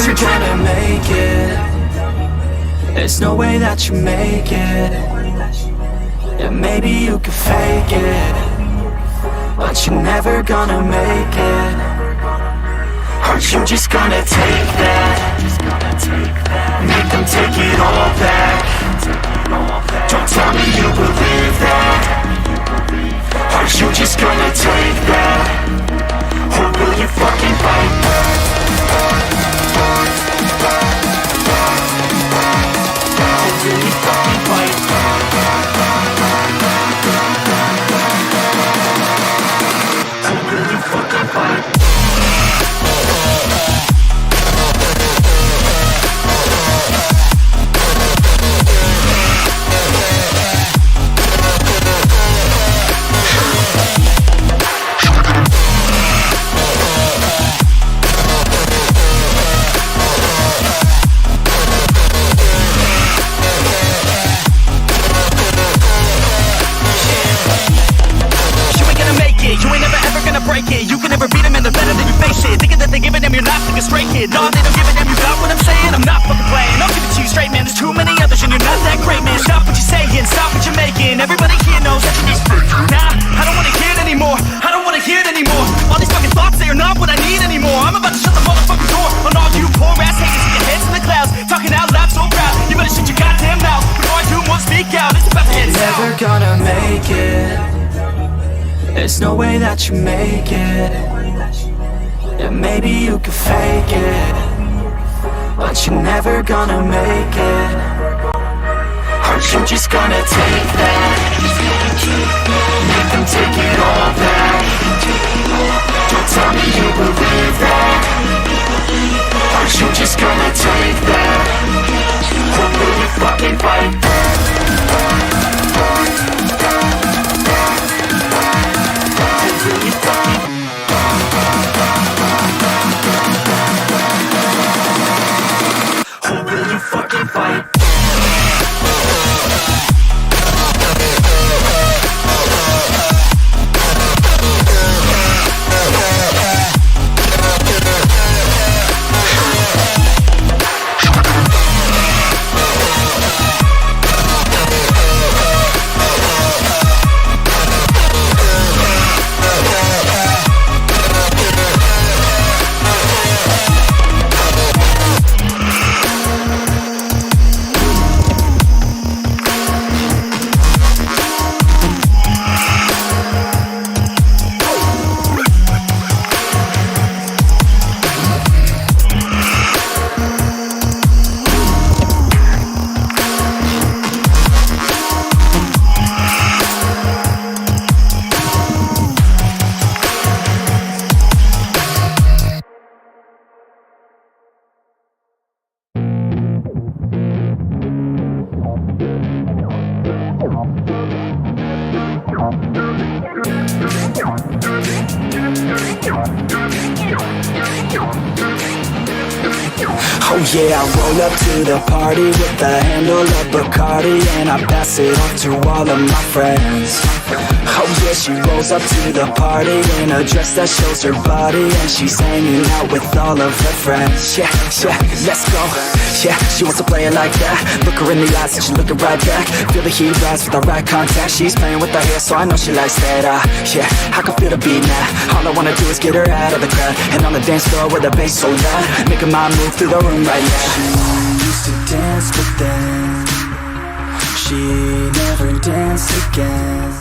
never gonna make it. There's no way that you make it. Yeah, maybe you could fake it, but you're never gonna make it. Are you just gonna take that? Make them take it all back. Don't tell me you believe that. Are you just gonna take that? Or will you fucking fight back? Or will you fucking fight back? Or will you fucking fight back? You can never beat them and they're better than you face it. Thinking that they're giving them, you're not like a stray kid. No, they don't give a damn, you got what I'm saying? I'm not fucking playing, I'll give it to you straight, man. There's too many others and you're not that great, man. Stop what you're saying, stop what you're making. Everybody here knows that you're just fake. Nah, I don't wanna hear it anymore. I don't wanna hear it anymore. All these fucking thoughts, they are not what I need anymore. I'm about to shut the motherfucking door on all you poor ass haters with your heads in the clouds, talking out loud so proud. You better shut your goddamn mouth before I do more speak out. It's about to head south. Never gonna make it. There's no way that you make it. Yeah, maybe you could fake it, but you're never gonna make it. Are you just gonna take that? Make them take it all back. Don't tell me you believe that. Are you just gonna take that? Or will you fucking fight back? Will you fucking or will you fucking fight? Oh yeah, I roll up to the party with a handle of Bacardi, and I pass it on to all of my friends. Oh yeah, she rolls up to the party in a dress that shows her body, and she's hanging out with all of her friends. Yeah, let's go. Yeah, she wants to play it like that. Look her in the eyes and she's looking right back. Feel the heat rise with the right contact. She's playing with her hair, so I know she likes that. Yeah, I can feel the beat now. All I wanna do is get her out of the crowd, and on the dance floor with the bass so loud, making my move through the room right now. She used to dance, but then she never danced again.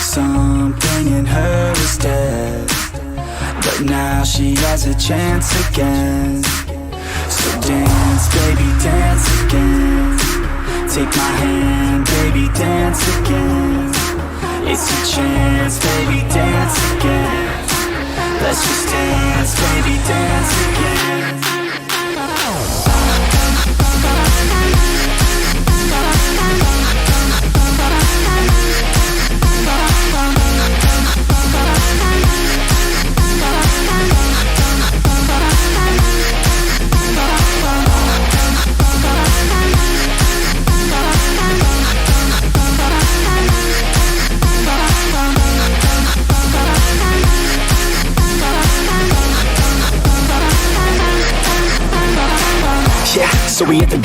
Something in her was dead, but now she has a chance again. So dance, baby, dance again. Take my hand, baby, dance again. It's your chance, baby, dance again. Let's just dance, baby, dance again.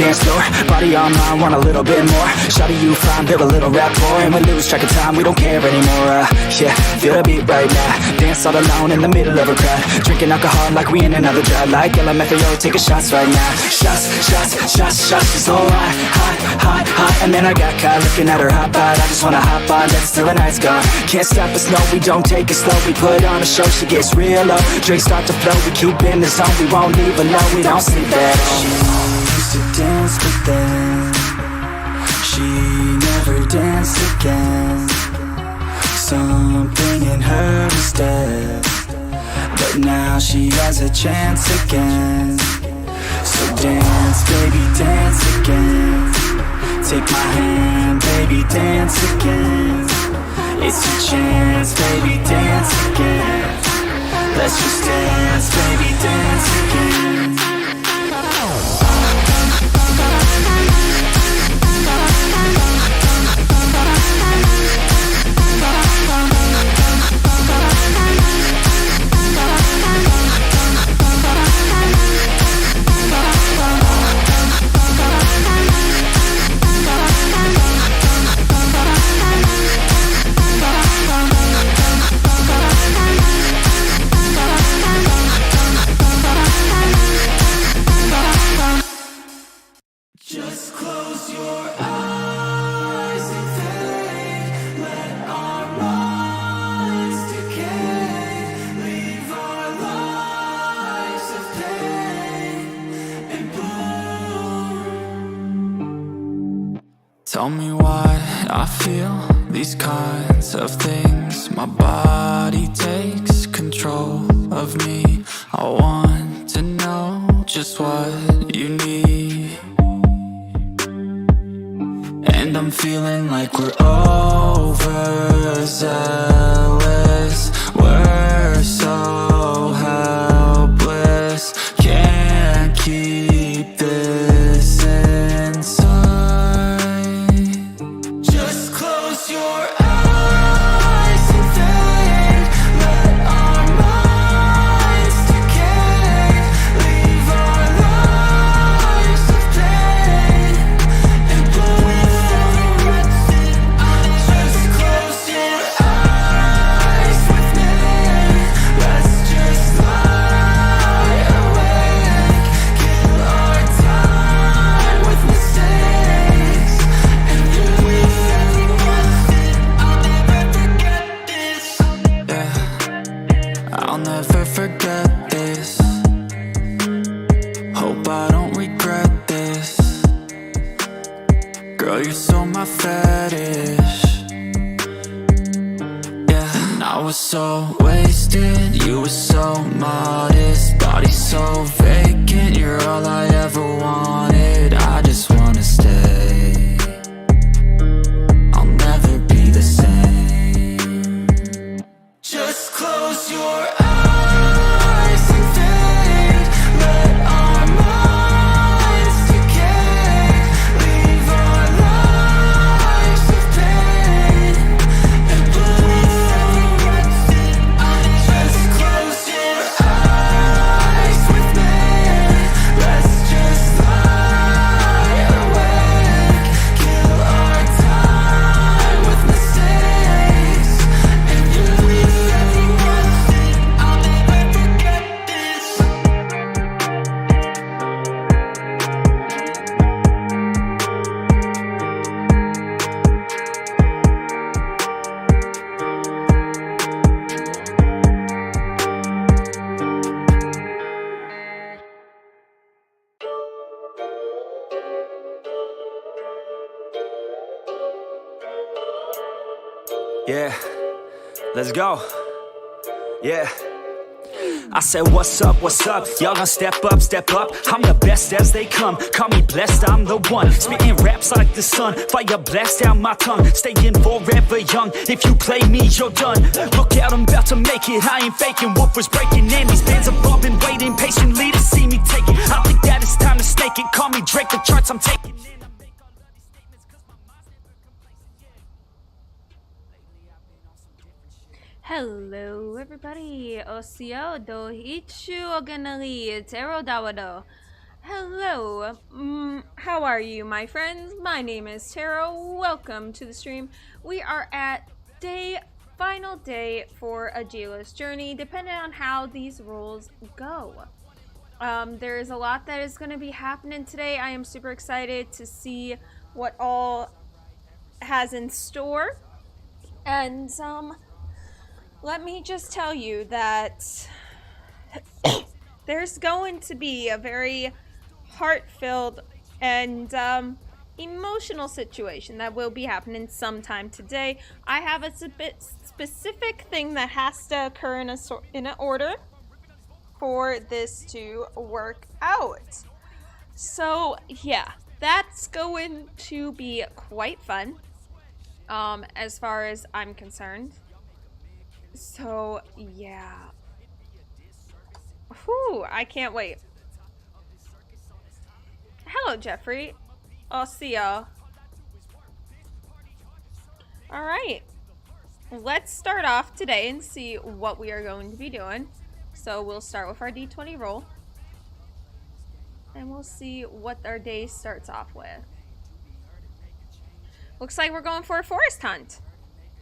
dance floor. Body on mine, want a little bit more. Shawty, you fine, build a little rapport, and we lose track of time, we don't care anymore. Yeah, feel the beat right now. Dance all alone in the middle of a crowd, drinking alcohol like we in another drought. Like LMFAO, taking shots right now. Shots, shots, shots, shots. She's so hot, hot, hot, hot. And then I got caught looking at her hot bod. I just wanna hop on, dance till the night's gone. Can't stop us, no, we don't take it slow. We put on a show, she gets real low. Drinks start to flow, we keep in the zone. We won't leave alone, we don't sleep at all. She used to dance, but then she never danced again. Something in her is dead, but now she has a chance again. So dance, baby, dance again. Take my hand, baby, dance again. It's your chance, baby, dance again. Let's just dance, baby, dance again. Tell me why I feel these kinds of things. My body takes control of me. I want to know just what you need. And I'm feeling like we're overzealous. We're so helpless. Can't keep this inside. Yeah, let's go. Yeah. I said, what's up, y'all gonna step up, I'm the best as they come, call me blessed, I'm the one, spitting raps like the sun, fire blast down my tongue, staying forever young, if you play me, you're done, look out, I'm about to make it, I ain't faking, what was breaking, and these bands have all been waiting patiently to see me take it, I think that it's time to stake it, call me Drake, the charts I'm taking. Hello everybody, Osio do Ichu Oganali Tero Dawado. Hello, how are you, my friends? My name is Tara. Welcome to the stream. We are at final day for Atsila's journey, depending on how these rules go. There is a lot that is going to be happening today. I am super excited to see what all has in store. And let me just tell you that there's going to be a very heart-filled and emotional situation that will be happening sometime today. I have a specific thing that has to occur in an order for this to work out. So yeah, that's going to be quite fun, as far as I'm concerned. So yeah. Whew, I can't wait. Hello, Jeffrey. I'll see y'all. Alright. Let's start off today and see what we are going to be doing. So we'll start with our D20 roll. And we'll see what our day starts off with. Looks like we're going for a forest hunt.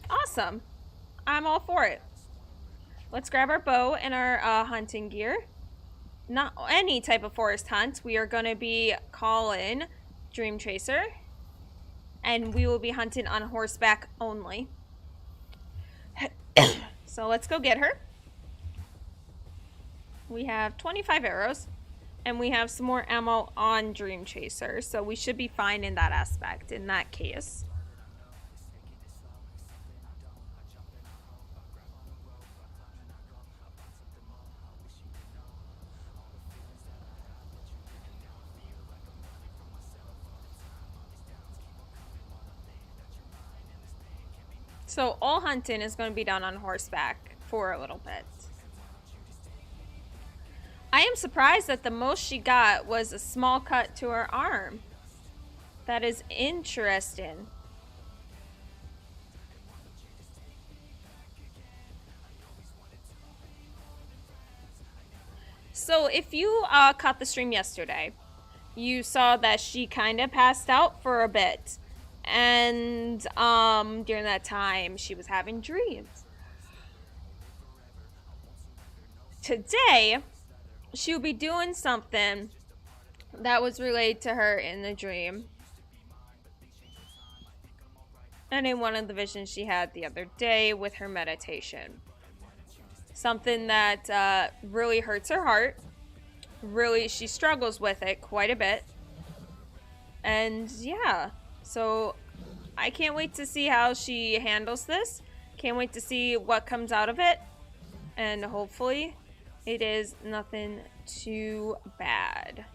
Awesome. I'm all for it. Let's grab our bow and our hunting gear. Not any type of forest hunt. We are going to be calling Dream Chaser. And we will be hunting on horseback only. So let's go get her. We have 25 arrows. And we have some more ammo on Dream Chaser. So we should be fine in that aspect, in that case. So all hunting is going to be done on horseback for a little bit. I am surprised that the most she got was a small cut to her arm. That is interesting. So if you caught the stream yesterday, you saw that she kind of passed out for a bit. And during that time, she was having dreams. Today, she'll be doing something that was relayed to her in the dream. And in one of the visions she had the other day with her meditation. Something that really hurts her heart. Really, she struggles with it quite a bit. And yeah, so I can't wait to see how she handles this. Can't wait to see what comes out of it. And hopefully it is nothing too bad.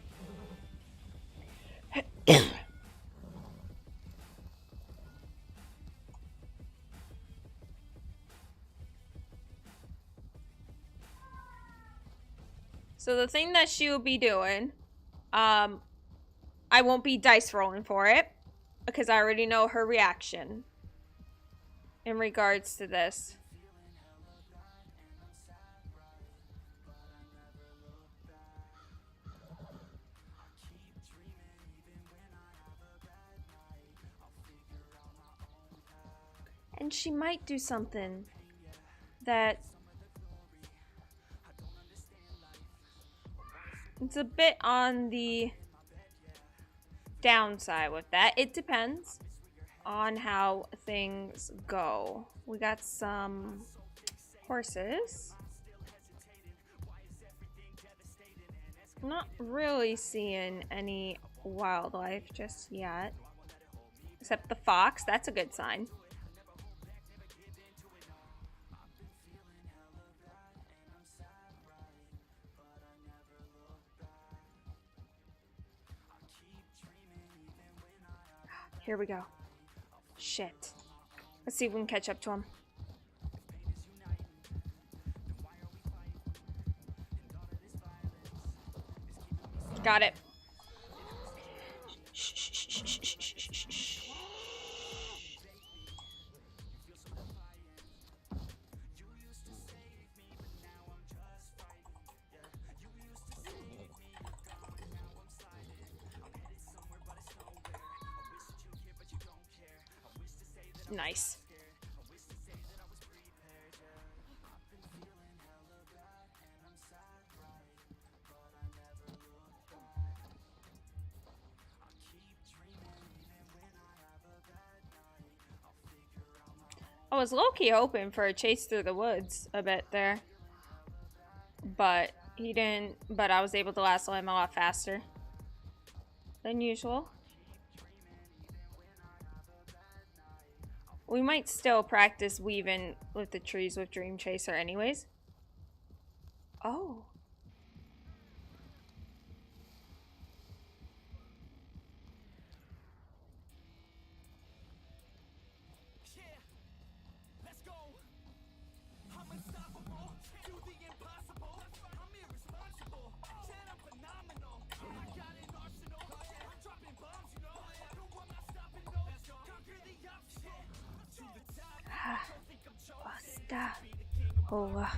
So the thing that she will be doing, I won't be dice rolling for it because I already know her reaction in regards to this. And she might do something that it's a bit on the downside with that. It depends on how things go. We got some horses. I'm not really seeing any wildlife just yet. Except the fox. That's a good sign. Here we go. Shit. Let's see if we can catch up to him. Got it. Nice. I was low-key hoping for a chase through the woods a bit there. But he didn't, but I was able to lasso him a lot faster than usual. We might still practice weaving with the trees with Dream Chaser anyways. Oh. Basta. Oh.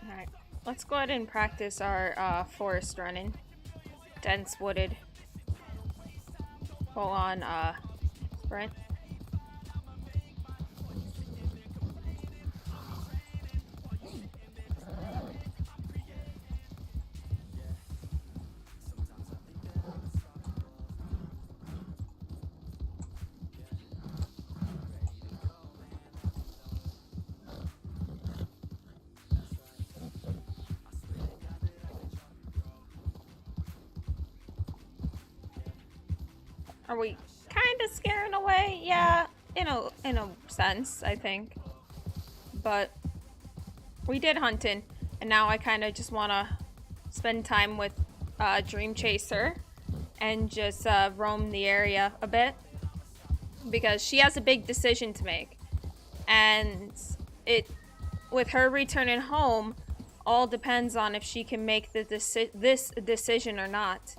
Alright, let's go ahead and practice our forest running. Dense wooded. Full on sprint. Are we kind of scaring away? Yeah, in a sense, I think. But we did hunting, and now I kind of just want to spend time with Dream Chaser and just roam the area a bit, because she has a big decision to make, and with her returning home, all depends on if she can make this decision or not.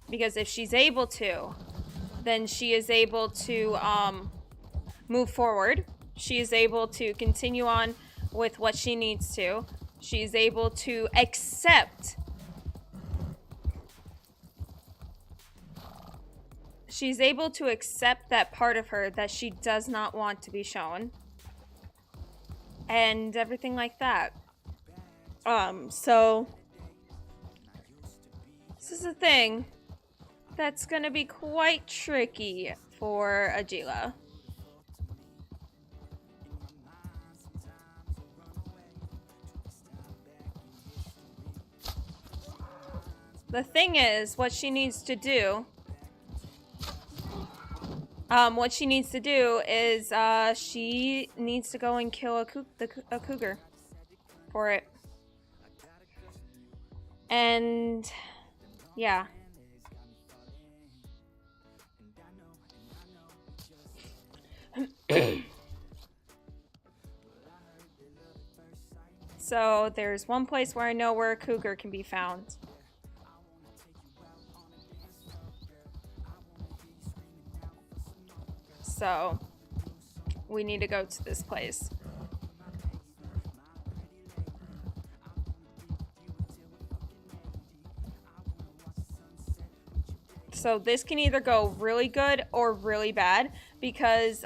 Because if she's able to, then she is able to move forward. She is able to continue on with what she needs to. She's able to accept. She's able to accept that part of her that she does not want to be shown. And everything like that. So this is a thing that's gonna be quite tricky for Atsila. The thing is, what she needs to do is she needs to go and kill a cougar for it. And yeah. So there's one place where I know where a cougar can be found. So we need to go to this place. So this can either go really good or really bad because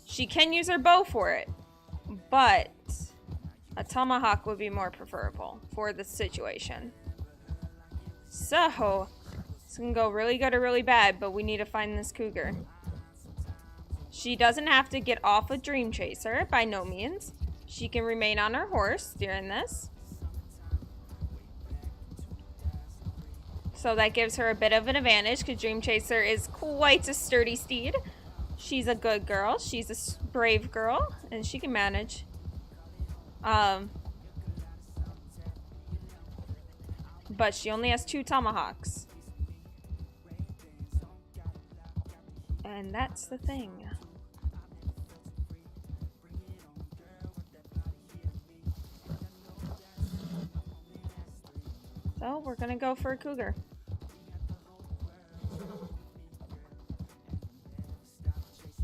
she can use her bow for it, but a tomahawk would be more preferable for the situation. So this can go really good or really bad, but we need to find this cougar. She doesn't have to get off a Dream Chaser, by no means. She can remain on her horse during this. So that gives her a bit of an advantage because Dream Chaser is quite a sturdy steed. She's a good girl. She's a brave girl, and she can manage. But she only has 2 tomahawks. And that's the thing. So we're gonna go for a cougar.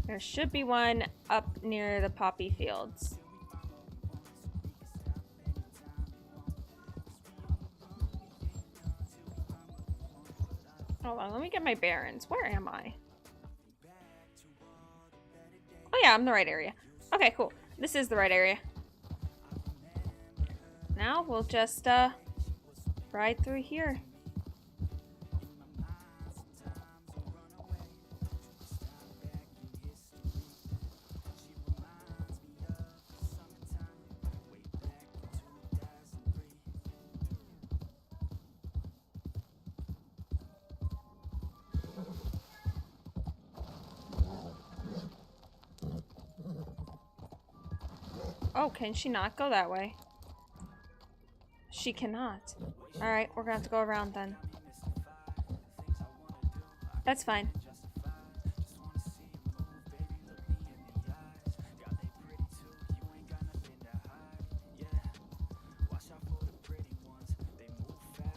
There should be one up near the poppy fields. Hold on, let me get my bearings. Where am I? Oh yeah, I'm in the right area. Okay, cool. This is the right area. Now we'll just ride through here. Oh, can she not go that way? She cannot. Alright, we're gonna have to go around then. That's fine.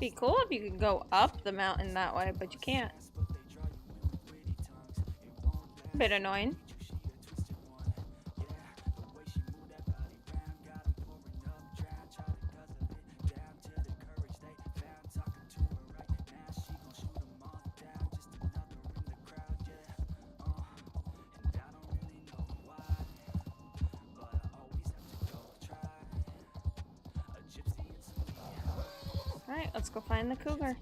Be cool if you could go up the mountain that way, but you can't. A bit annoying. Alright, let's go find the cougar.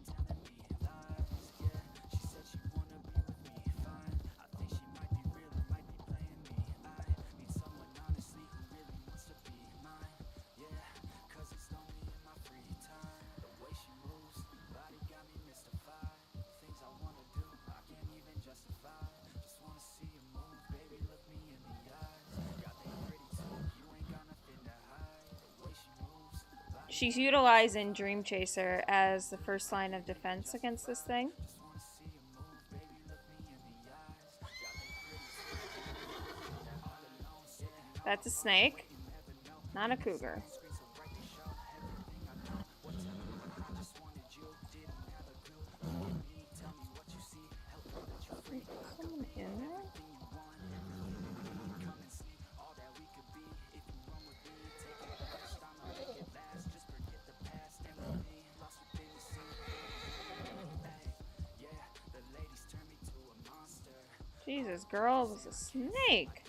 She's utilizing Dream Chaser as the first line of defense against this thing. That's a snake, not a cougar. Come in there. Jesus, girl, it was a snake.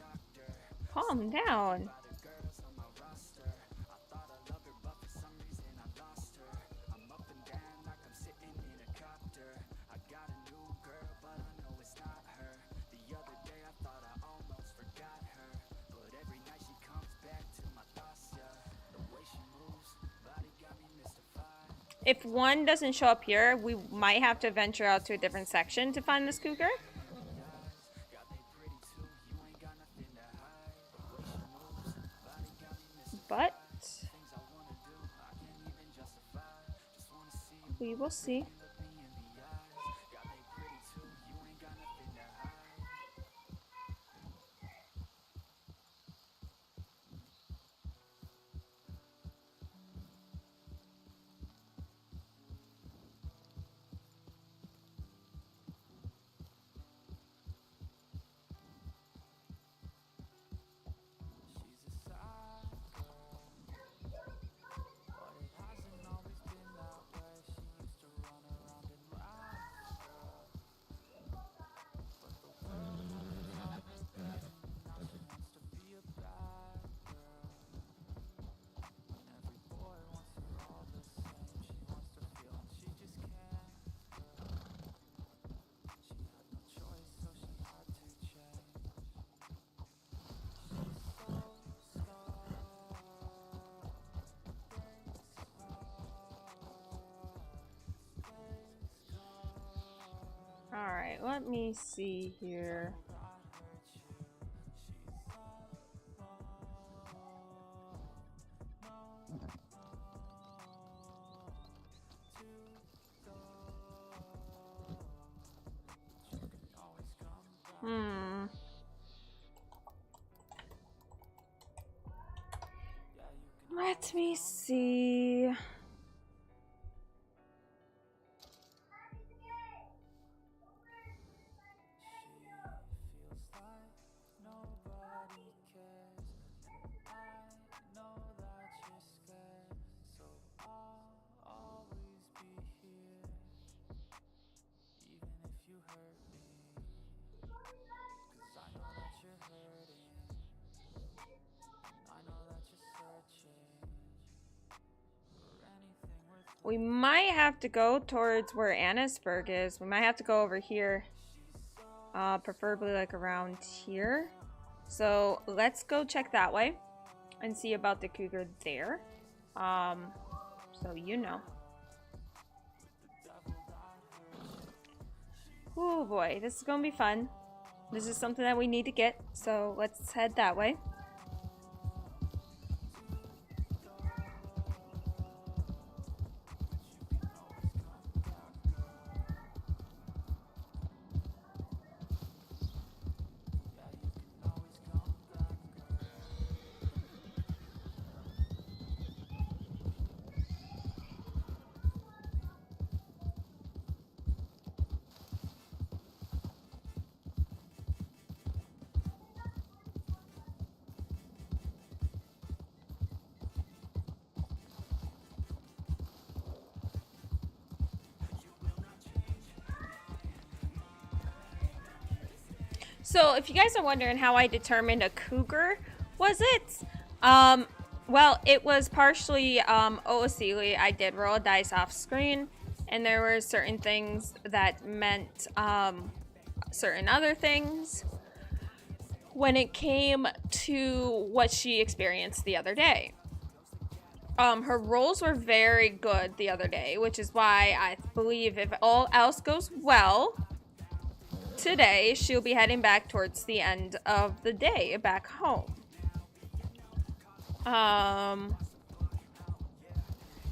Calm down. If one doesn't show up here, we might have to venture out to a different section to find this cougar. But we will see. Alright, let me see here. Let me see. We might have to go towards where Annisburg is. We might have to go over here. Preferably like around here. So let's go check that way and see about the cougar there. So you know. Oh boy, this is gonna be fun. This is something that we need to get, so let's head that way. So if you guys are wondering how I determined a cougar, was it? Well, it was partially Atsila. I did roll a dice off screen, and there were certain things that meant certain other things when it came to what she experienced the other day. Her rolls were very good the other day, which is why I believe if all else goes well, today she'll be heading back towards the end of the day back home. And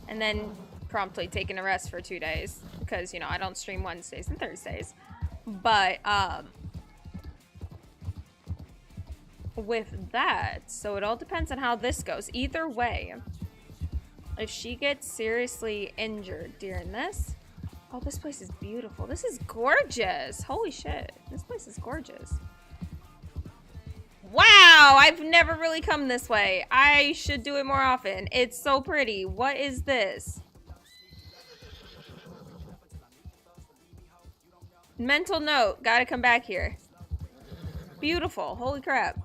then promptly taking a rest for 2 days because, you know, I don't stream Wednesdays and Thursdays. But with that, so it all depends on how this goes. Either way, if she gets seriously injured during this, oh, this place is beautiful. This is gorgeous. Holy shit. This place is gorgeous. Wow, I've never really come this way. I should do it more often. It's so pretty. What is this? Mental note. Gotta come back here. Beautiful. Holy crap.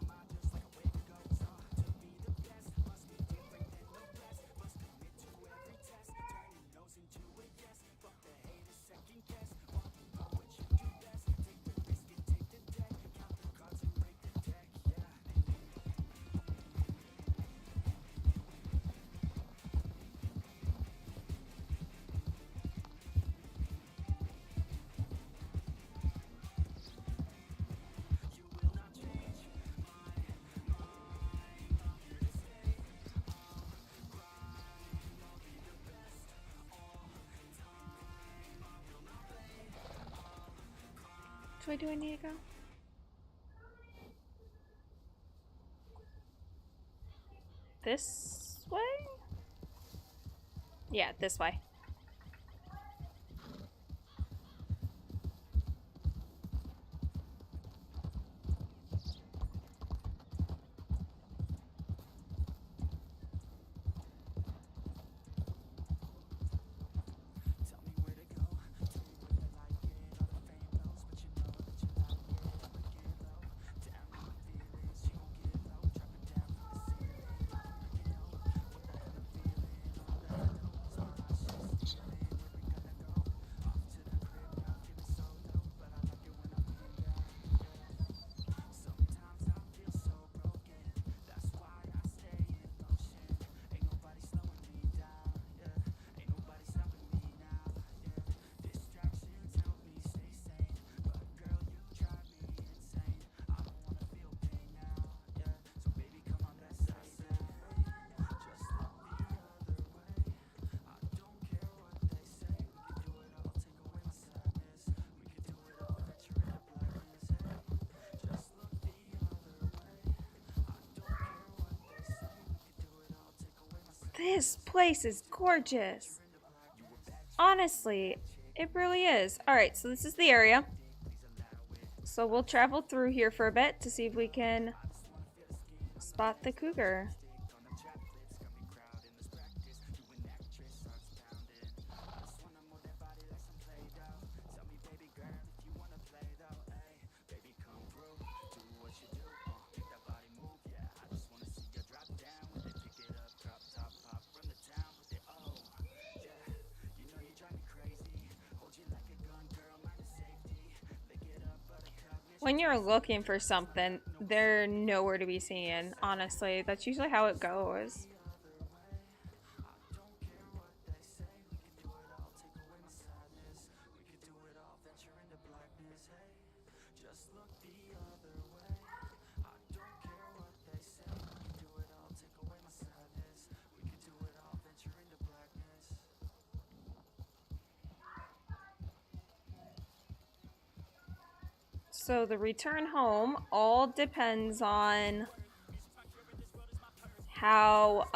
Which way do I need to go? This way? Yeah, this way. This place is gorgeous. Honestly, it really is. Alright, so this is the area. So we'll travel through here for a bit to see if we can spot the cougar. When you're looking for something, they're nowhere to be seen, honestly. That's usually how it goes. So the return home all depends on how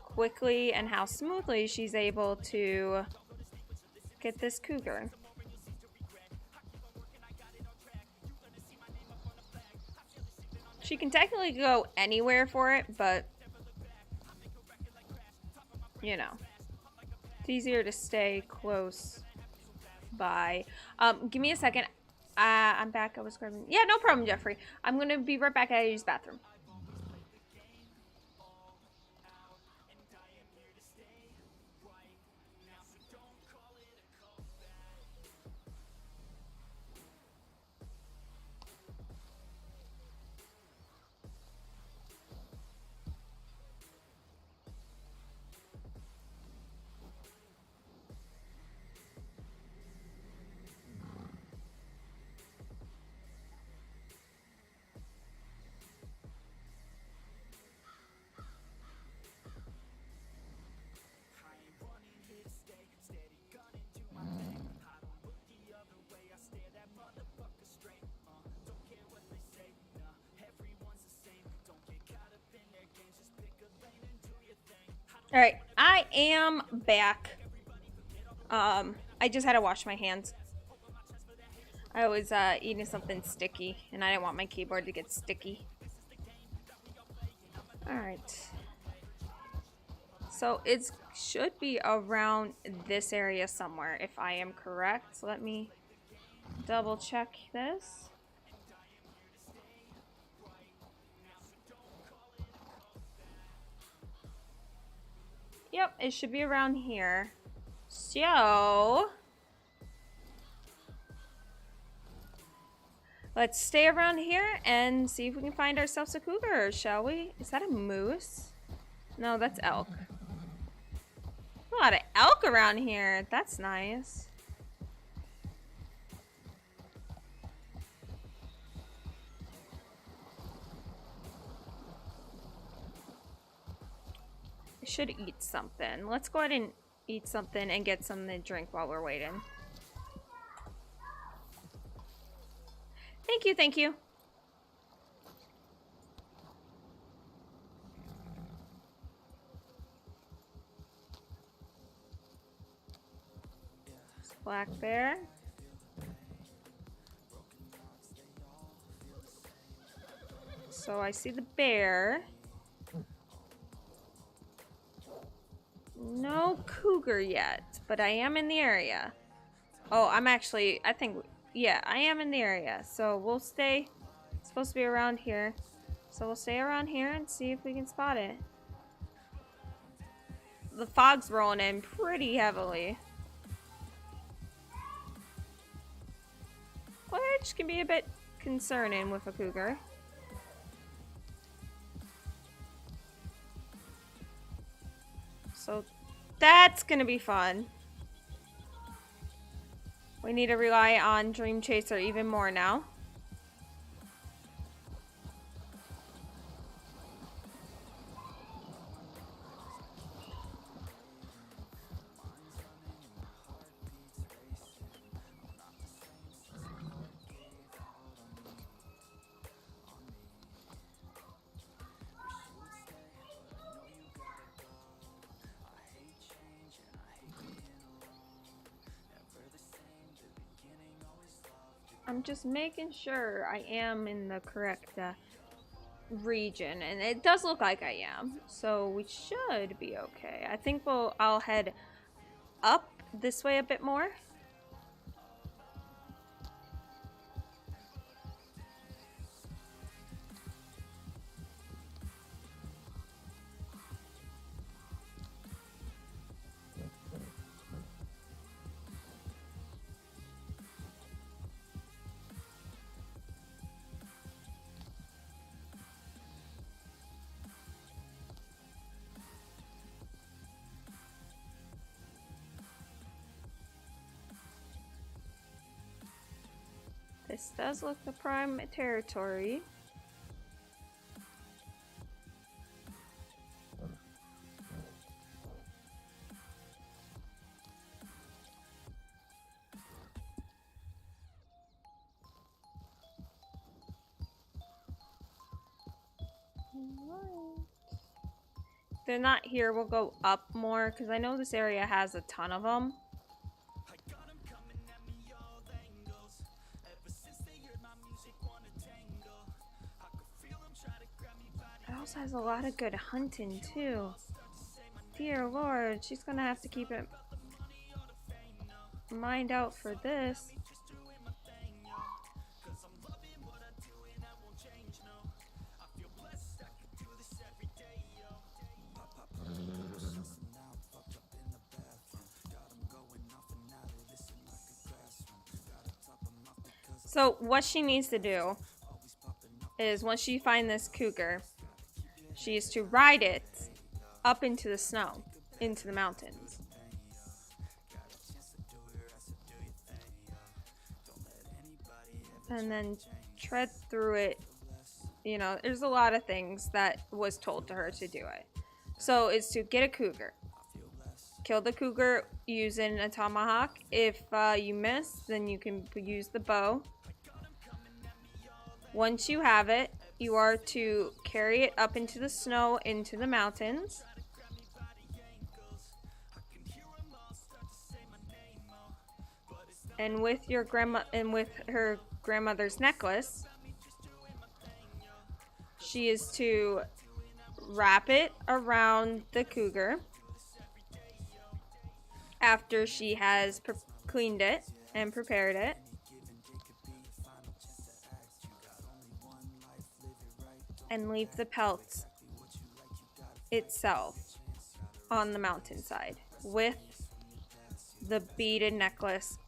quickly and how smoothly she's able to get this cougar. She can technically go anywhere for it, but you know, it's easier to stay close by. Give me a second. I'm back. I was grabbing. Yeah, no problem, Jeffrey. I'm gonna be right back. I use the bathroom. Alright, I am back. I just had to wash my hands. I was eating something sticky, and I didn't want my keyboard to get sticky. Alright. So it should be around this area somewhere, if I am correct. So let me double check this. Yep, it should be around here. So let's stay around here and see if we can find ourselves a cougar, shall we? Is that a moose? No, that's elk. A lot of elk around here. That's nice. I should eat something. Let's go ahead and eat something and get something to drink while we're waiting. Thank you, thank you. Black bear. So I see the bear. No cougar yet, but I am in the area. Oh, I'm actually, I think, yeah, I am in the area. So we'll stay, it's supposed to be around here. So we'll stay around here and see if we can spot it. The fog's rolling in pretty heavily, which can be a bit concerning with a cougar. So that's gonna be fun. We need to rely on Dream Chaser even more now. I'm just making sure I am in the correct region, and it does look like I am, so we should be okay. I think I'll head up this way a bit more. This does look the prime territory. If they're not here, we'll go up more, because I know this area has a ton of them. It also has a lot of good hunting too. Dear Lord, she's gonna have to keep it mind out for this. So what she needs to do is, once she finds this cougar, she is to ride it up into the snow, into the mountains. And then tread through it. You know, there's a lot of things that was told to her to do it. So it's to get a cougar. Kill the cougar using a tomahawk. If you miss, then you can use the bow. Once you have it, you are to carry it up into the snow, into the mountains. And with your grandma and with her grandmother's necklace, she is to wrap it around the cougar after she has cleaned it and prepared it. And leave the pelt itself on the mountainside with the beaded necklace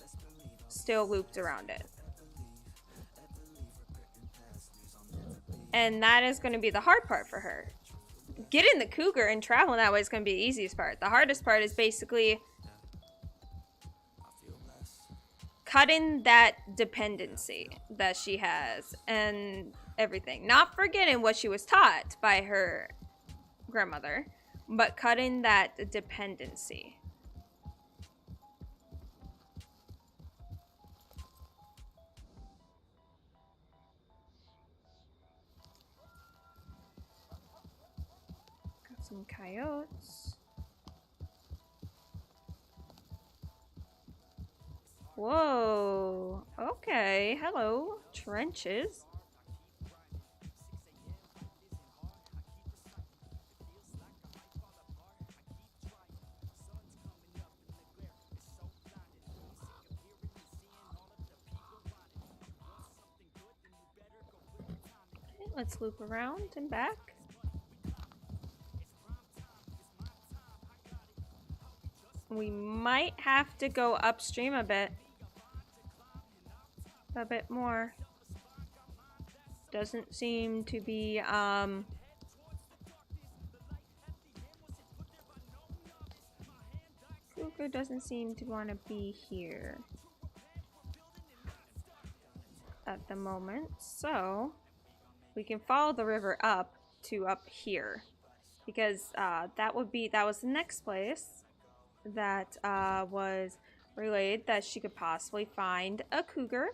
still looped around it. And that is going to be the hard part for her. Getting the cougar and traveling that way is going to be the easiest part. The hardest part is basically cutting that dependency that she has and everything. Not forgetting what she was taught by her grandmother, but cutting that dependency. Got some coyotes. Whoa. Okay. Hello. Trenches. Okay, let's loop around and back. We might have to go upstream a bit more. Doesn't seem to be cougar doesn't seem to want to be here at the moment, so we can follow the river up to up here, because that was the next place that was relayed that she could possibly find a cougar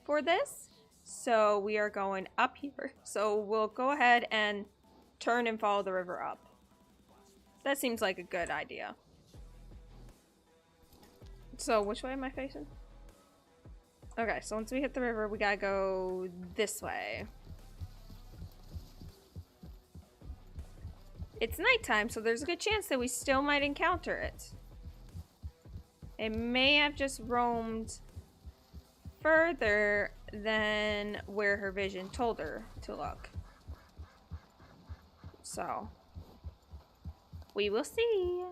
for this. So we are going up here. So we'll go ahead and turn and follow the river up. That seems like a good idea. So which way am I facing? Okay, so once we hit the river, we gotta go this way. It's nighttime, so there's a good chance that we still might encounter it. It may have just roamed further than where her vision told her to look. So, we will see.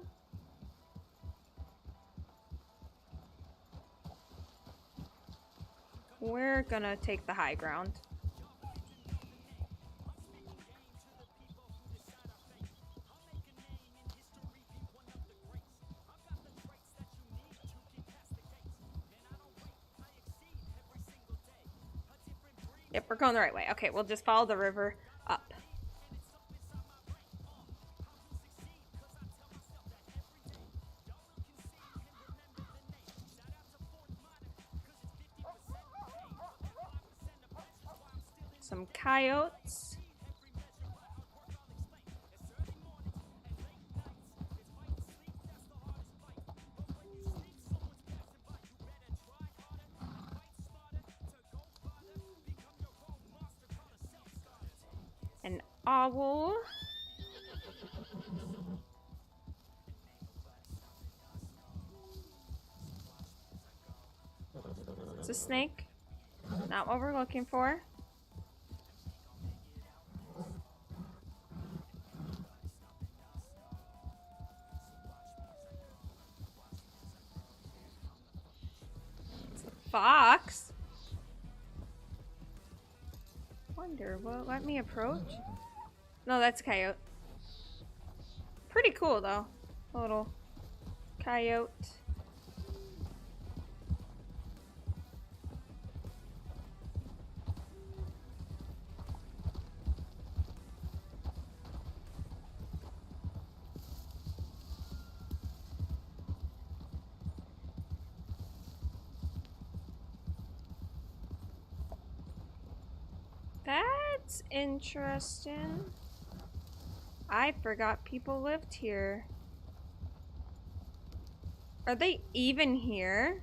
We're gonna take the high ground. Yep, we're going the right way. Okay, we'll just follow the river up. Some coyotes. An owl. It's a snake. Not what we're looking for. It's a fox. Wonder, will it let me approach? No, that's a coyote. Pretty cool though. A little coyote. That's interesting. I forgot people lived here. Are they even here?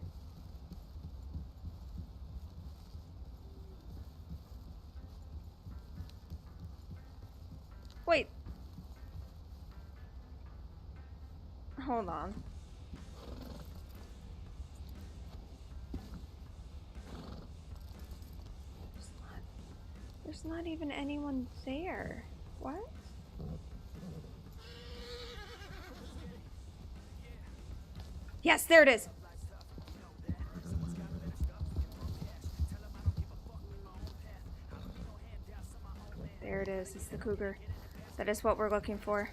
Wait. Hold on. There's not even anyone there. What? Yes, there it is. There it is. It's the cougar. That is what we're looking for.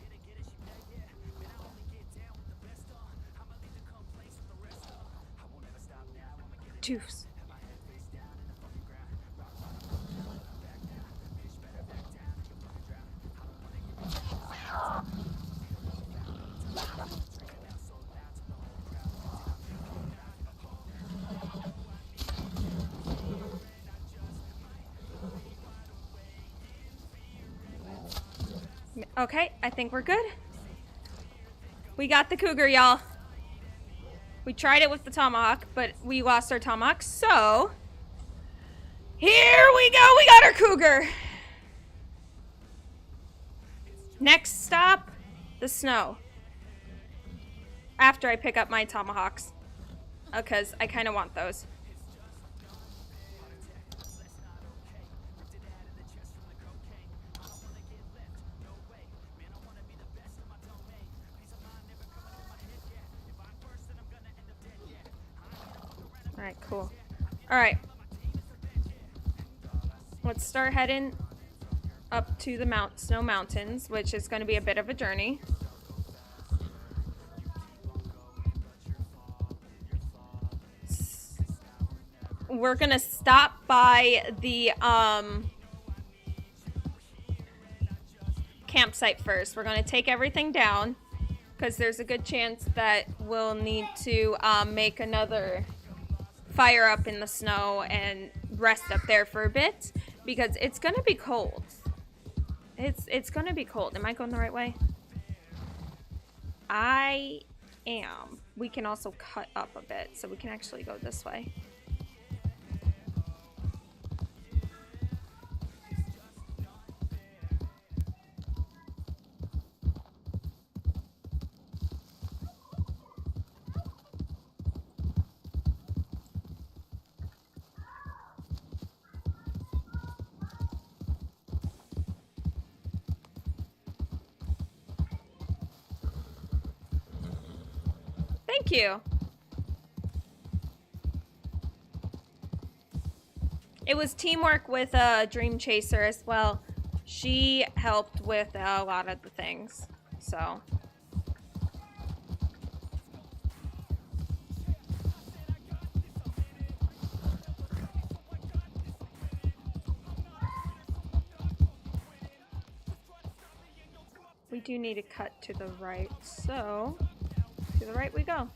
Juice. Okay, I think we're good. We got the cougar, y'all. We tried it with the tomahawk, but we lost our tomahawk, so here we go. We got our cougar. Next stop, the snow. After I pick up my tomahawks, because I kind of want those. Alright, cool. Alright. Let's start heading up to the Snow Mountains, which is going to be a bit of a journey. We're going to stop by the campsite first. We're going to take everything down because there's a good chance that we'll need to make another fire up in the snow and rest up there for a bit because it's gonna be cold. It's gonna be cold. Am I going the right way? I am. We can also cut up a bit so we can actually go this way. Thank you. It was teamwork with Dream Chaser as well. She helped with a lot of the things, so. We do need to cut to the right, so to the right we go.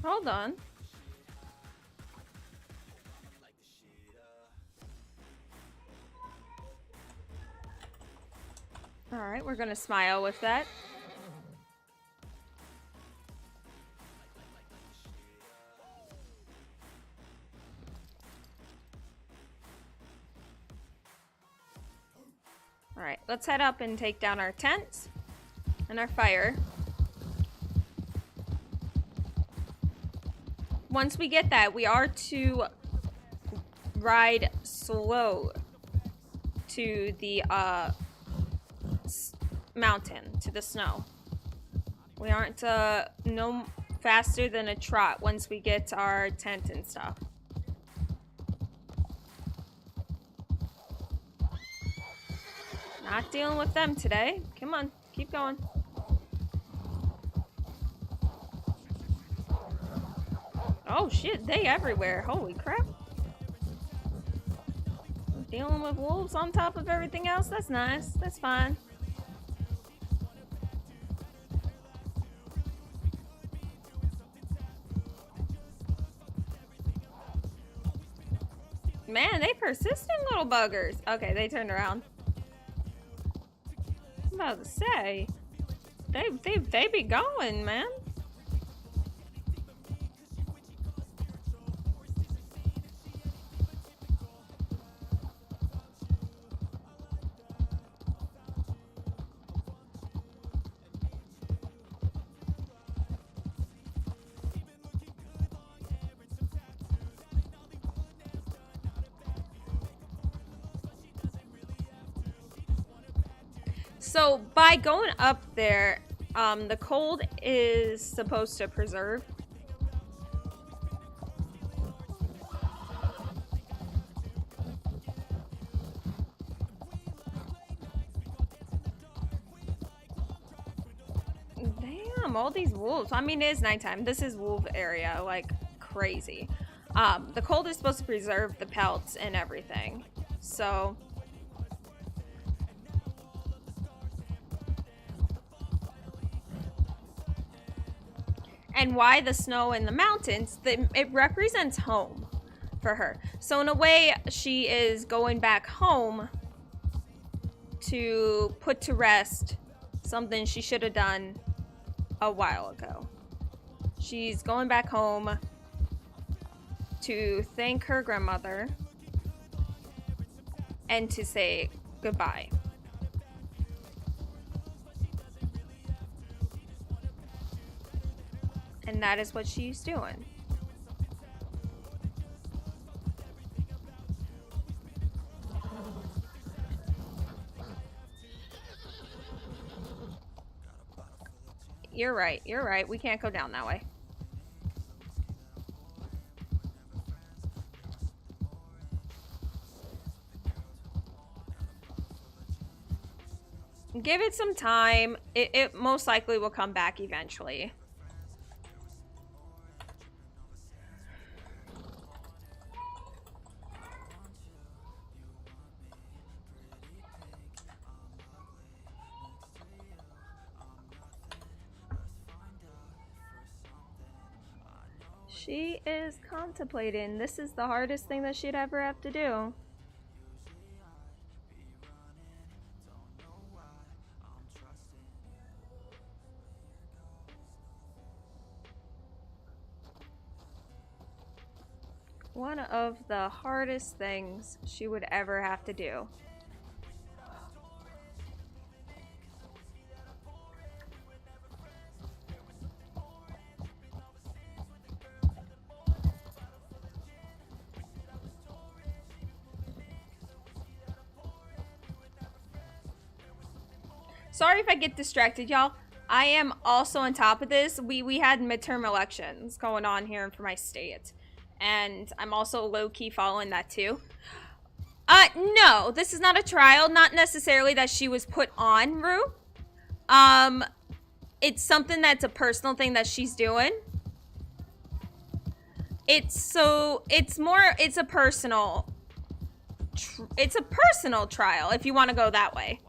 Hold on. Alright, we're gonna smile with that. Alright, let's head up and take down our tents and our fire. Once we get that, we are to ride slow to the mountain, to the snow. We aren't no faster than a trot once we get our tent and stuff. Not dealing with them today. Come on, keep going. Oh shit, they everywhere. Holy crap. Dealing with wolves on top of everything else? That's nice. That's fine. Man, they persistent little buggers. Okay, they turned around. I'm about to say, they be going, man. So by going up there, the cold is supposed to preserve. Damn, all these wolves. I mean, it is nighttime. This is wolf area, like crazy. The cold is supposed to preserve the pelts and everything. So and why the snow in the mountains, it represents home. for her. So in a way, she is going back home to put to rest something she should have done a while ago. She's going back home to thank her grandmother and to say goodbye. And that is what she's doing. You're right, you're right. We can't go down that way. Give it some time. It most likely will come back eventually. She is contemplating. This is the hardest thing that she'd ever have to do. One of the hardest things she would ever have to do. Sorry if I get distracted, y'all. I am also on top of this. We had midterm elections going on here for my state. And I'm also low-key following that too. No, this is not a trial. Not necessarily that she was put on, Rue. It's something that's a personal thing that she's doing. It's a personal trial, if you want to go that way.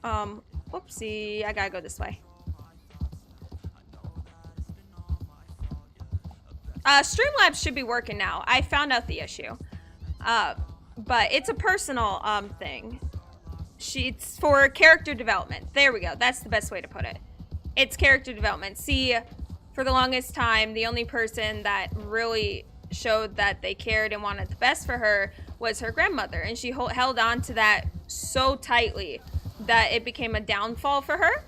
Whoopsie, I gotta go this way. Streamlabs should be working now. I found out the issue. But it's a personal, thing. It's for character development. There we go. That's the best way to put it. It's character development. See, for the longest time, the only person that really showed that they cared and wanted the best for her was her grandmother. And she held on to that so tightly that it became a downfall for her.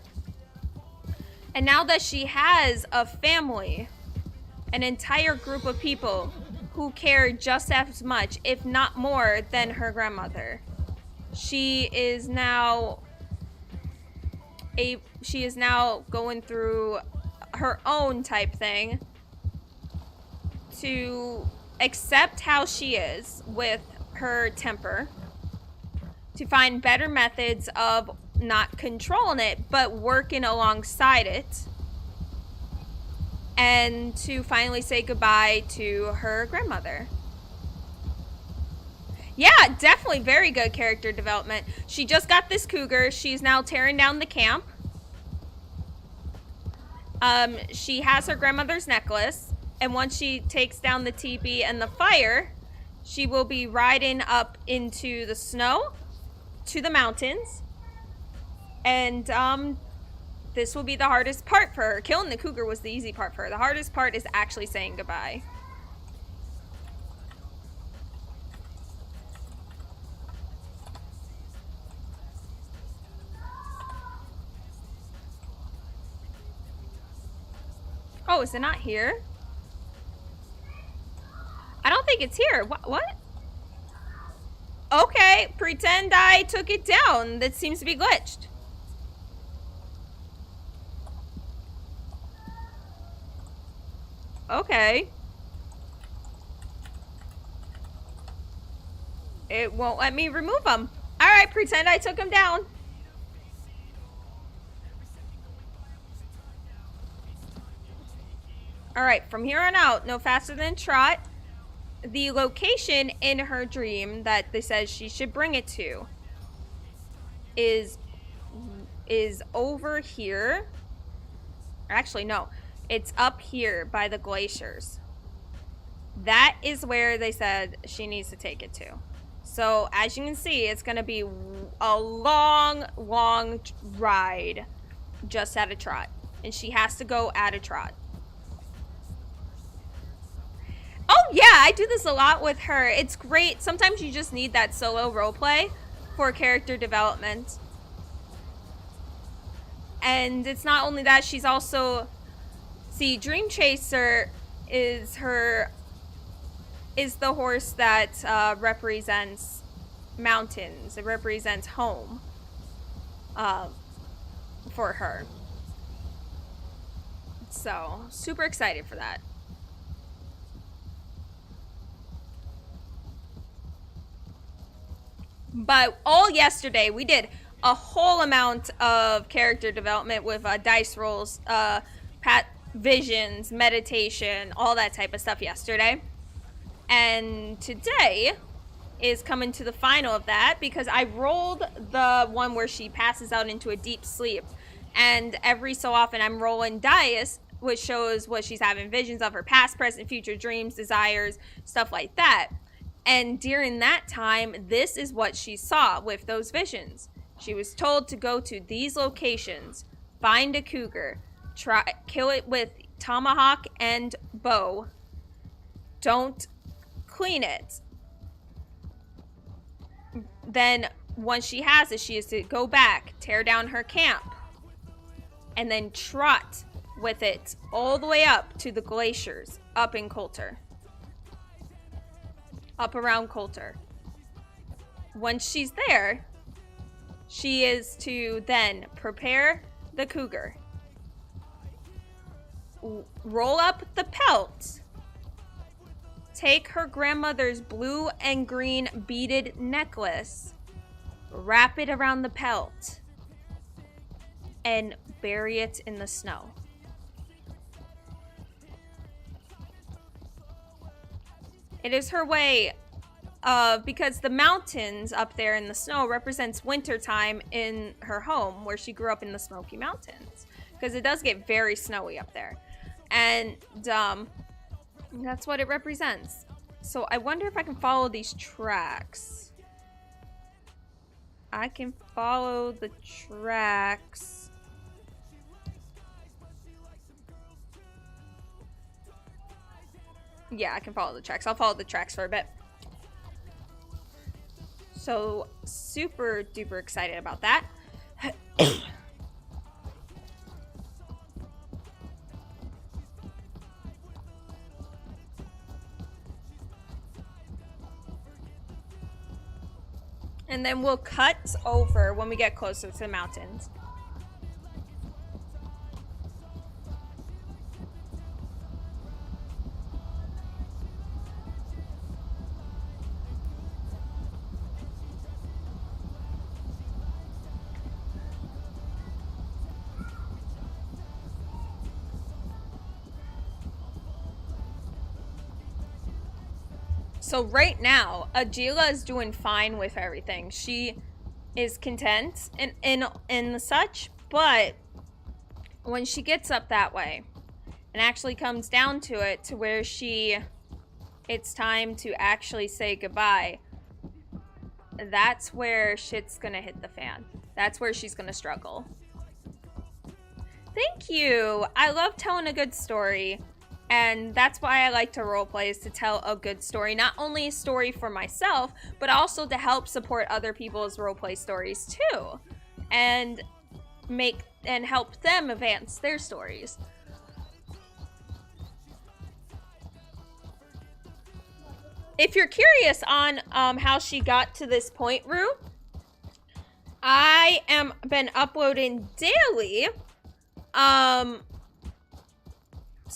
And now that she has a family, an entire group of people who care just as much, if not more, than her grandmother, she is now going through her own type thing to accept how she is with her temper, to find better methods of not controlling it, but working alongside it, and to finally say goodbye to her grandmother. Yeah, definitely very good character development. She just got this cougar. She's now tearing down the camp. She has her grandmother's necklace, and once she takes down the teepee and the fire, she will be riding up into the snow to the mountains, and this will be the hardest part for her. Killing the cougar was the easy part for her. The hardest part is actually saying goodbye. Oh, is it not here? I don't think it's here. What? Okay, pretend I took it down. That seems to be glitched. Okay. It won't let me remove them. Alright, pretend I took them down. Alright, from here on out, no faster than trot. The location in her dream that they said she should bring it to is over here. Actually, no. It's up here by the glaciers. that is where they said she needs to take it to. So as you can see, it's gonna be a long ride just at a trot, and she has to go at a trot. Oh yeah, I do this a lot with her. It's great. Sometimes you just need that solo roleplay for character development. And it's not only that, she's also, see, Dream Chaser is the horse that represents mountains. It represents home for her. So, super excited for that. But all yesterday, we did a whole amount of character development with dice rolls, visions, meditation, all that type of stuff yesterday. And today is coming to the final of that, because I rolled the one where she passes out into a deep sleep. And every so often I'm rolling dice, which shows what she's having visions of, her past, present, future dreams, desires, stuff like that. And during that time, this is what she saw with those visions. She was told to go to these locations, find a cougar, kill it with tomahawk and bow. Don't clean it. Then once she has it, she is to go back, tear down her camp, and then trot with it all the way up to the glaciers up in Coulter. Up around Coulter. Once she's there, she is to then prepare the cougar, roll up the pelt, take her grandmother's blue and green beaded necklace, wrap it around the pelt, and bury it in the snow. It is her way of, because the mountains up there in the snow represents winter time in her home where she grew up in the Smoky Mountains, because it does get very snowy up there, and that's what it represents. So I wonder if I can follow these tracks. I can follow the tracks. Yeah, I can follow the tracks. I'll follow the tracks for a bit. So, super duper excited about that. And then we'll cut over when we get closer to the mountains. So right now, Atsila is doing fine with everything. She is content and the such, but when she gets up that way and actually comes down to it, to where it's time to actually say goodbye, that's where shit's gonna hit the fan. That's where she's gonna struggle. Thank you. I love telling a good story. And that's why I like to roleplay, is to tell a good story. Not only a story for myself, but also to help support other people's roleplay stories too. And help them advance their stories. If you're curious on how she got to this point, Rue, I am been uploading daily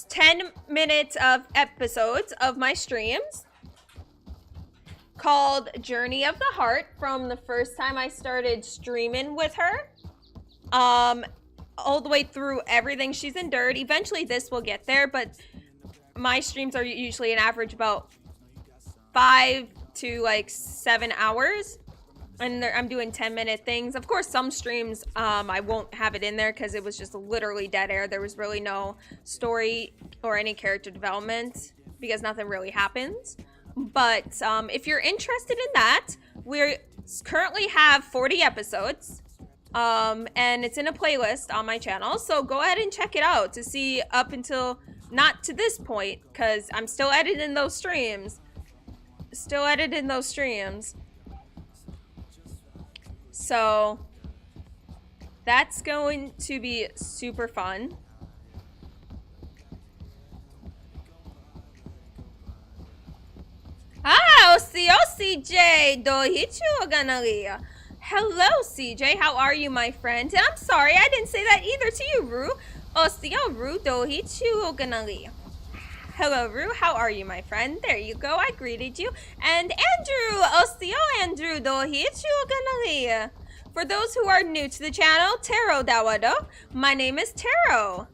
10 minutes of episodes of my streams called Journey of the Heart, from the first time I started streaming with her all the way through everything she's endured. Eventually this will get there, but my streams are usually an average about 5 to like 7 hours, and I'm doing 10-minute things. Of course, some streams I won't have it in there because it was just literally dead air. There was really no story or any character development because nothing really happens. But if you're interested in that, we currently have 40 episodes. And it's in a playlist on my channel, so go ahead and check it out to see up until, not to this point, because I'm still editing those streams. So that's going to be super fun. Ah, CJ, Dohichu Ganalia. Hello, CJ. How are you, my friend? And I'm sorry, I didn't say that either to you, Ru. Ru Dohichu Ganali. Hello, Ru. How are you, my friend? There you go. I greeted you. And Andrew, Andrew Dohichu Ganali. For those who are new to the channel, Taro Dawado. My name is Taro.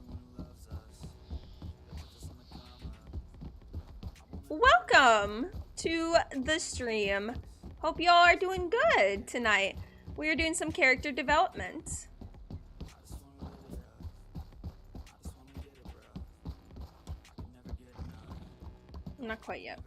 Welcome to the stream. Hope y'all are doing good tonight. We are doing some character development. Not quite yet.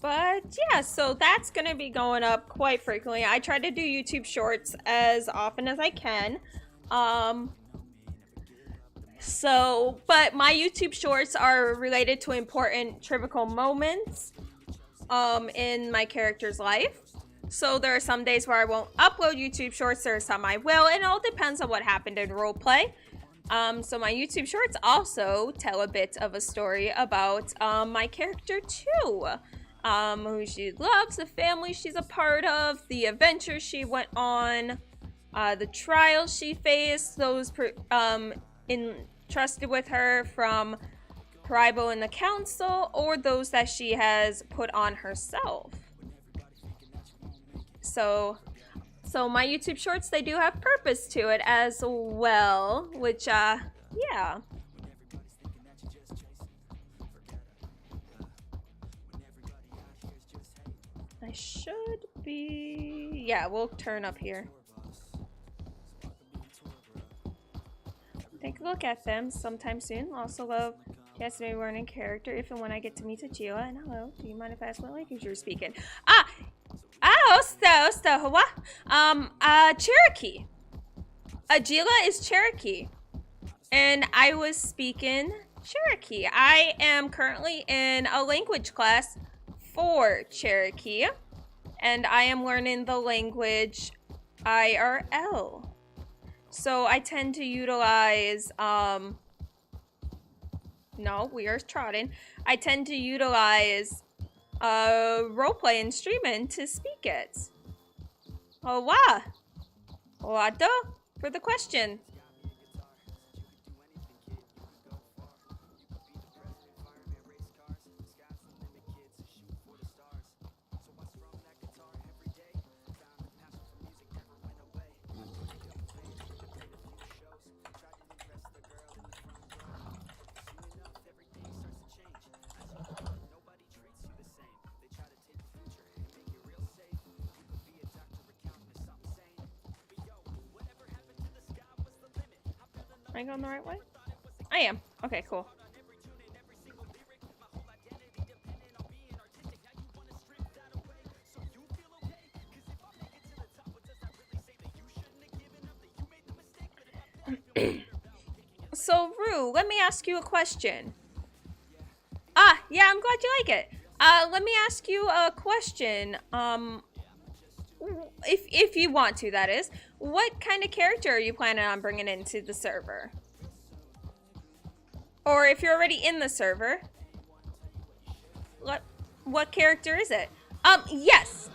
But yeah, so that's gonna be going up quite frequently. I try to do YouTube shorts as often as I can. But my YouTube shorts are related to important trivial moments in my character's life. So there are some days where I won't upload YouTube shorts, there are some I will, and it all depends on what happened in roleplay. So my YouTube shorts also tell a bit of a story about my character too. Who she loves, the family she's a part of, the adventures she went on, the trials she faced, those entrusted with her from Pribo and the council, or those that she has put on herself. So my YouTube shorts, they do have purpose to it as well, which, yeah. I should be... Yeah, we'll turn up here. Take a look at them sometime soon. Also love Cassidy learning character if and when I get to meet Atsila. And hello, do you mind if I ask what language you're speaking? Cherokee. Atsila is Cherokee. And I was speaking Cherokee. I am currently in a language class for Cherokee, and I am learning the language IRL. So I tend to utilize, no, we are trotting. I tend to utilize roleplay and streaming to speak it. Hola. Hola for the question. Am I going the right way? I am. Okay, cool. So, Rue, let me ask you a question. Yeah, I'm glad you like it. Let me ask you a question. If you want to, that is. What kind of character are you planning on bringing into the server? Or if you're already in the server, what character is it? Yes.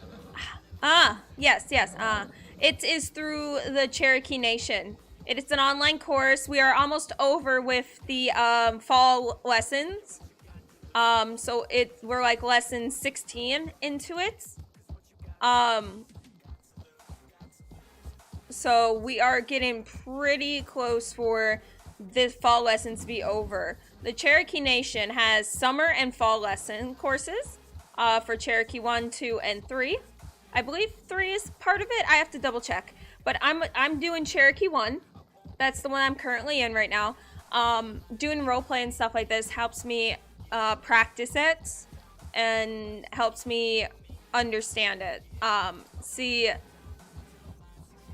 Yes. It is through the Cherokee Nation. It is an online course. We are almost over with the fall lessons. So we're like lesson 16 into it. So we are getting pretty close for this fall lesson to be over. The Cherokee Nation has summer and fall lesson courses for Cherokee 1, 2, and 3. I believe 3 is part of it. I have to double check. But I'm doing Cherokee 1. That's the one I'm currently in right now. Doing roleplay and stuff like this helps me practice it and helps me understand it. See,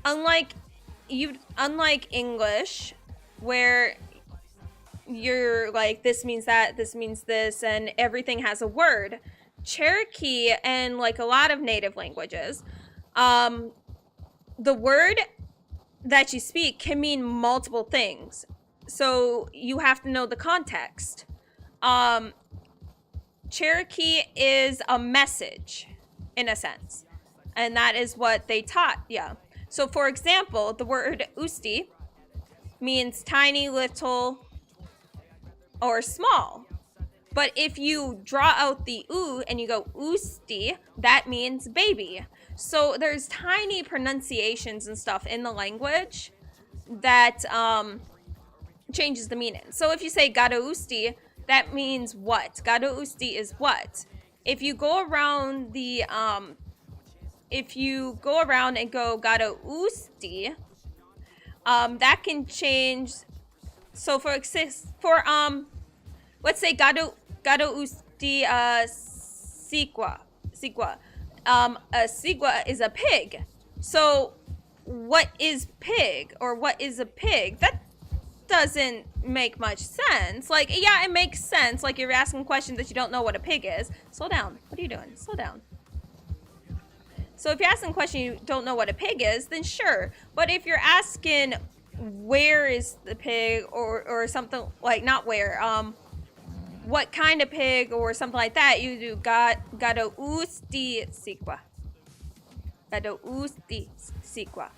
unlike English, where you're like, this means that, this means this, and everything has a word. Cherokee and like a lot of native languages, the word that you speak can mean multiple things. So you have to know the context. Cherokee is a message, in a sense. And that is what they taught, yeah. So for example, the word usti means tiny, little, or small. But if you draw out the u and you go usti, that means baby. So there's tiny pronunciations and stuff in the language that changes the meaning. So if you say gado usti, that means what? Gado usti is what? If you go around the and go gado usti, that can change. So for let's say gado usti sigua. A sigua is a pig. So what is pig, or what is a pig? That doesn't make much sense. Like, yeah, it makes sense. Like, you're asking questions that you don't know what a pig is. Slow down. What are you doing? Slow down. So if you're asking a question you don't know what a pig is, then sure. But if you're asking where is the pig, or something like, not where, what kind of pig or something like that, you do gado usti sigua. Gado usti sigua.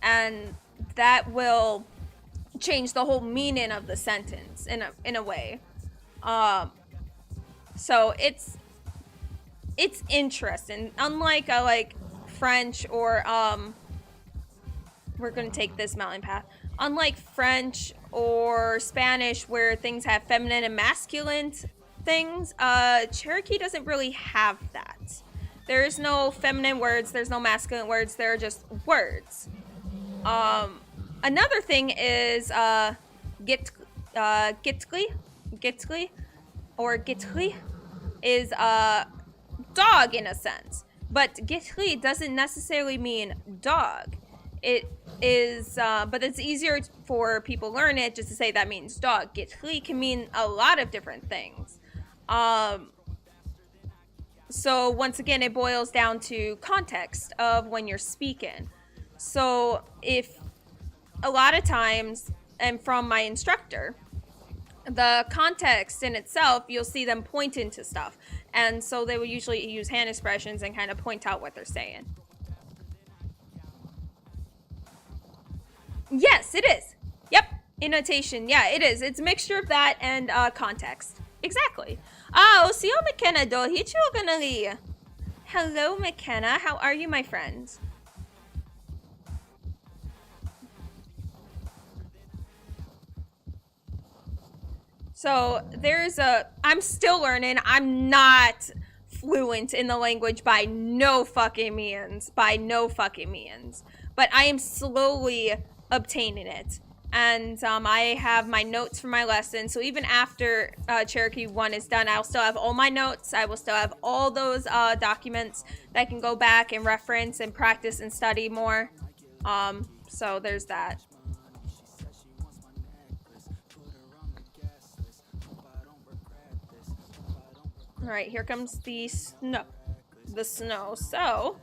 And that will change the whole meaning of the sentence in a way. So it's interesting. Unlike like French or we're gonna take this mountain path. Unlike French or Spanish, where things have feminine and masculine things, Cherokee doesn't really have that. There's no feminine words, there's no masculine words, there are just words. Another thing is gitli or gitli is dog in a sense, but gitli doesn't necessarily mean dog. It is, but it's easier for people to learn it just to say that means dog. Gitli can mean a lot of different things. So once again, it boils down to context of when you're speaking. So if a lot of times, and from my instructor, the context in itself, you'll see them pointing to stuff. And so they will usually use hand expressions and kind of point out what they're saying. Yes, it is. Yep. Intonation. Yeah, it is. It's a mixture of that and context. Exactly. Oh, see you, McKenna. Hello, McKenna. How are you, my friend? So I'm still learning. I'm not fluent in the language by no fucking means. But I am slowly obtaining it. And I have my notes for my lesson. So even after Cherokee 1 is done, I'll still have all my notes. I will still have all those documents that I can go back and reference and practice and study more. So there's that. All right, here comes the snow. So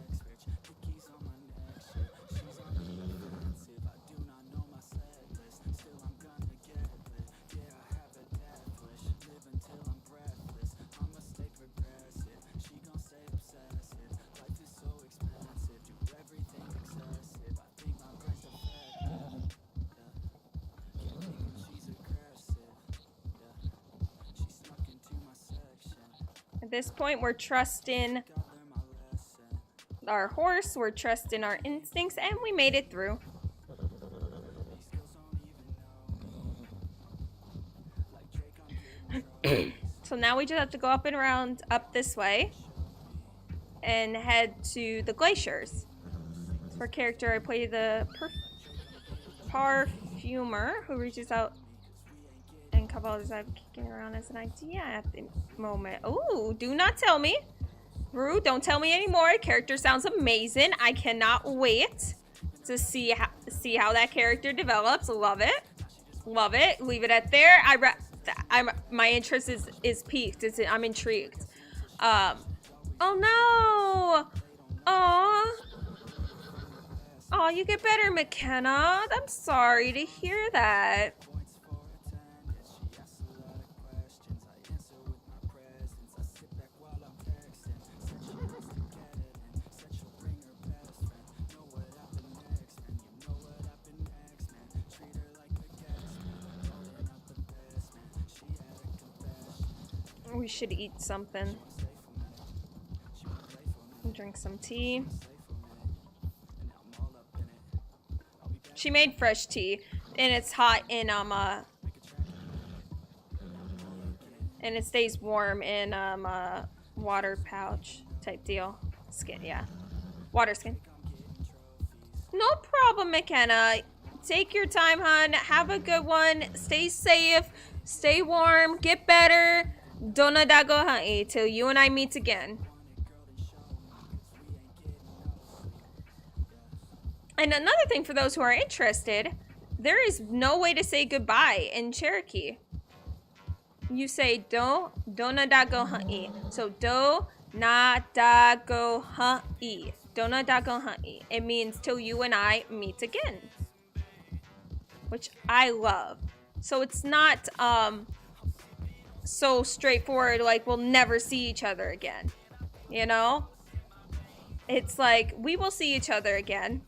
at this point, we're trusting our horse, we're trusting our instincts, and we made it through. So now we just have to go up and around, up this way, and head to the glaciers. For character, I play the perfumer who reaches out and Kabbalah's kicking around as an idea at the moment. Ooh, do not tell me. Rue, don't tell me anymore. Character sounds amazing. I cannot wait to see how that character develops. Love it. Love it. Leave it at there. My interest is piqued. I'm intrigued. Oh no. Aw. Oh, you get better, McKenna. I'm sorry to hear that. We should eat something. Drink some tea. She made fresh tea, and it's hot in and it stays warm in water pouch type deal. Skin, yeah. Water skin. No problem, McKenna. Take your time, hon. Have a good one. Stay safe. Stay warm. Get better. Dona dago ha'i till you and I meet again. And another thing for those who are interested, there is no way to say goodbye in Cherokee. You say dona dago ha'i. So do na dago ha'i. Dona dago ha'i. It means till you and I meet again. Which I love. So it's not so straightforward, like we'll never see each other again. You know? It's like we will see each other again.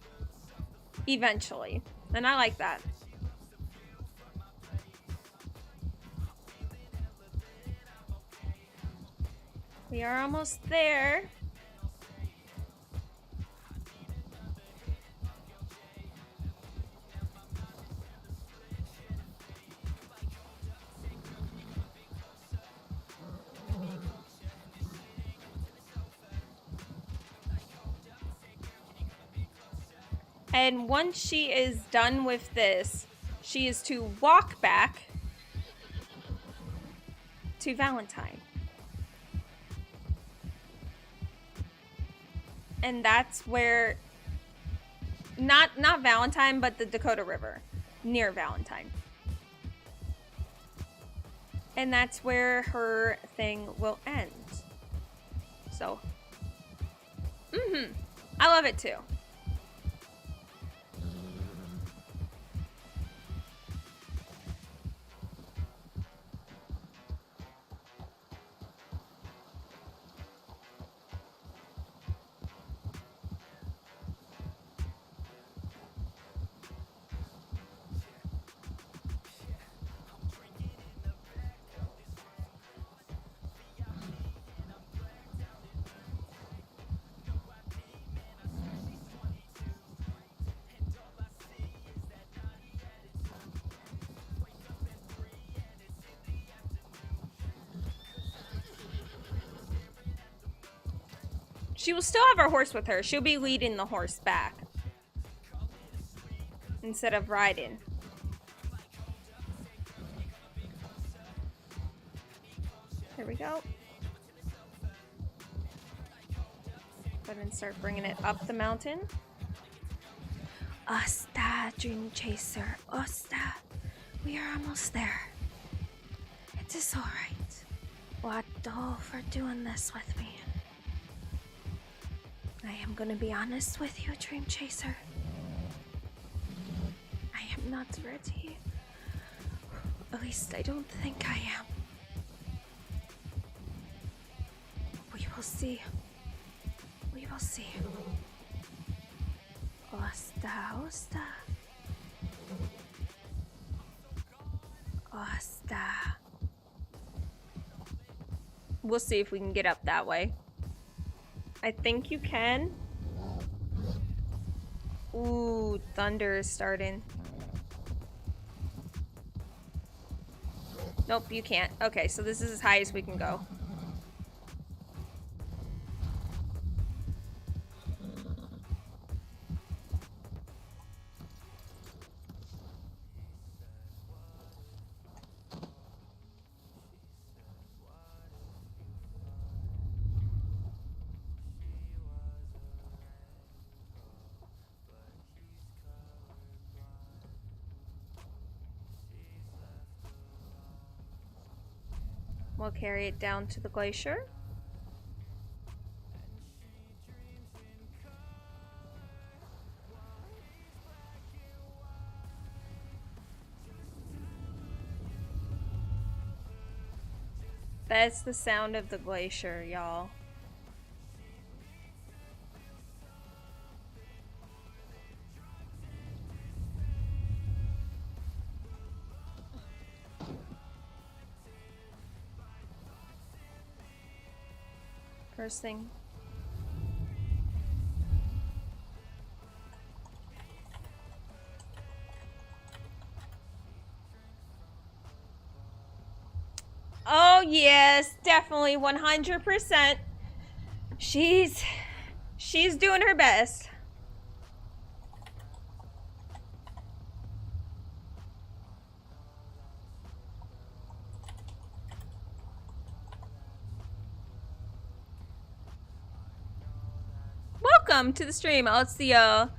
Eventually. And I like that. We are almost there. And once she is done with this, she is to walk back to Valentine. And that's where, not Valentine, but the Dakota River, near Valentine. And that's where her thing will end. So, I love it too. She will still have her horse with her. She'll be leading the horse back instead of riding. Here we go. Go ahead and start bringing it up the mountain. Osta, Dream Chaser. Osta. We are almost there. It is alright. Wado for doing this with me. I am gonna be honest with you, Dream Chaser. I am not ready. At least I don't think I am. We will see. We will see. Osta, Osta. Osta. We'll see if we can get up that way. I think you can. Ooh, thunder is starting. Nope, you can't. Okay, so this is as high as we can go. We'll carry it down to the glacier. That's the sound of the glacier, y'all. First thing. Oh yes, definitely 100%. She's doing her best. Welcome to the stream, Atsila.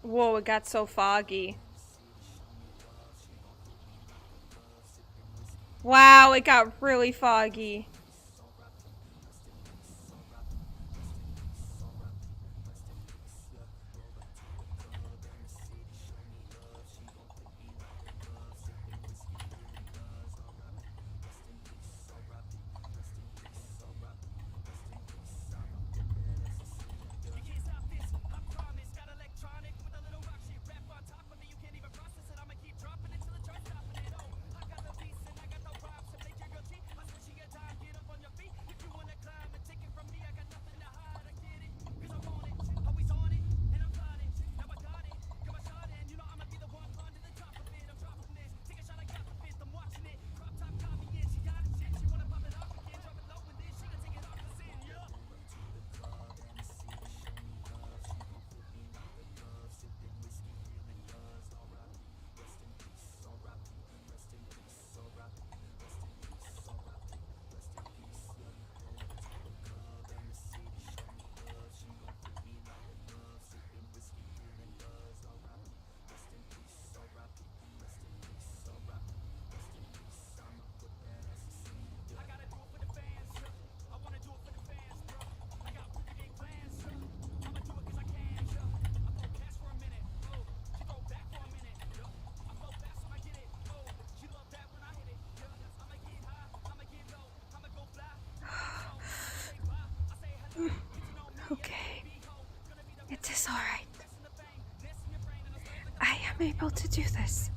Whoa, it got so foggy. Wow, it got really foggy. Okay. It is alright. I am able to do this.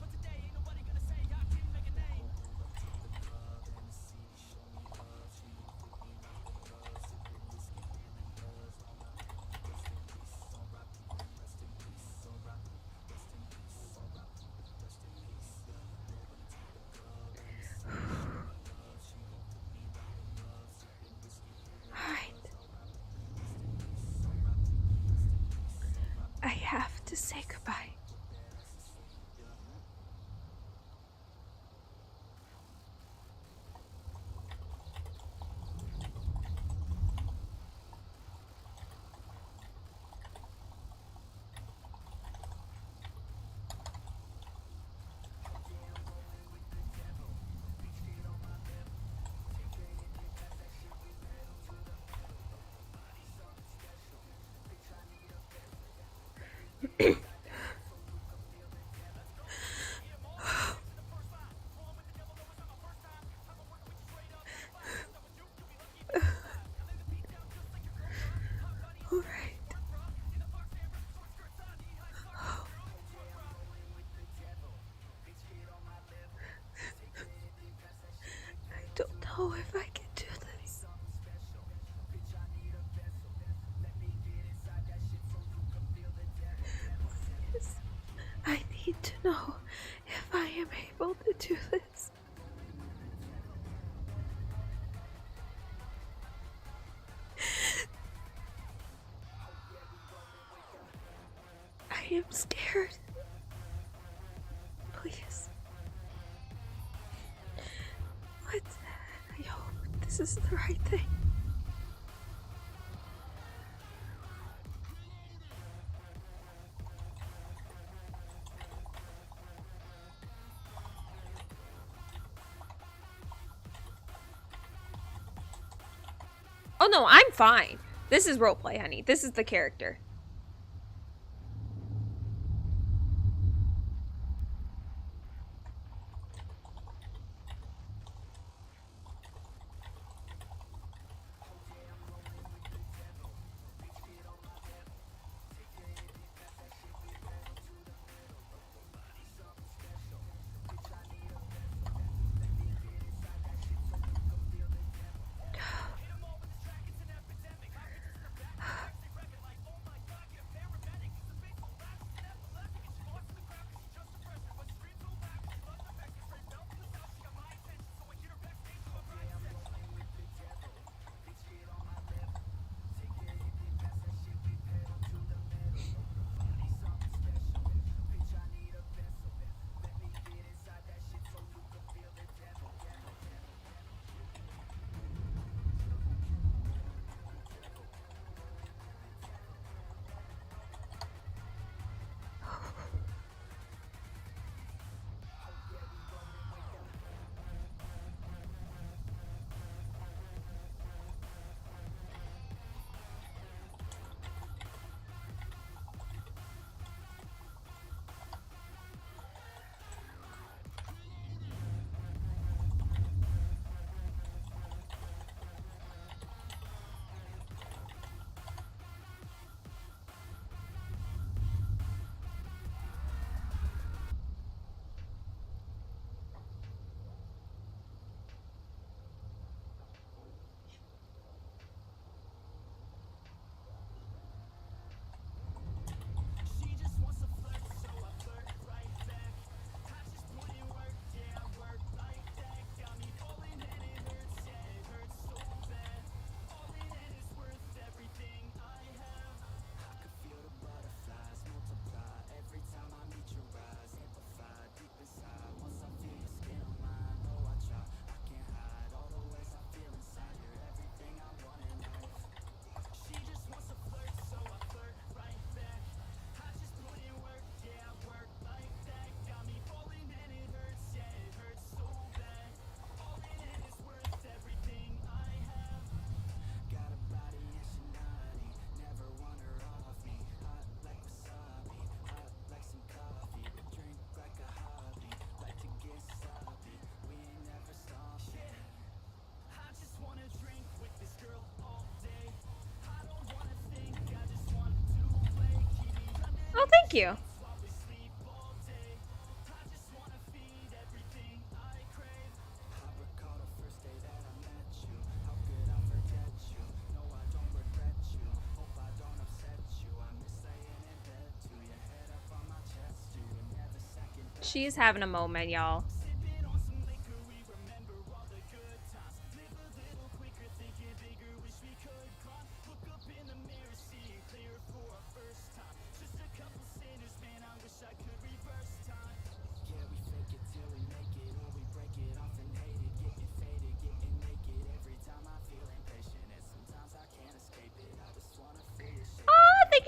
to say goodbye. I don't know if I can do this. Please, I need to know if I am able to do this. I am scared. Please. What? I hope this is the right thing. Oh no, I'm fine. This is roleplay, honey. This is the character. Oh, thank you. She's having a moment, y'all.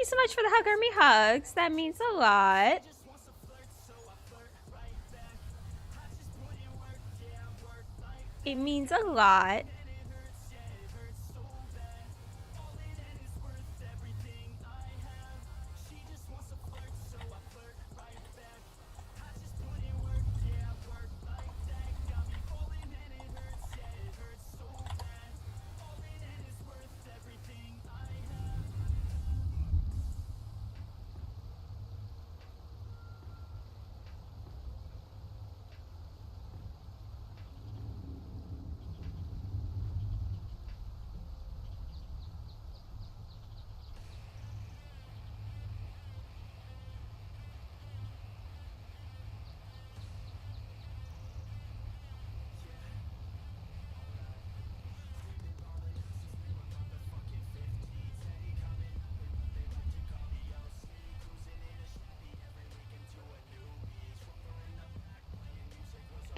you so much for the Hug Army hugs. That means a lot. It means a lot.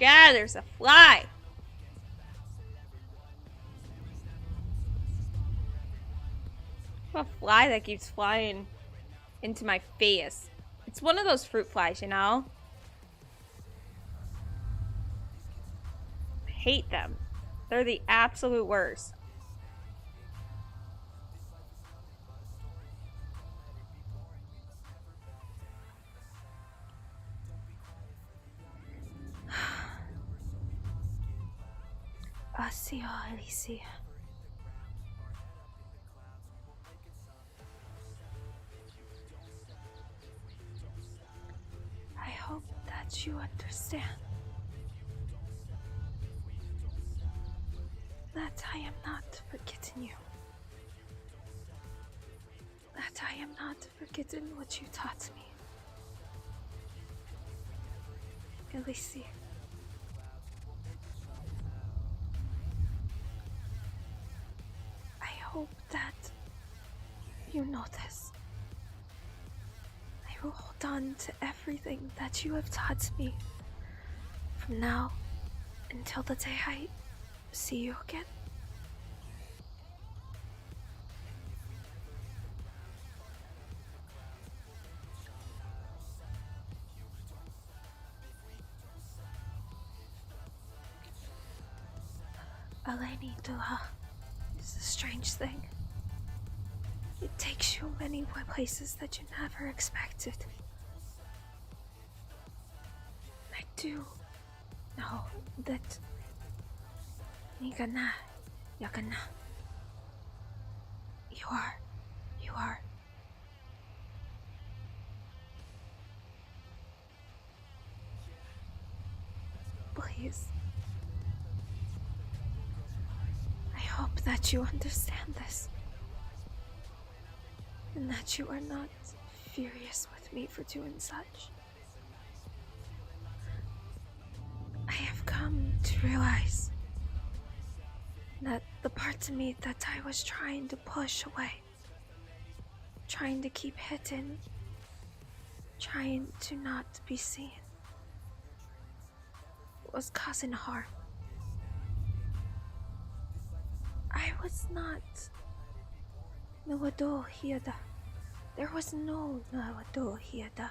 God, there's a fly. A fly that keeps flying into my face. It's one of those fruit flies, you know? I hate them. They're the absolute worst. Atsila, Alicia. I hope that you understand that I am not forgetting you. That I am not forgetting what you taught me. Alicia. I hope that you know this. I will hold on to everything that you have taught me from now until the day I see you again. Eleni Dula is a strange thing. It takes you many places that you never expected. I do know that Yagana. You are. Please. I hope that you understand this. And that you are not furious with me for doing such. I have come to realize that the part of me that I was trying to push away, trying to keep hidden, trying to not be seen, was causing harm. I was not Nawado Hiada. There was no Nawado Hiada.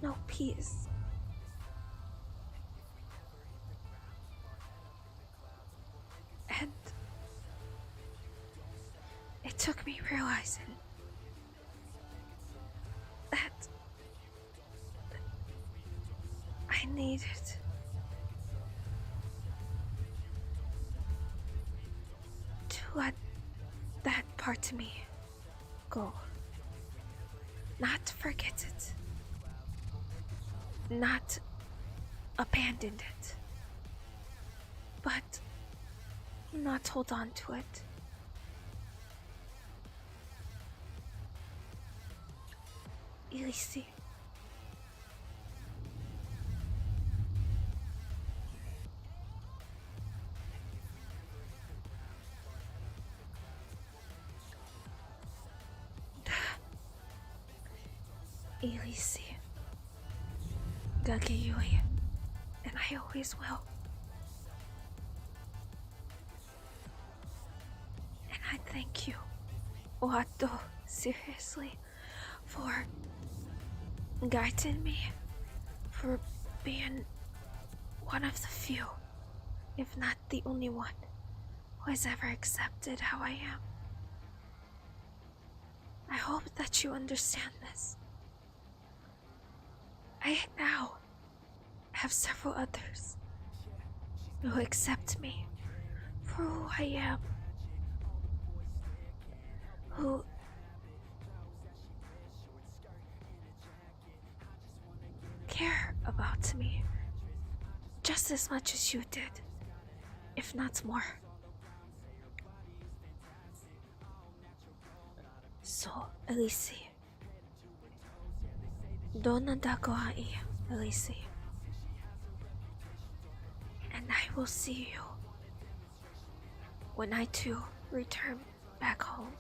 No peace. And it took me realizing that I needed to let that part of me go. Not forget it. Not abandon it. But not hold on to it. Elise. Elise. Gagayui. And I always will. And I thank you. Oato. seriously for guiding me, for being one of the few, if not the only one, who has ever accepted how I am. I hope that you understand this. I now have several others who accept me for who I am, who care about me just as much as you did, if not more. So, Elise, Donna Dagoai, Elise, and I will see you when I too return back home.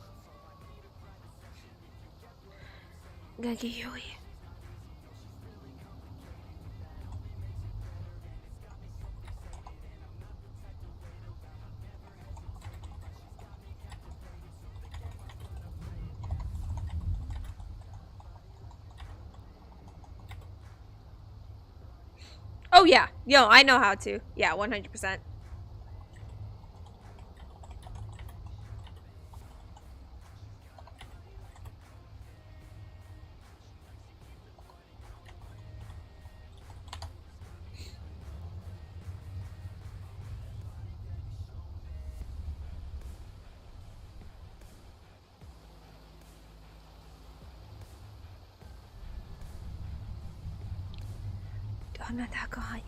Gagiyui. Oh yeah, yo, I know how to. Yeah, 100%. Donna Dagoai.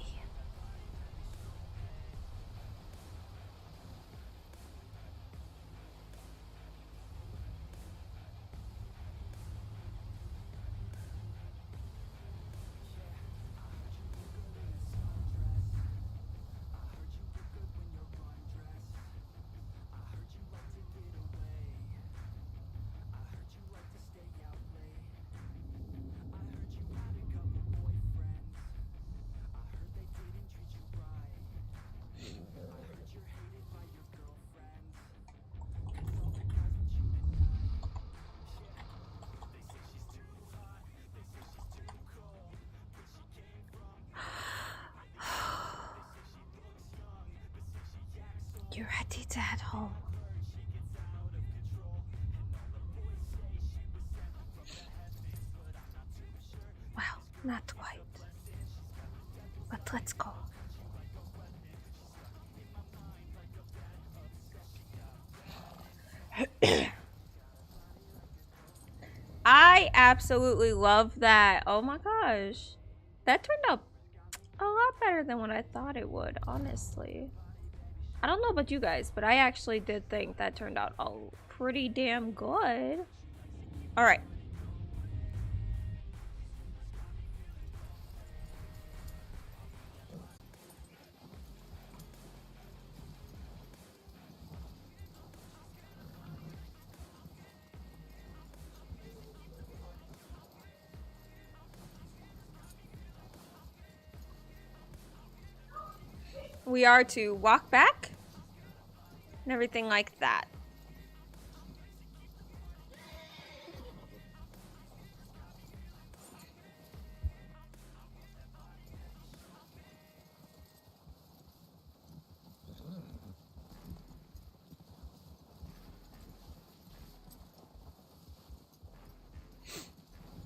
You're ready to head home. Well, not quite. But let's go. I absolutely love that. Oh my gosh. That turned out a lot better than what I thought it would, honestly. I don't know about you guys, but I actually did think that turned out pretty damn good. Alright. We are to walk back and everything like that.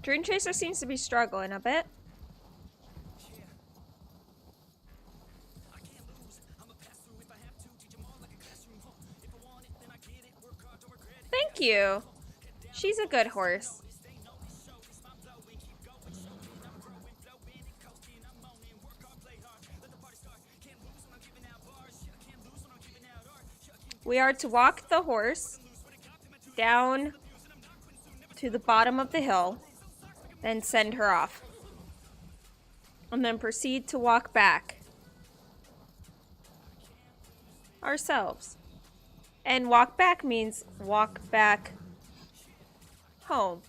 Dream Chaser seems to be struggling a bit. Thank you. She's a good horse. We are to walk the horse down to the bottom of the hill, then send her off. And then proceed to walk back ourselves. And walk back means walk back home.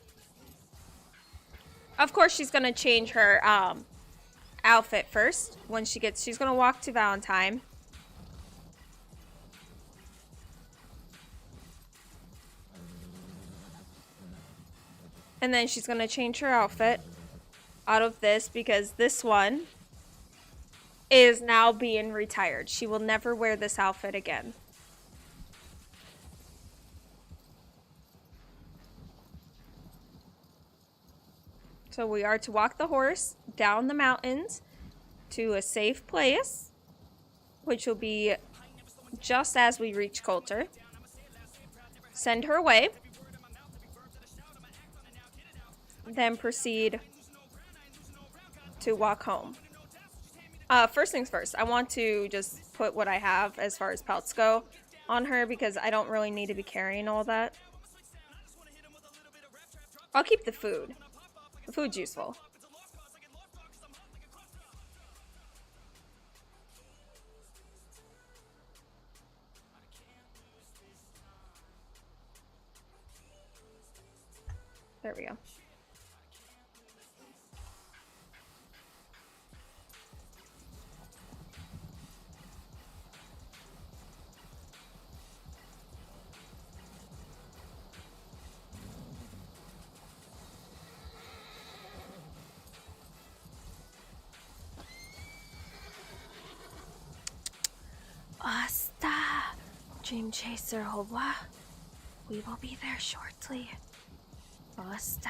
Of course, she's gonna change her outfit first. When she's gonna walk to Valentine. And then she's gonna change her outfit out of this because this one is now being retired. She will never wear this outfit again. So we are to walk the horse down the mountains to a safe place, which will be just as we reach Coulter. Send her away. Then proceed to walk home. First things first, I want to just put what I have as far as pelts go on her because I don't really need to be carrying all that. I'll keep the food. The food's useful. There we go. Basta! Dream Chaser Howa. We will be there shortly. Basta.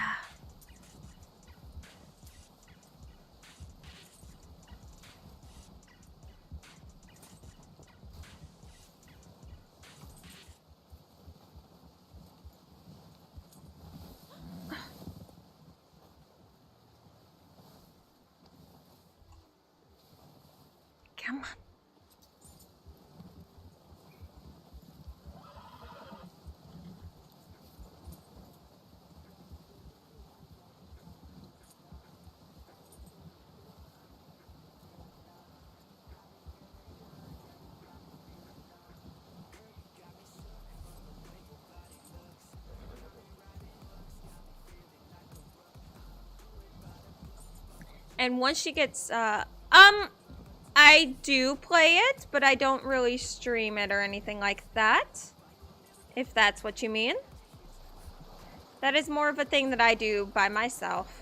Come on. And once she gets, I do play it, but I don't really stream it or anything like that. If that's what you mean. That is more of a thing that I do by myself.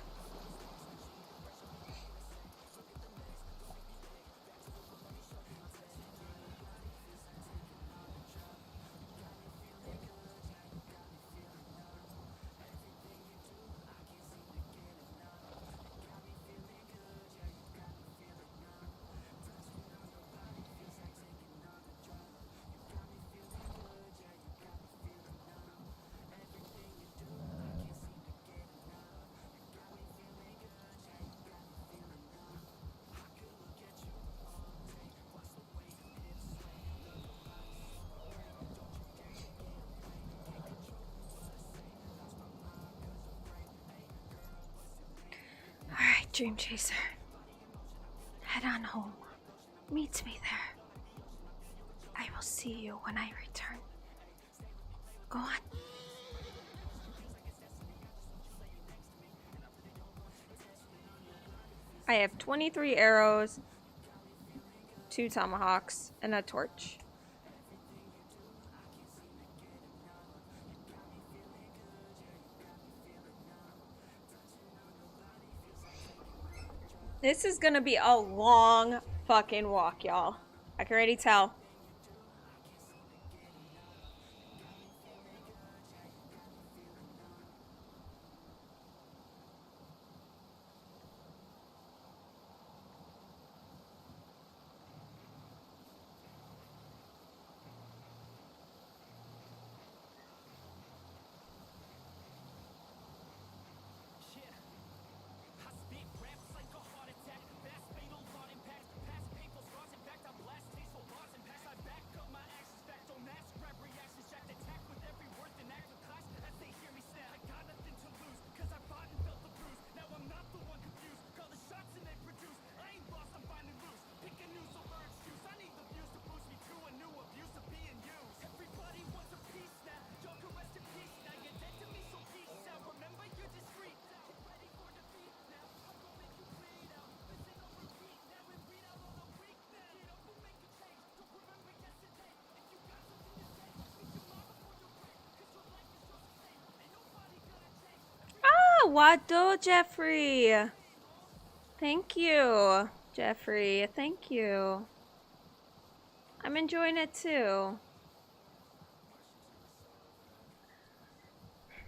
Alright, Dream Chaser. Head on home. Meet me there. I will see you when I return. Go on. I have 23 arrows, 2 tomahawks, and a torch. This is gonna be a long fucking walk, y'all. I can already tell. Wado, Jeffrey. Thank you, Jeffrey. Thank you. I'm enjoying it too.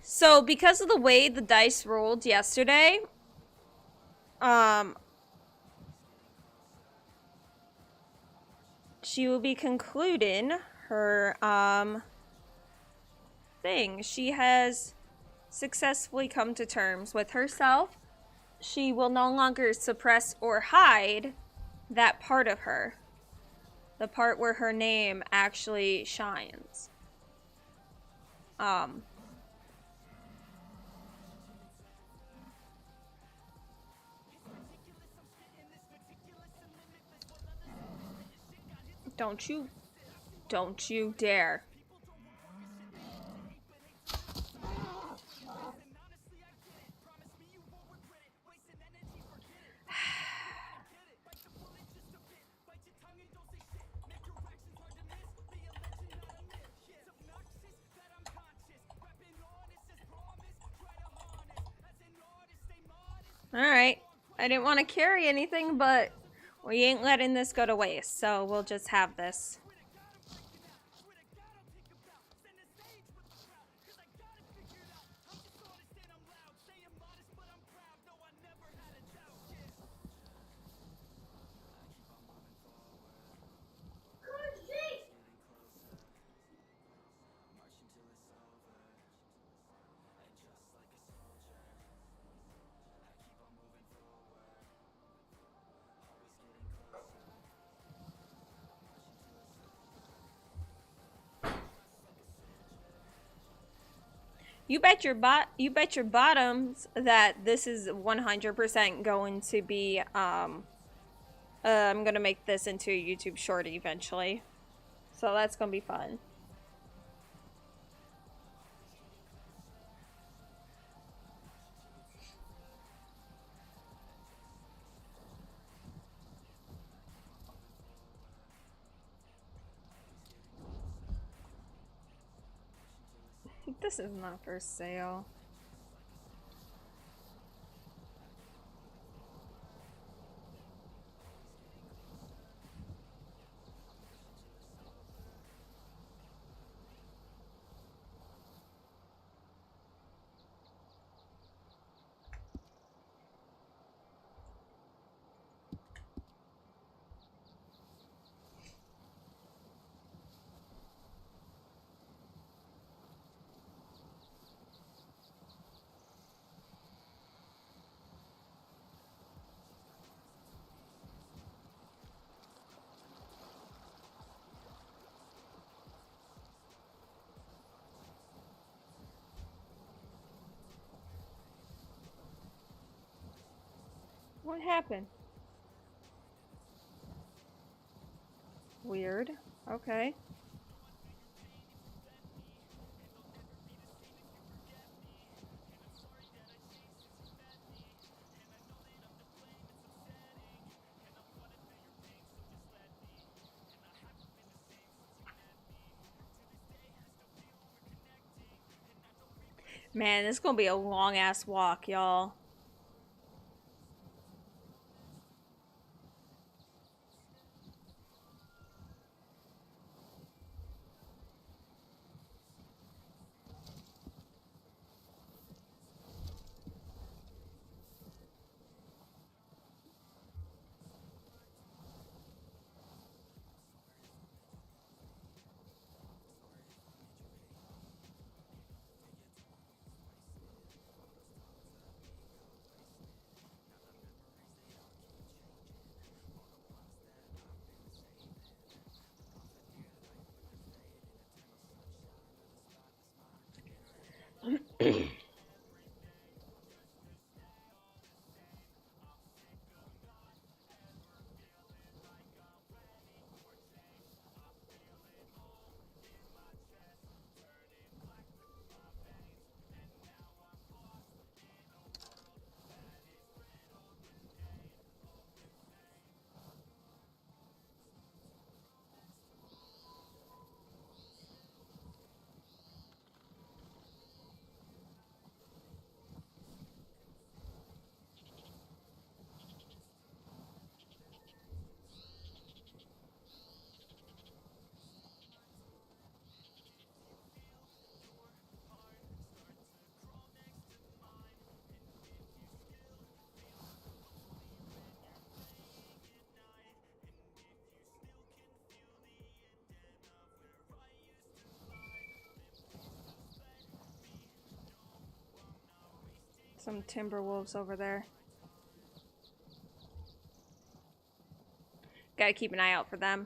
So, because of the way the dice rolled yesterday, she will be concluding her, thing. She has successfully come to terms with herself. She will no longer suppress or hide that part of her. The part where her name actually shines. Don't you dare. Alright. I didn't want to carry anything, but we ain't letting this go to waste, so we'll just have this. You bet your bottoms that this is 100% going to be, I'm gonna make this into a YouTube short eventually. So that's gonna be fun. This is not for sale. What happened? Weird. Okay. Man, this is gonna be a long ass walk, y'all. Some timber wolves over there. Gotta keep an eye out for them.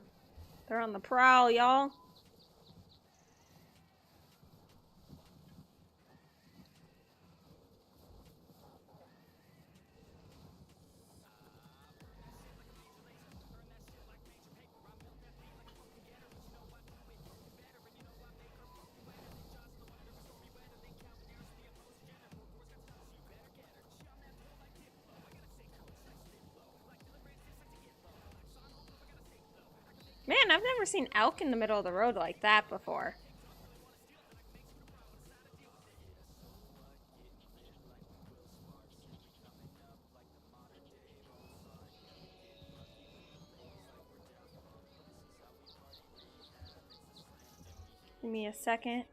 They're on the prowl, y'all. Man, I've never seen elk in the middle of the road like that before. Give me a second.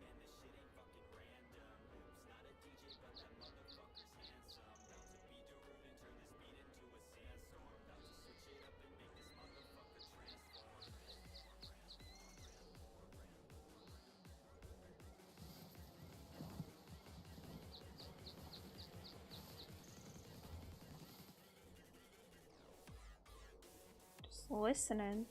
Just listening.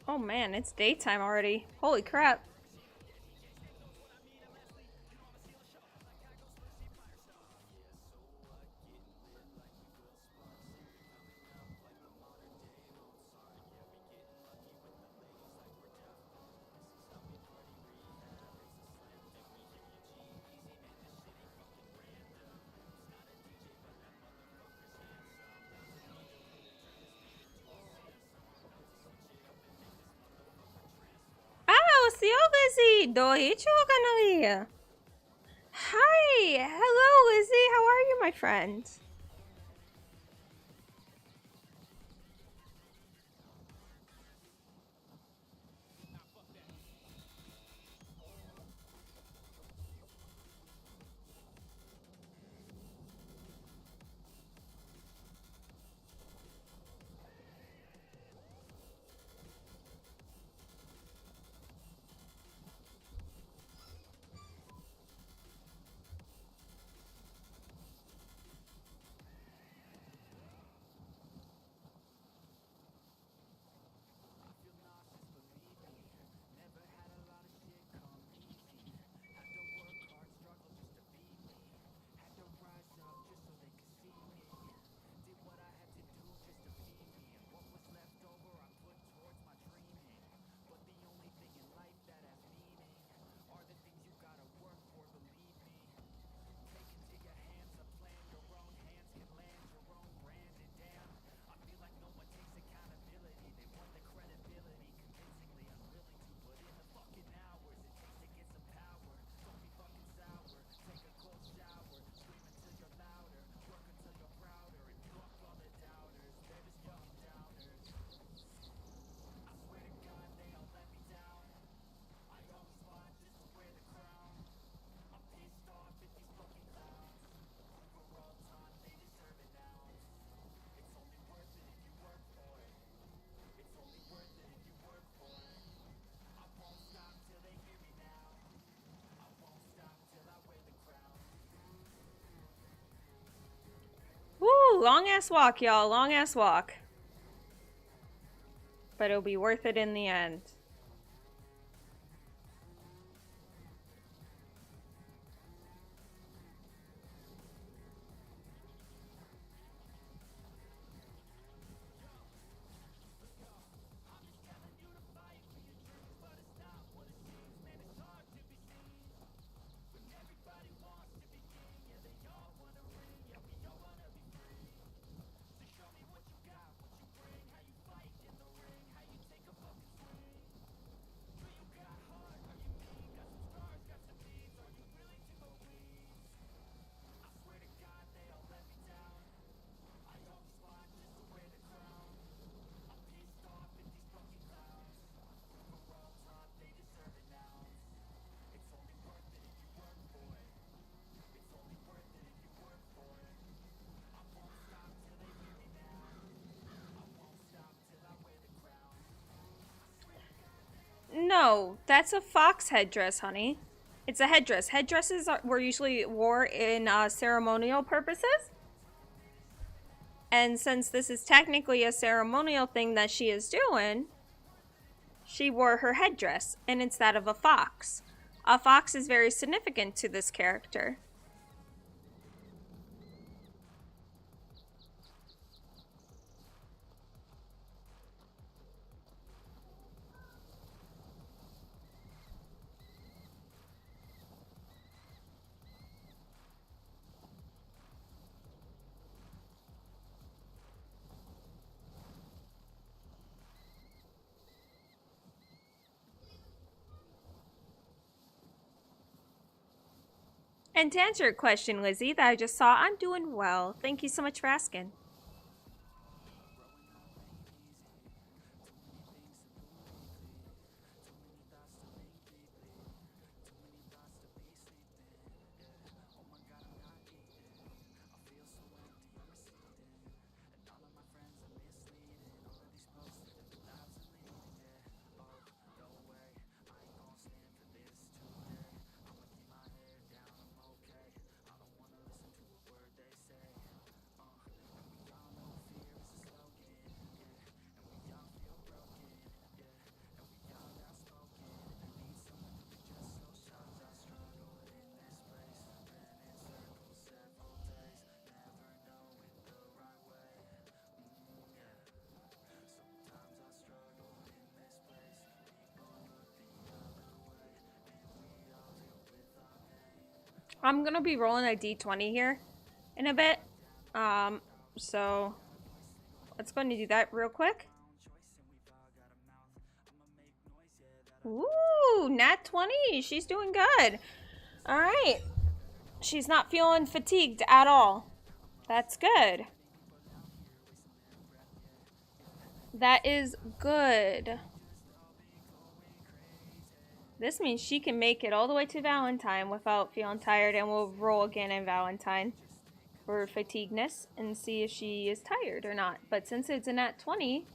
Oh man, it's daytime already. Holy crap. Lizzie! Hi! Hello, Lizzie! How are you, my friend? Woo! Long ass walk, y'all. Long ass walk. But it'll be worth it in the end. No, that's a fox headdress, honey. It's a headdress. Headdresses were usually wore in ceremonial purposes. And since this is technically a ceremonial thing that she is doing, she wore her headdress, and it's that of a fox. A fox is very significant to this character. And to answer your question, Lizzie, that I just saw, I'm doing well. Thank you so much for asking. I'm gonna be rolling a d20 here in a bit. So let's go and do that real quick. Ooh, nat 20. She's doing good. All right. She's not feeling fatigued at all. That's good. That is good. This means she can make it all the way to Valentine without feeling tired, and we'll roll again in Valentine for fatigueness and see if she is tired or not. But since it's a nat 20,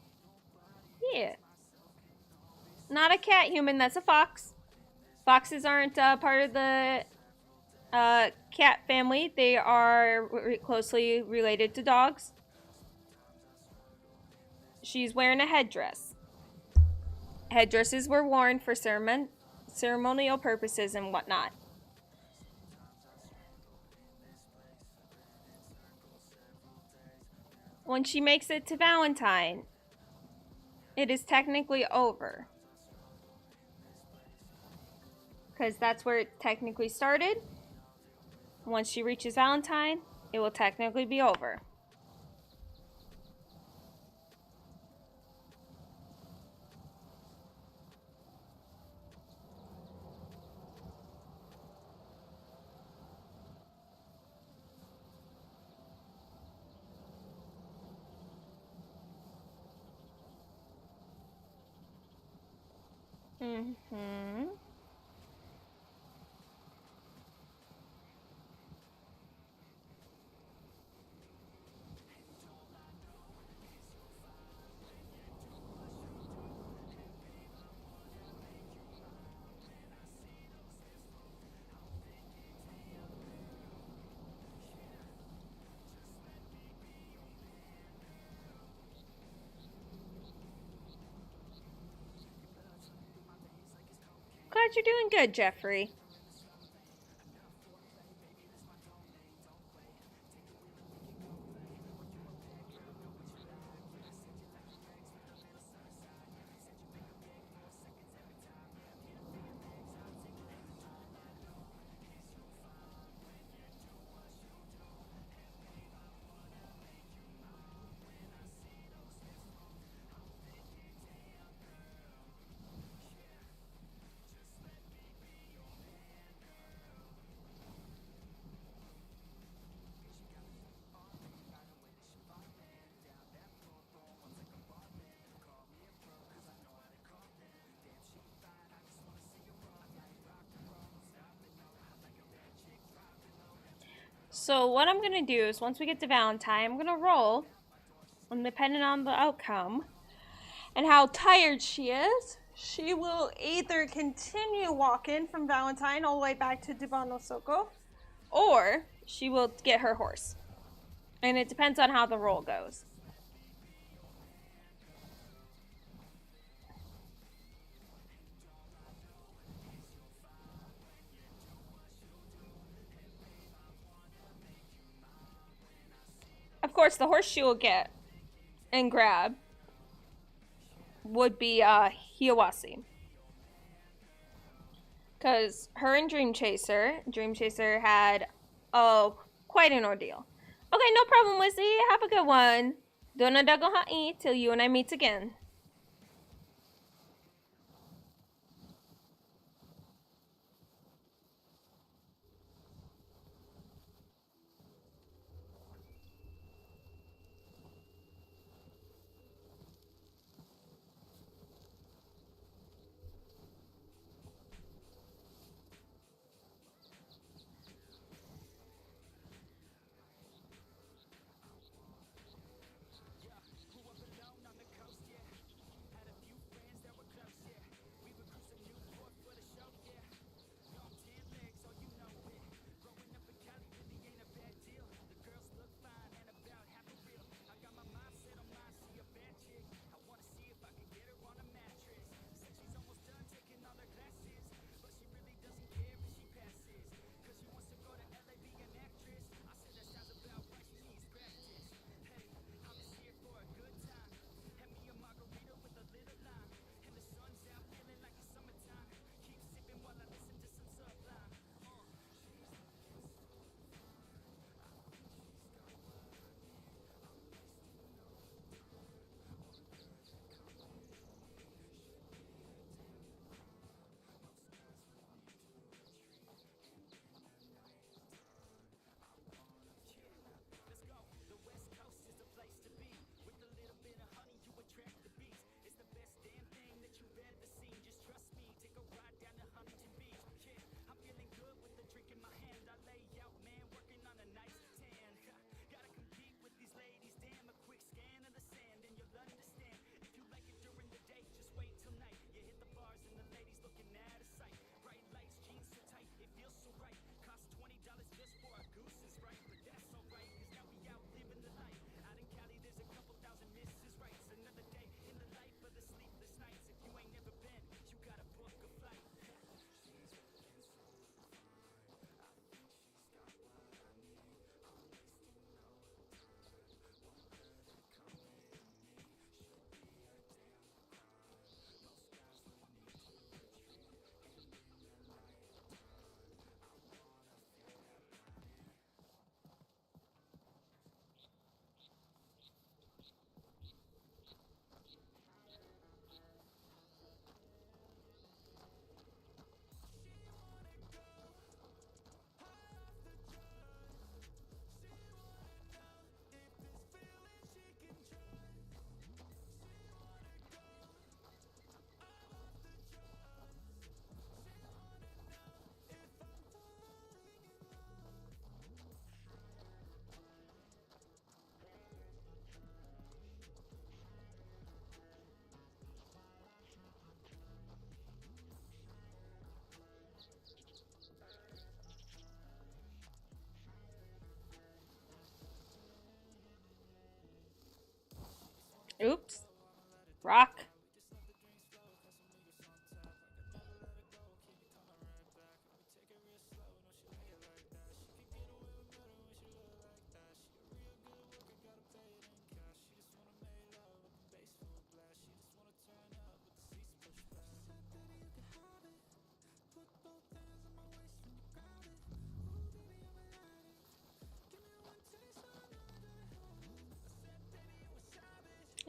yeah. Not a cat human, that's a fox. Foxes aren't part of the cat family. They are closely related to dogs. She's wearing a headdress. Headdresses were worn for ceremonial purposes and whatnot. When she makes it to Valentine, it is technically over. Because that's where it technically started. Once she reaches Valentine, it will technically be over. Glad you're doing good, Jeffrey. So what I'm going to do is once we get to Valentine, I'm going to roll, and depending on the outcome and how tired she is, she will either continue walking from Valentine all the way back to Dubano Soko, or she will get her horse. And it depends on how the roll goes. Of course, the horse she will get and grab would be Hiawasi. Because her and Dream Chaser had, quite an ordeal. Okay, no problem, Wizzy. Have a good one. Dona dago ha'i till you and I meet again. Oops. Rock.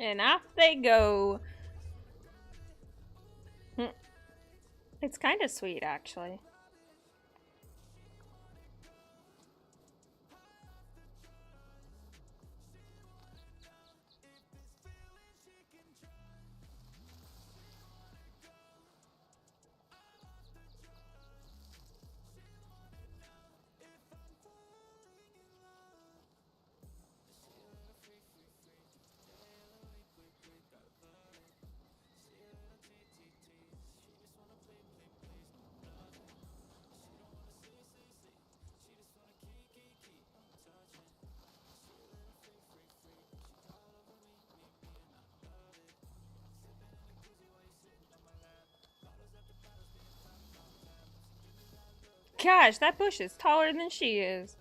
And off they go. It's kind of sweet, actually. Gosh, that bush is taller than she is.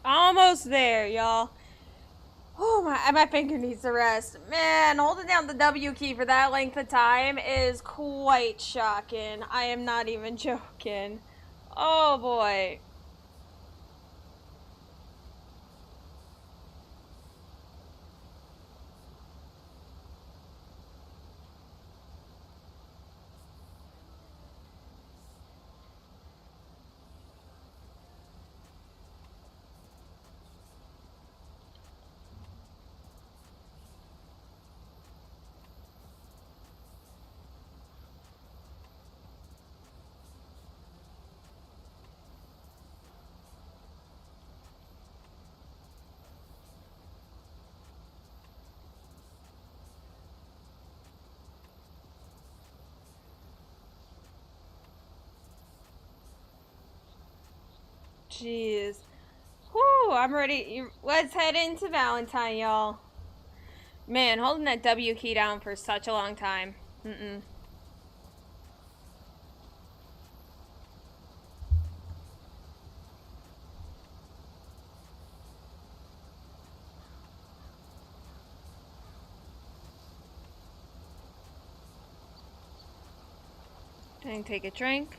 Almost there, y'all. Oh, my finger needs to rest. Man, holding down the W key for that length of time is quite shocking. I am not even joking. Oh boy. Jeez. Whew, I'm ready. Let's head into Valentine, y'all. Man, holding that W key down for such a long time. Mm-mm. And take a drink.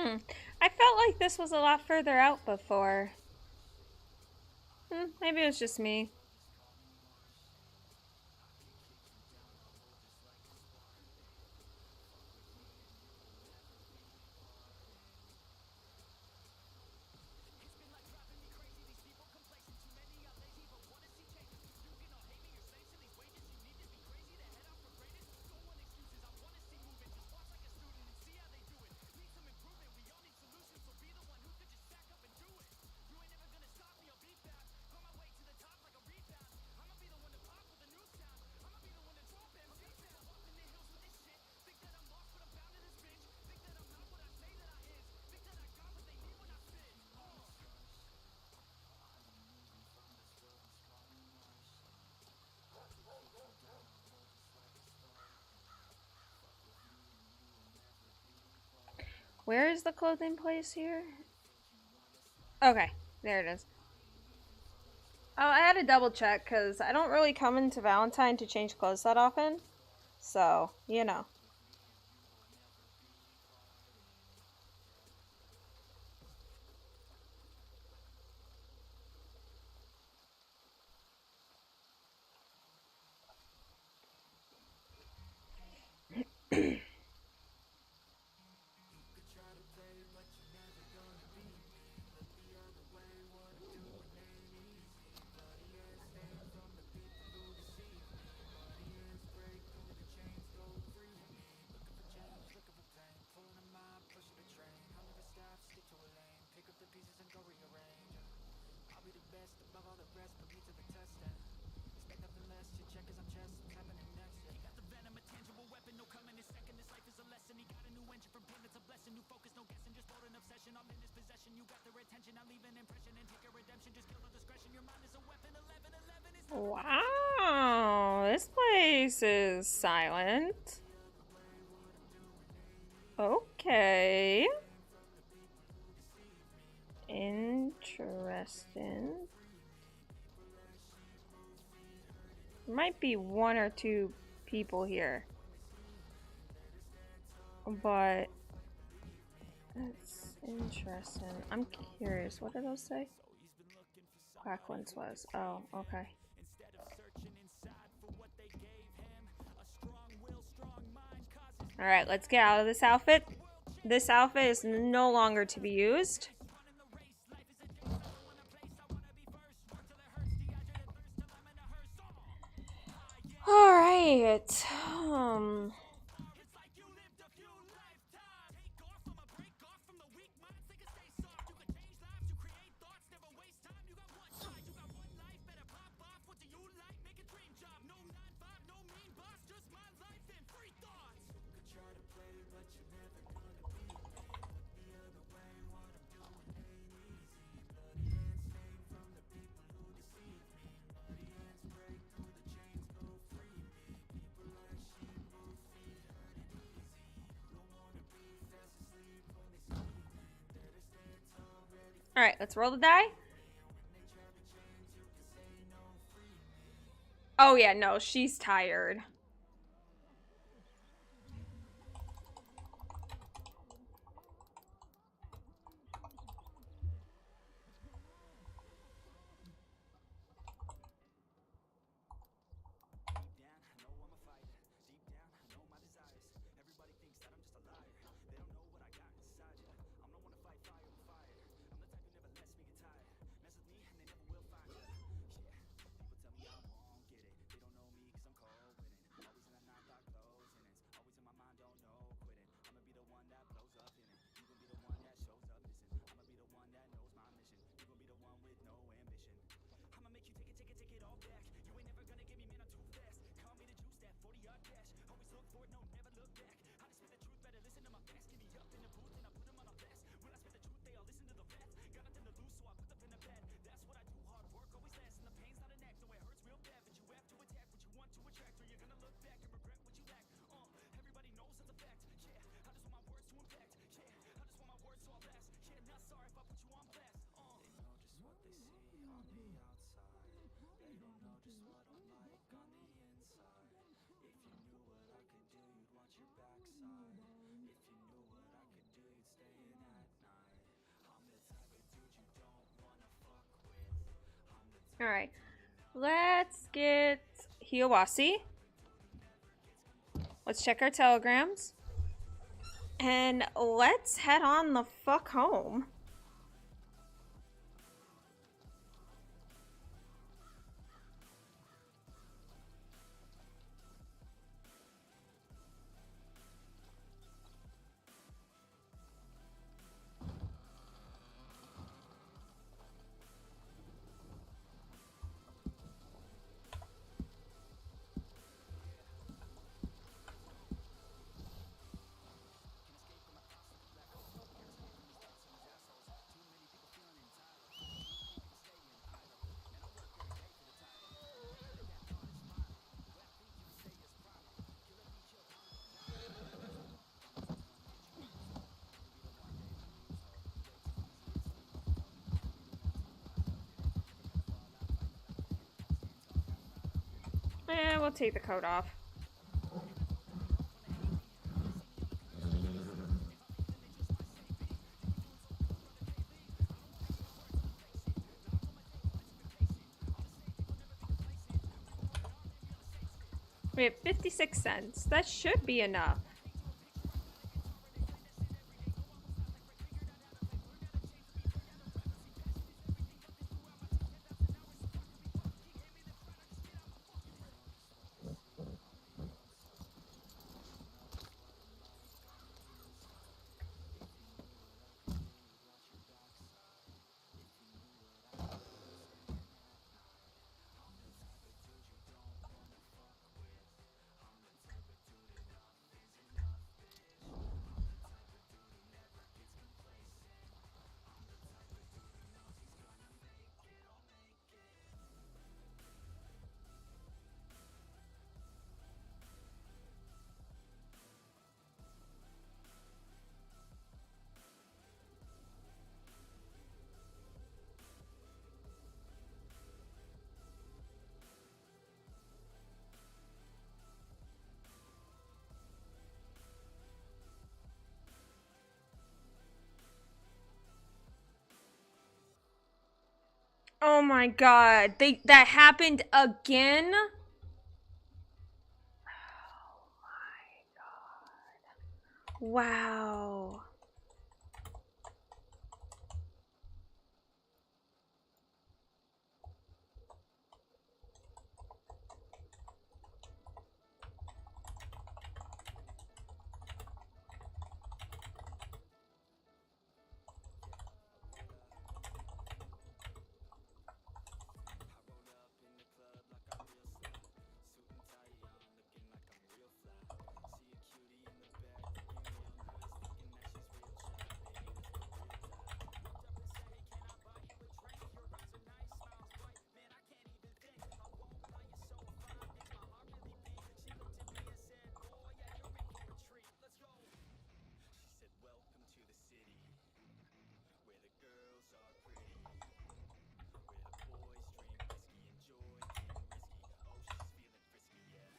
I felt like this was a lot further out before. Maybe it was just me. Where is the clothing place here? Okay, there it is. Oh, I had to double check because I don't really come into Valentine to change clothes that often. So, you know. Wow, this place is silent. Okay. Interesting. Might be one or two people here. But that's interesting. I'm curious. What did those say? Quacklins was. Oh, okay. Alright, let's get out of this outfit. This outfit is no longer to be used. Alright. Alright, let's roll the die. Oh yeah, no, she's tired. Alright. Let's get Hiawasi. Let's check our telegrams. And let's head on the fuck home. We'll take the coat off. We have 56 cents. That should be enough. Oh my god. That happened again? Oh my god. Wow.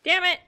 Damn it!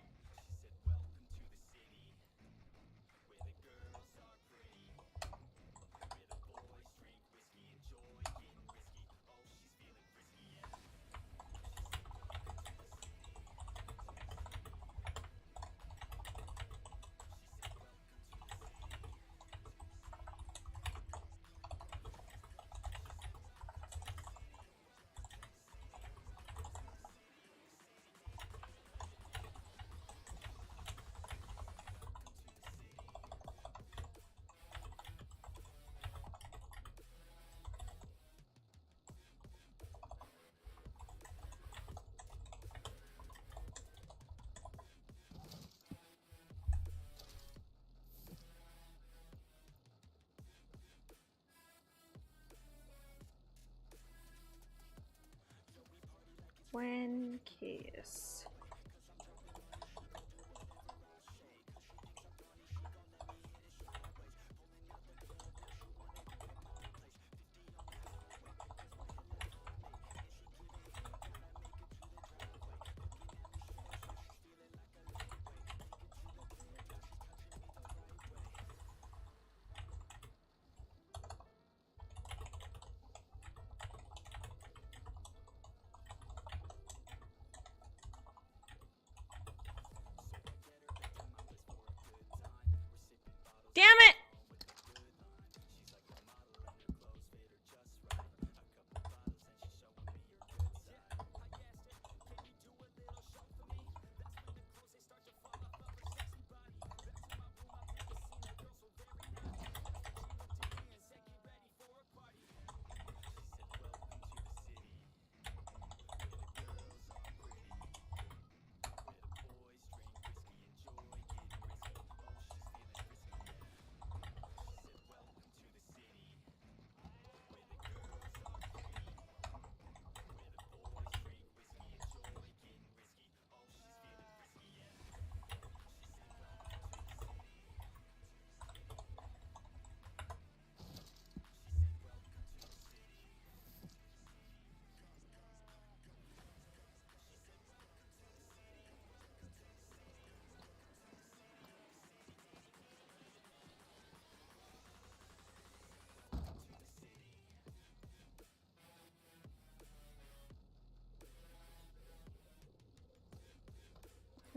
When case.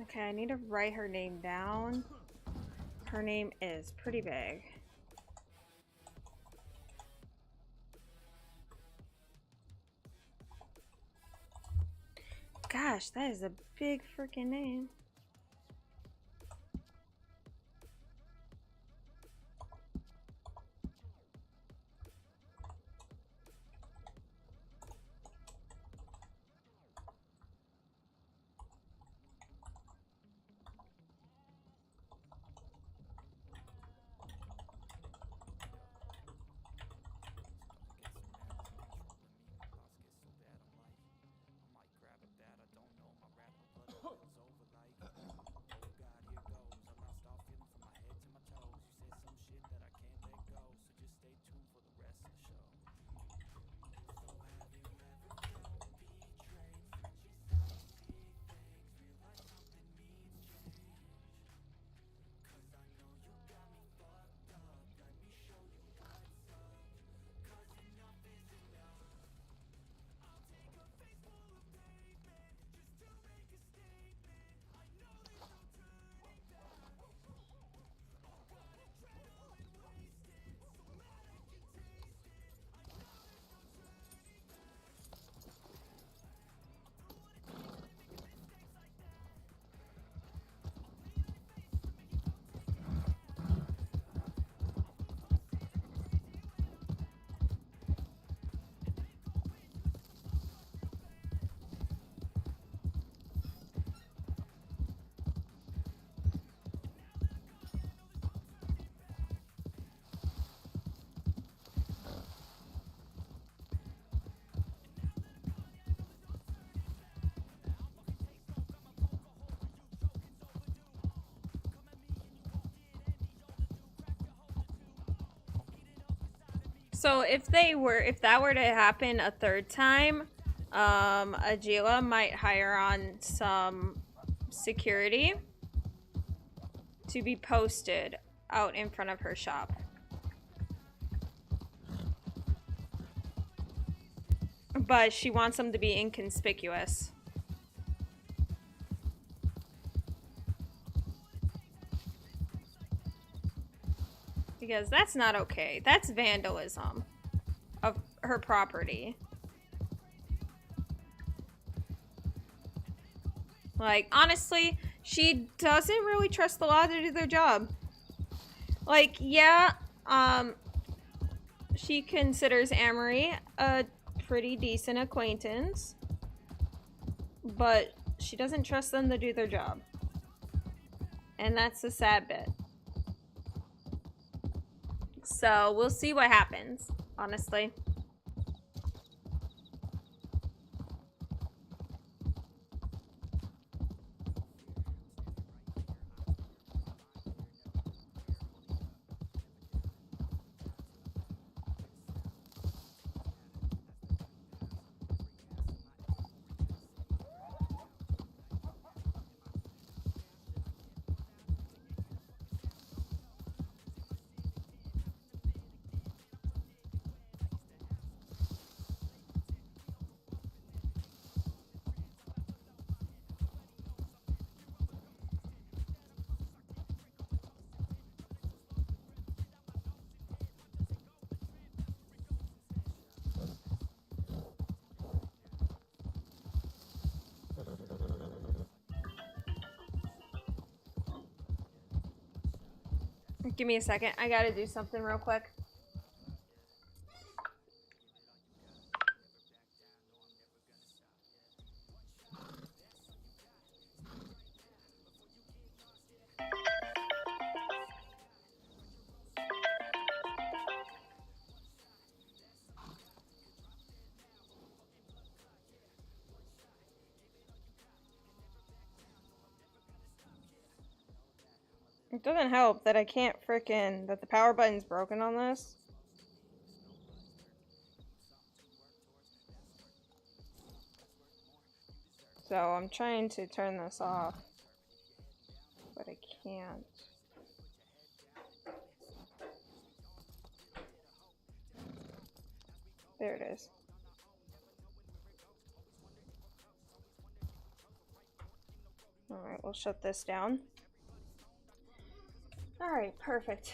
Okay, I need to write her name down. Her name is pretty big. Gosh, that is a big freaking name. So if that were to happen a third time, Atsila might hire on some security to be posted out in front of her shop. But she wants them to be inconspicuous. Because that's not okay. That's vandalism of her property. Like, honestly, she doesn't really trust the law to do their job. Like, yeah, she considers Amory a pretty decent acquaintance, but she doesn't trust them to do their job. And that's the sad bit. So we'll see what happens, honestly. Give me a second. I gotta do something real quick. It doesn't help that I can't that the power button's broken on this. So I'm trying to turn this off, but I can't. There it is. Alright, we'll we'll shut this down. Alright, perfect.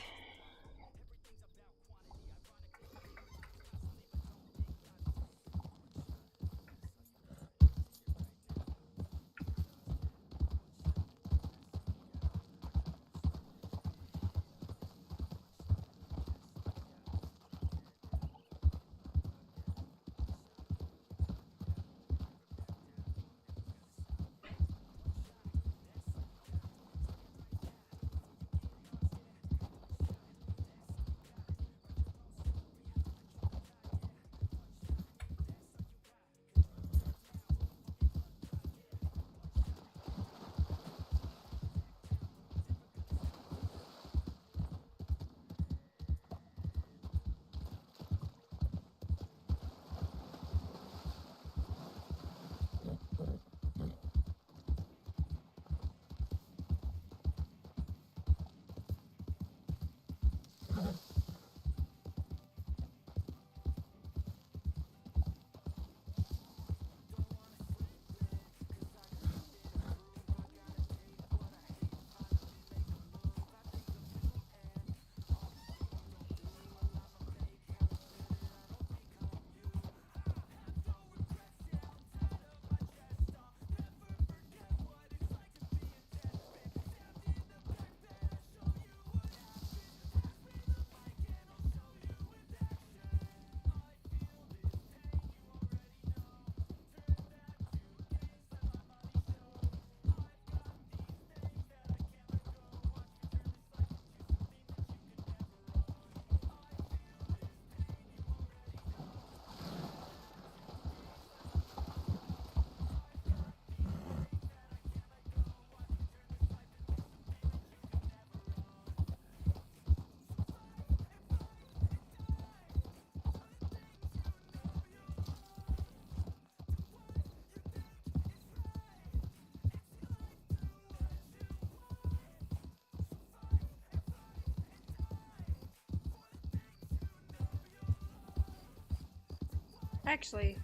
Actually,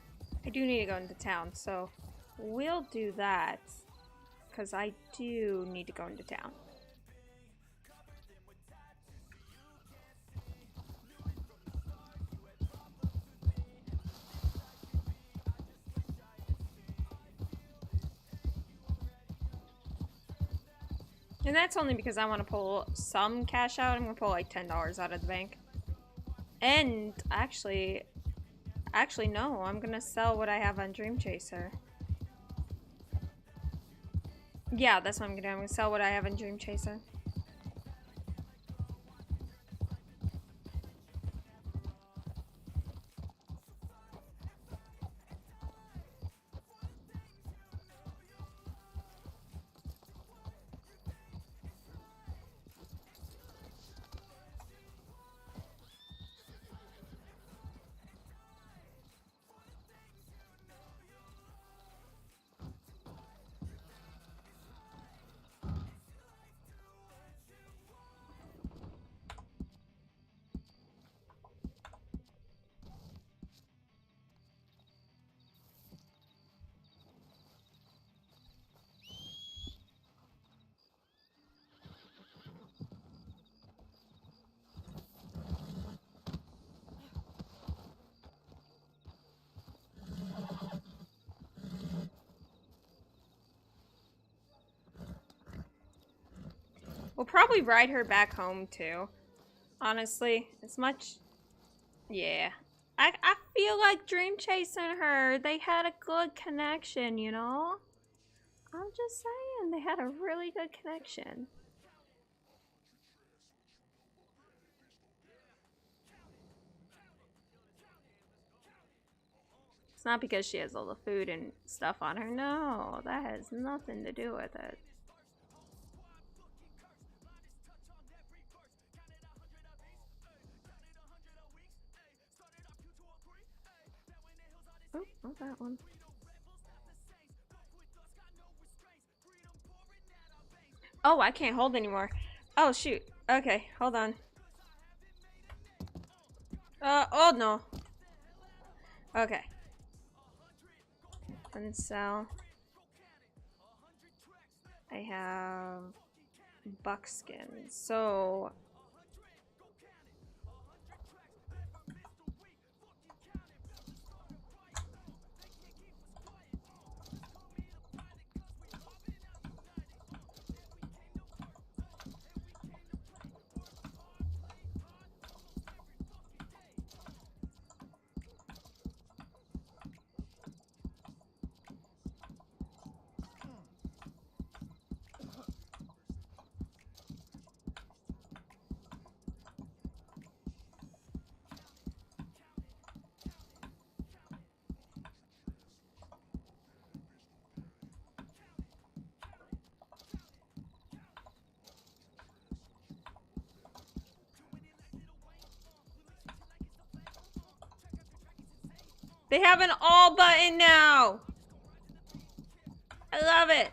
I do need to go into town, so we'll do that. Because I do need to go into town. And that's only because I want to pull some cash out. I'm going to pull like $10 out of the bank. And actually no, I'm going to sell what I have on Dream Chaser. Yeah, that's what I'm going to do. I'm going to sell what I have on Dream Chaser. We'll probably ride her back home too. Honestly, as much... Yeah. I feel like Dream chasing her. They had a good connection, you know? I'm just saying, they had a really good connection. It's not because she has all the food and stuff on her. No, that has nothing to do with it. Oh, not that one. Oh, I can't hold anymore. Oh, shoot. Okay, hold on. Oh no. Okay. Unsell. I have buckskin. So they have an all button now. I love it.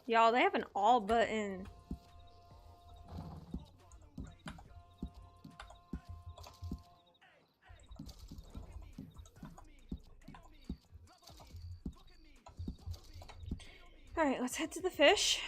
Y'all, they have an all button. Alright, let's head to the fish.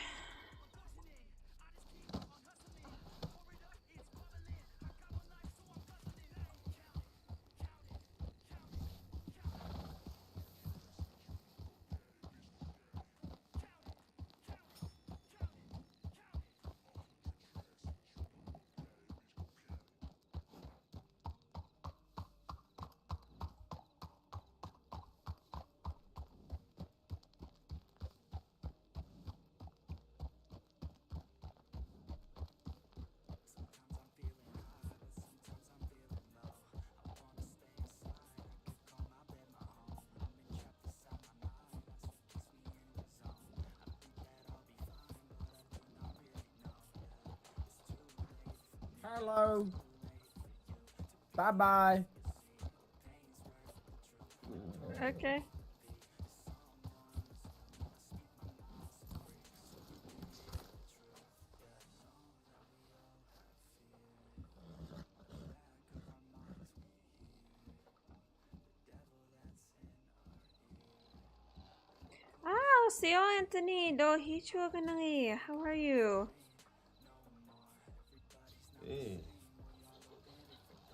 Hello. Bye-bye. Okay. Ah, see you, Anthony. How are you? Hey.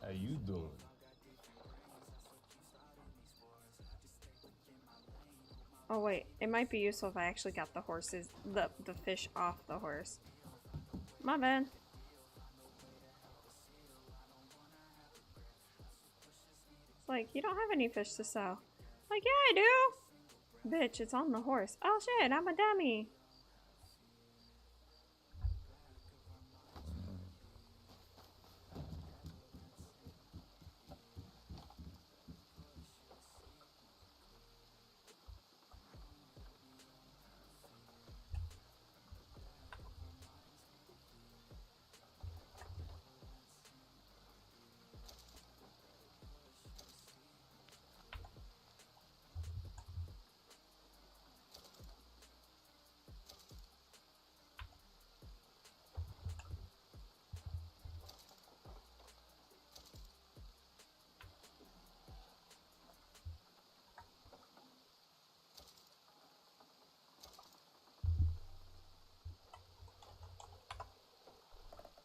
How you doing? Oh wait, it might be useful if I actually got the fish off the horse. My bad. It's like, you don't have any fish to sell. Like, yeah, I do. Bitch, it's on the horse. Oh shit, I'm a dummy.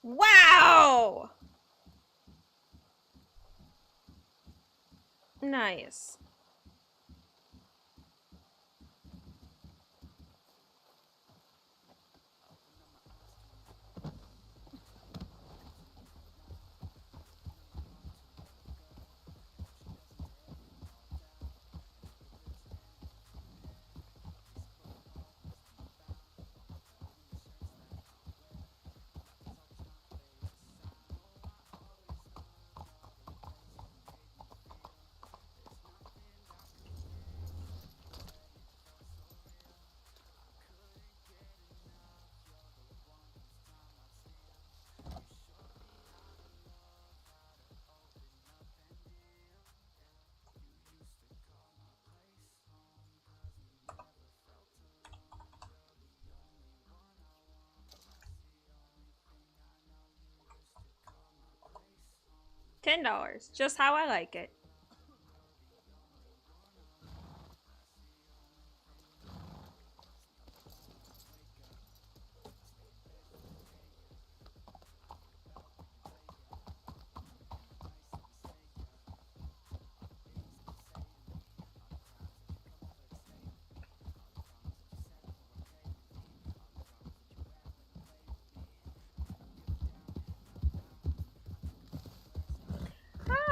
Wow! Nice. $10, just how I like it.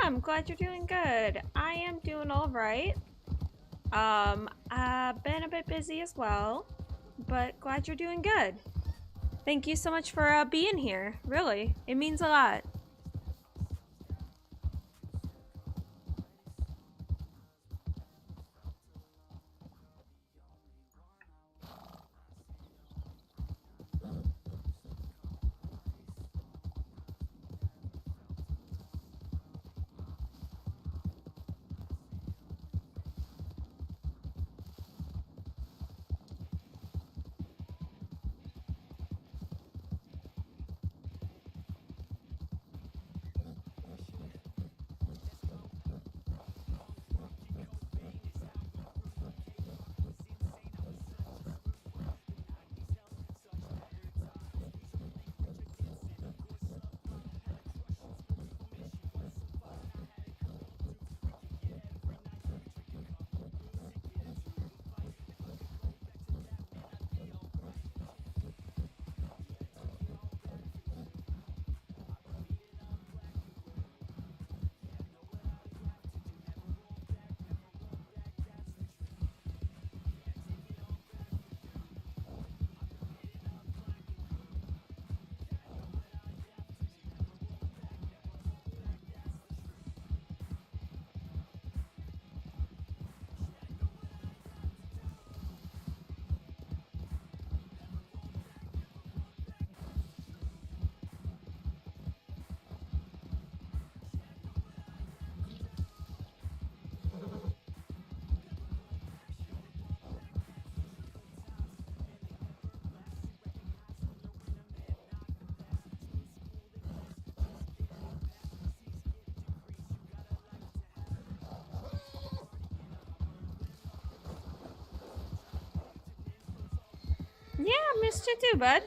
I'm glad you're doing good. I am doing all right. I've been a bit busy as well, but glad you're doing good. Thank you so much for being here. Really, it means a lot. Yeah, missed you too, bud.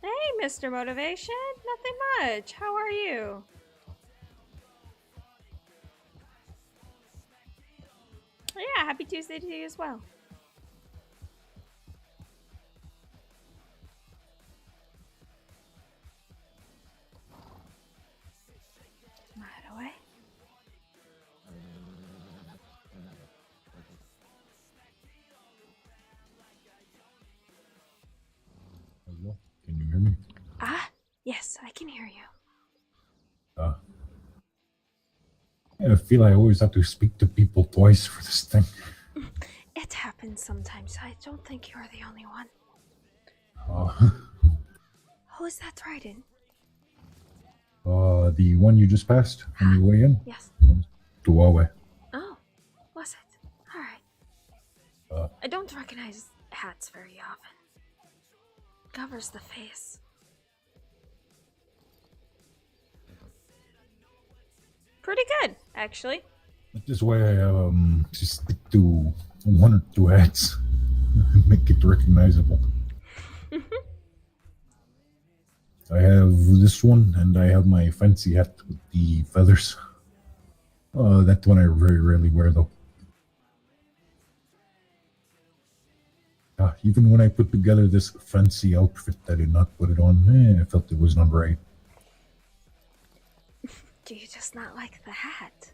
Hey, Mr. Motivation. Nothing much. How are you? Yeah, happy Tuesday to you as well. Right away. Hello, can you hear me? Ah, yes, I can hear you. I feel I always have to speak to people twice for this thing. It happens sometimes. I don't think you're the only one. Uh, Who is that riding? the one you just passed on your way in? Yes. To Huawei. Oh, was it? Alright. I don't recognize hats very often. Covers the face. Pretty good, actually. That is why I just stick to one or two hats. Make it recognizable. I have this one, and I have my fancy hat with the feathers. That one I very rarely wear, though. Even when I put together this fancy outfit, I did not put it on. I felt it was not right. Do you just not like the hat?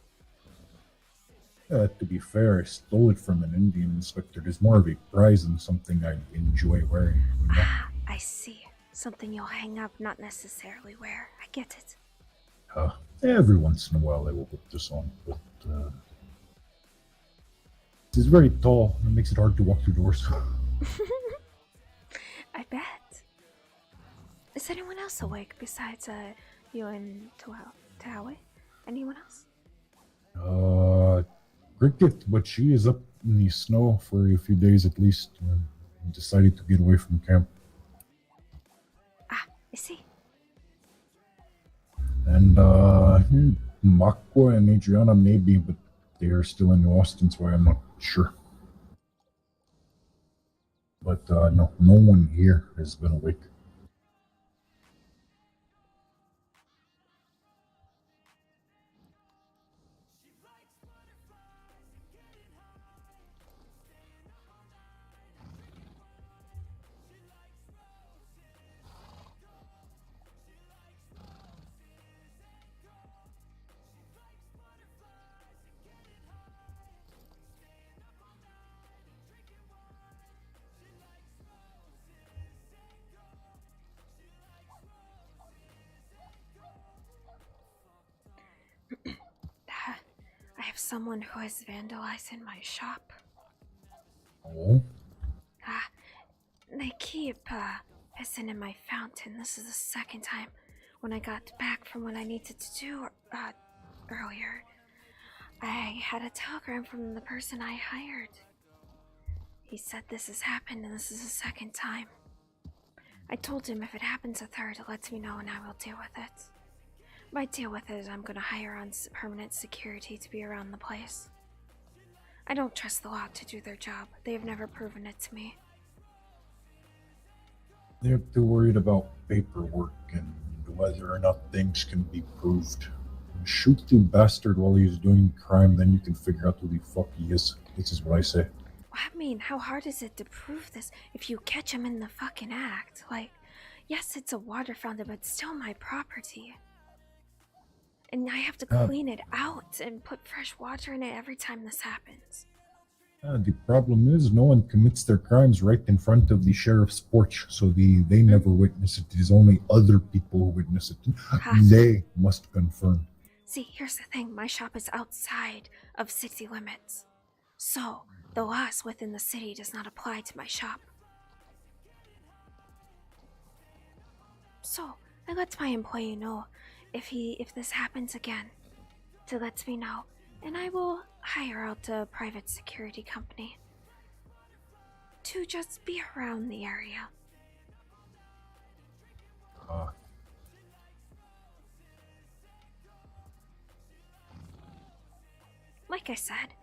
To be fair, I stole it from an Indian inspector. It is more of a prize than something I enjoy wearing. You know? Ah, I see. Something you'll hang up, not necessarily wear. I get it. Every once in a while I will put this on, but it's very tall. It makes it hard to walk through doors. I bet. Is anyone else awake besides you and Tawe? Anyone else? Cricket, but she is up in the snow for a few days at least. Decided to get away from camp. Ah, I see. And Makwa and Adriana maybe, but they are still in Austin, so I'm not sure. But no one here has been awake. I have someone who is vandalizing my shop. Oh? They keep pissing in my fountain. This is the second time. When I got back from what I needed to do earlier, I had a telegram from the person I hired. He said this has happened and this is the second time. I told him if it happens a third, let me know and I will deal with it. By deal with it, I'm gonna hire on permanent security to be around the place. I don't trust the law to do their job. They have never proven it to me. They're too worried about paperwork and whether or not things can be proved. Shoot the bastard while he's doing the crime, then you can figure out who the fuck he is. This is what I say. I mean, how hard is it to prove this if you catch him in the fucking act? Like, yes, it's a water fountain, but still my property. And I have to clean it out and put fresh water in it every time this happens. The problem is no one commits their crimes right in front of the sheriff's porch, so they never witness it. It is only other people who witness it. They must confirm. See, here's the thing. My shop is outside of city limits. So, the laws within the city does not apply to my shop. So, I let my employee know if this happens again, to let me know, and I will hire out a private security company to just be around the area. Like I said,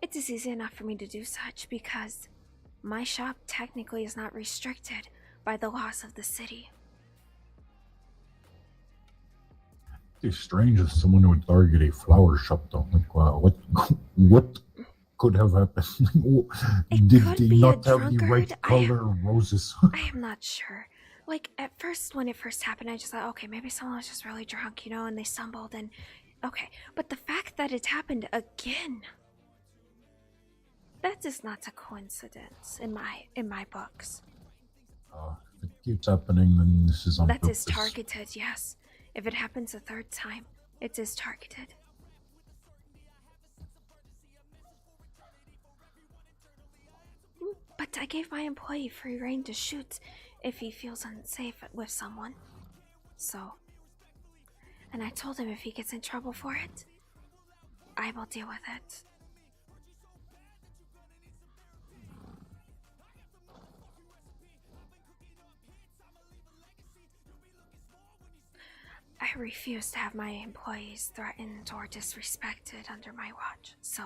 it is easy enough for me to do such because my shop technically is not restricted by the laws of the city. It's strange that someone would target a flower shop, though. Like, wow, what could have happened? Did could they be a not have the drunkard. right color roses? I am not sure. Like, at first, when it first happened, I just thought, okay, maybe someone was just really drunk, and they stumbled and... Okay, but the fact that it happened again... That is not a coincidence in my books. If it keeps happening, then this is on That purpose. is targeted, yes. If it happens a third time, it is targeted. But I gave my employee free rein to shoot if he feels unsafe with someone. So... And I told him if he gets in trouble for it, I will deal with it. I refuse to have my employees threatened or disrespected under my watch, so...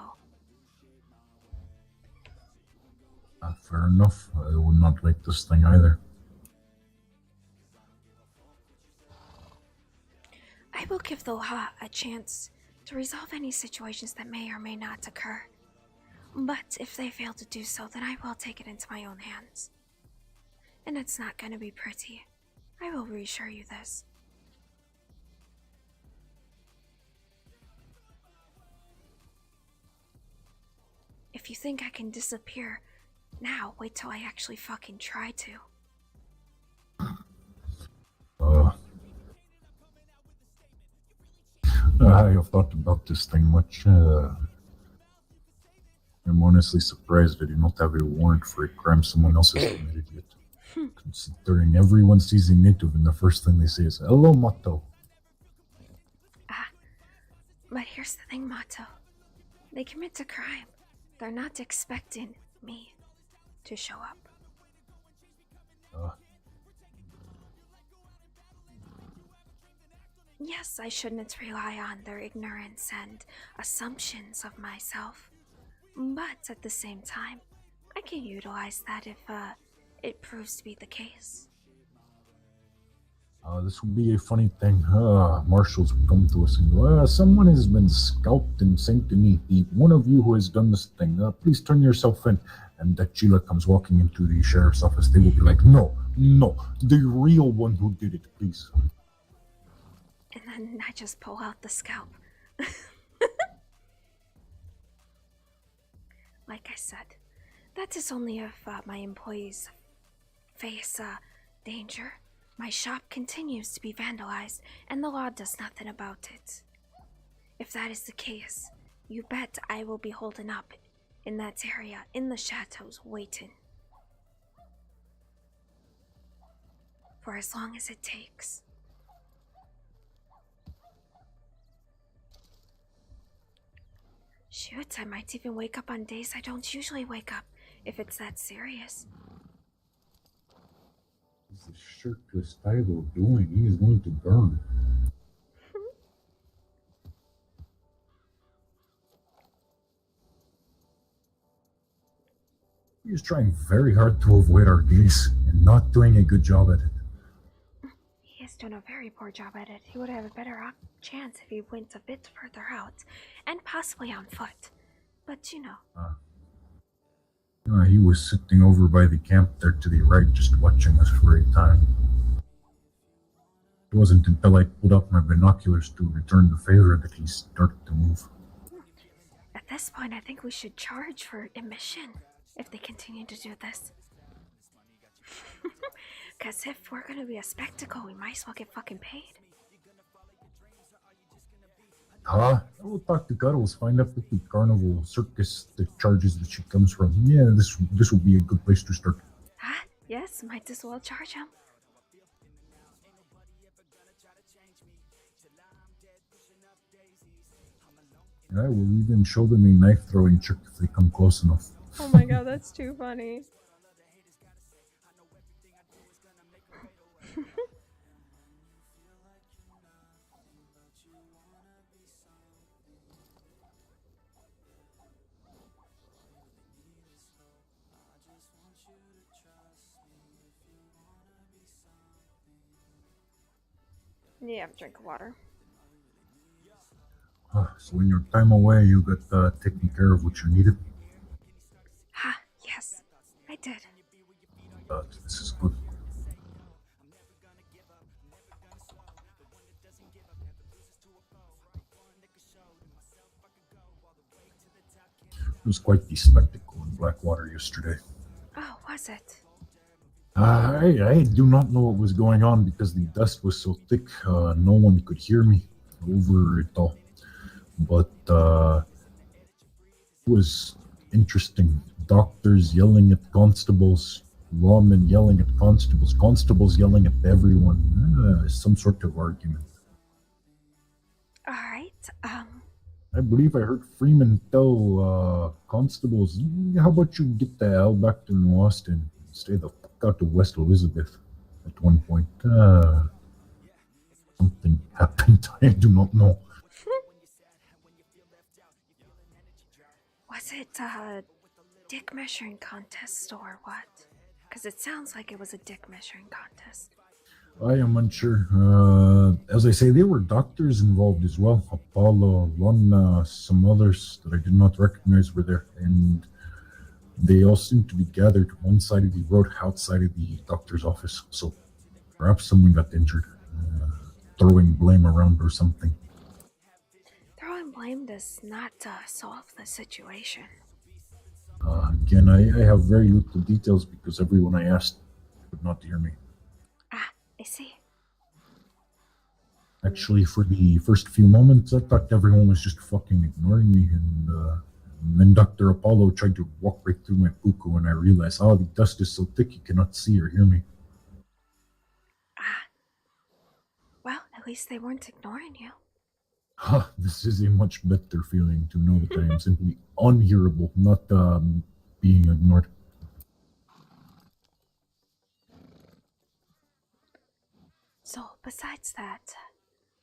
Fair enough. I would not like this thing either. I will give the law a chance to resolve any situations that may or may not occur. But if they fail to do so, then I will take it into my own hands. And it's not going to be pretty. I will reassure you this. If you think I can disappear now, wait till I actually fucking try to. I have thought about this thing much. I'm honestly surprised I do not have a warrant for a crime someone else has committed yet. Considering everyone sees a native and the first thing they say is, "Hello, Mato." But here's the thing, Mato. They commit a crime. They're not expecting me to show up. Yes, I shouldn't rely on their ignorance and assumptions of myself. But at the same time, I can utilize that if it proves to be the case. This would be a funny thing. Marshals would come to us and go, someone has been scalped in Saint Denis. The one of you who has done this thing, please turn yourself in. And Atsila comes walking into the sheriff's office. They will be like, no, the real one who did it, please. And then I just pull out the scalp. Like I said, that is only if my employees face danger. My shop continues to be vandalized, and the law does nothing about it. If that is the case, you bet I will be holding up in that area, in the chateaus, waiting. For as long as it takes. Shoot, I might even wake up on days I don't usually wake up, if it's that serious. What's the shirtless Tylo doing? He is going to burn. He is trying very hard to avoid our gaze and not doing a good job at it. He is doing a very poor job at it. He would have a better chance if he went a bit further out, and possibly on foot. But you know. He was sitting over by the camp there to the right, just watching us for a time. It wasn't until I pulled out my binoculars to return the favor that he started to move. At this point, I think we should charge for admission if they continue to do this. Because if we're going to be a spectacle, we might as well get fucking paid. I will talk to Cuddles, find out what the carnival circus, the charges that she comes from. Yeah, this will be a good place to start. Yes, might as well charge him. I will even show them a knife throwing trick if they come close enough. Oh my god, that's too funny. Yeah, drink of water. So in your time away, you got taken care of what you needed? Yes, I did. This is good. It was quite the spectacle in Blackwater yesterday. Oh, was it? I do not know what was going on because the dust was so thick, no one could hear me over it all. But it was interesting. Doctors yelling at constables, lawmen yelling at constables, constables yelling at everyone. Some sort of argument. All right. I believe I heard Freeman tell constables, how about you get the hell back to New Austin? Stay the fuck out to West Elizabeth. At one point, something happened. I do not know. Was it a dick measuring contest or what? Because it sounds like it was a dick measuring contest. I am unsure. As I say, there were doctors involved as well. Apollo, Lonna, some others that I did not recognize were there. And they all seemed to be gathered one side of the road outside of the doctor's office. So perhaps someone got injured, throwing blame around or something. Throwing blame does not solve the situation. Again, I have very little details because everyone I asked could not hear me. I see. Actually, for the first few moments, I thought everyone was just fucking ignoring me, and then Dr. Apollo tried to walk right through my puku, and I realized, the dust is so thick you cannot see or hear me. Well, at least they weren't ignoring you. This is a much better feeling to know that I am simply unhearable, not being ignored. So, besides that,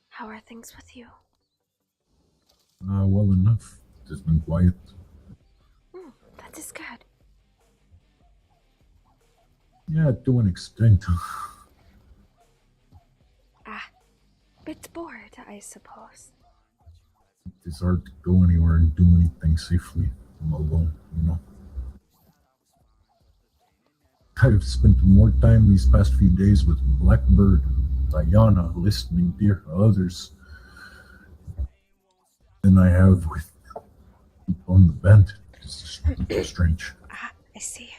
how are things with you? Well enough. It has been quiet. That is good. Yeah, to an extent. Bit bored, I suppose. It is hard to go anywhere and do anything safely. I'm alone, you know. I've spent more time these past few days with Blackbird, Diana, listening to others than I have with people on the band. It's just strange. I see.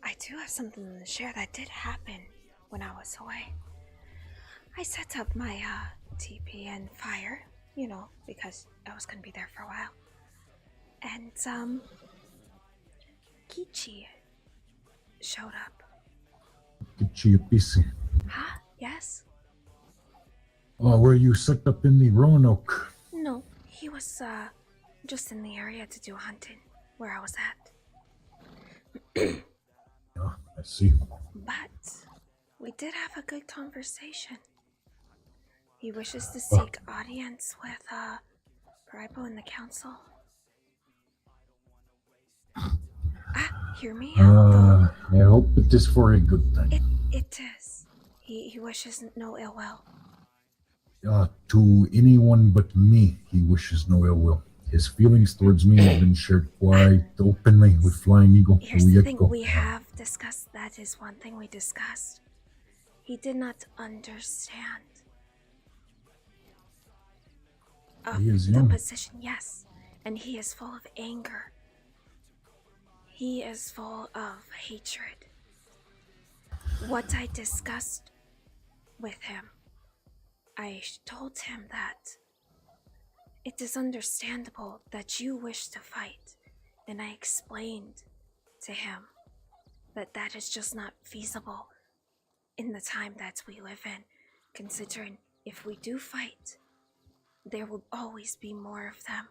I do have something to share that did happen when I was away. I set up my TP and fire, because I was gonna be there for a while. And Kichi showed up. Kichi. Yes? Were you set up in the Roanoke? No, he was just in the area to do hunting, where I was at. I see. But we did have a good conversation. He wishes to seek audience with Paripo and the council. Hear me out, I hope it is for a good thing. It is. He wishes no ill will. To anyone but me, he wishes no ill will. His feelings towards me have been shared quite openly with Flying Eagle. Here's the thing, we have discussed, that is one thing we discussed. He did not understand He is the young. position, yes. And he is full of anger. He is full of hatred. What I discussed with him, I told him that it is understandable that you wish to fight, and I explained to him that that is just not feasible in the time that we live in, considering if we do fight, there will always be more of them,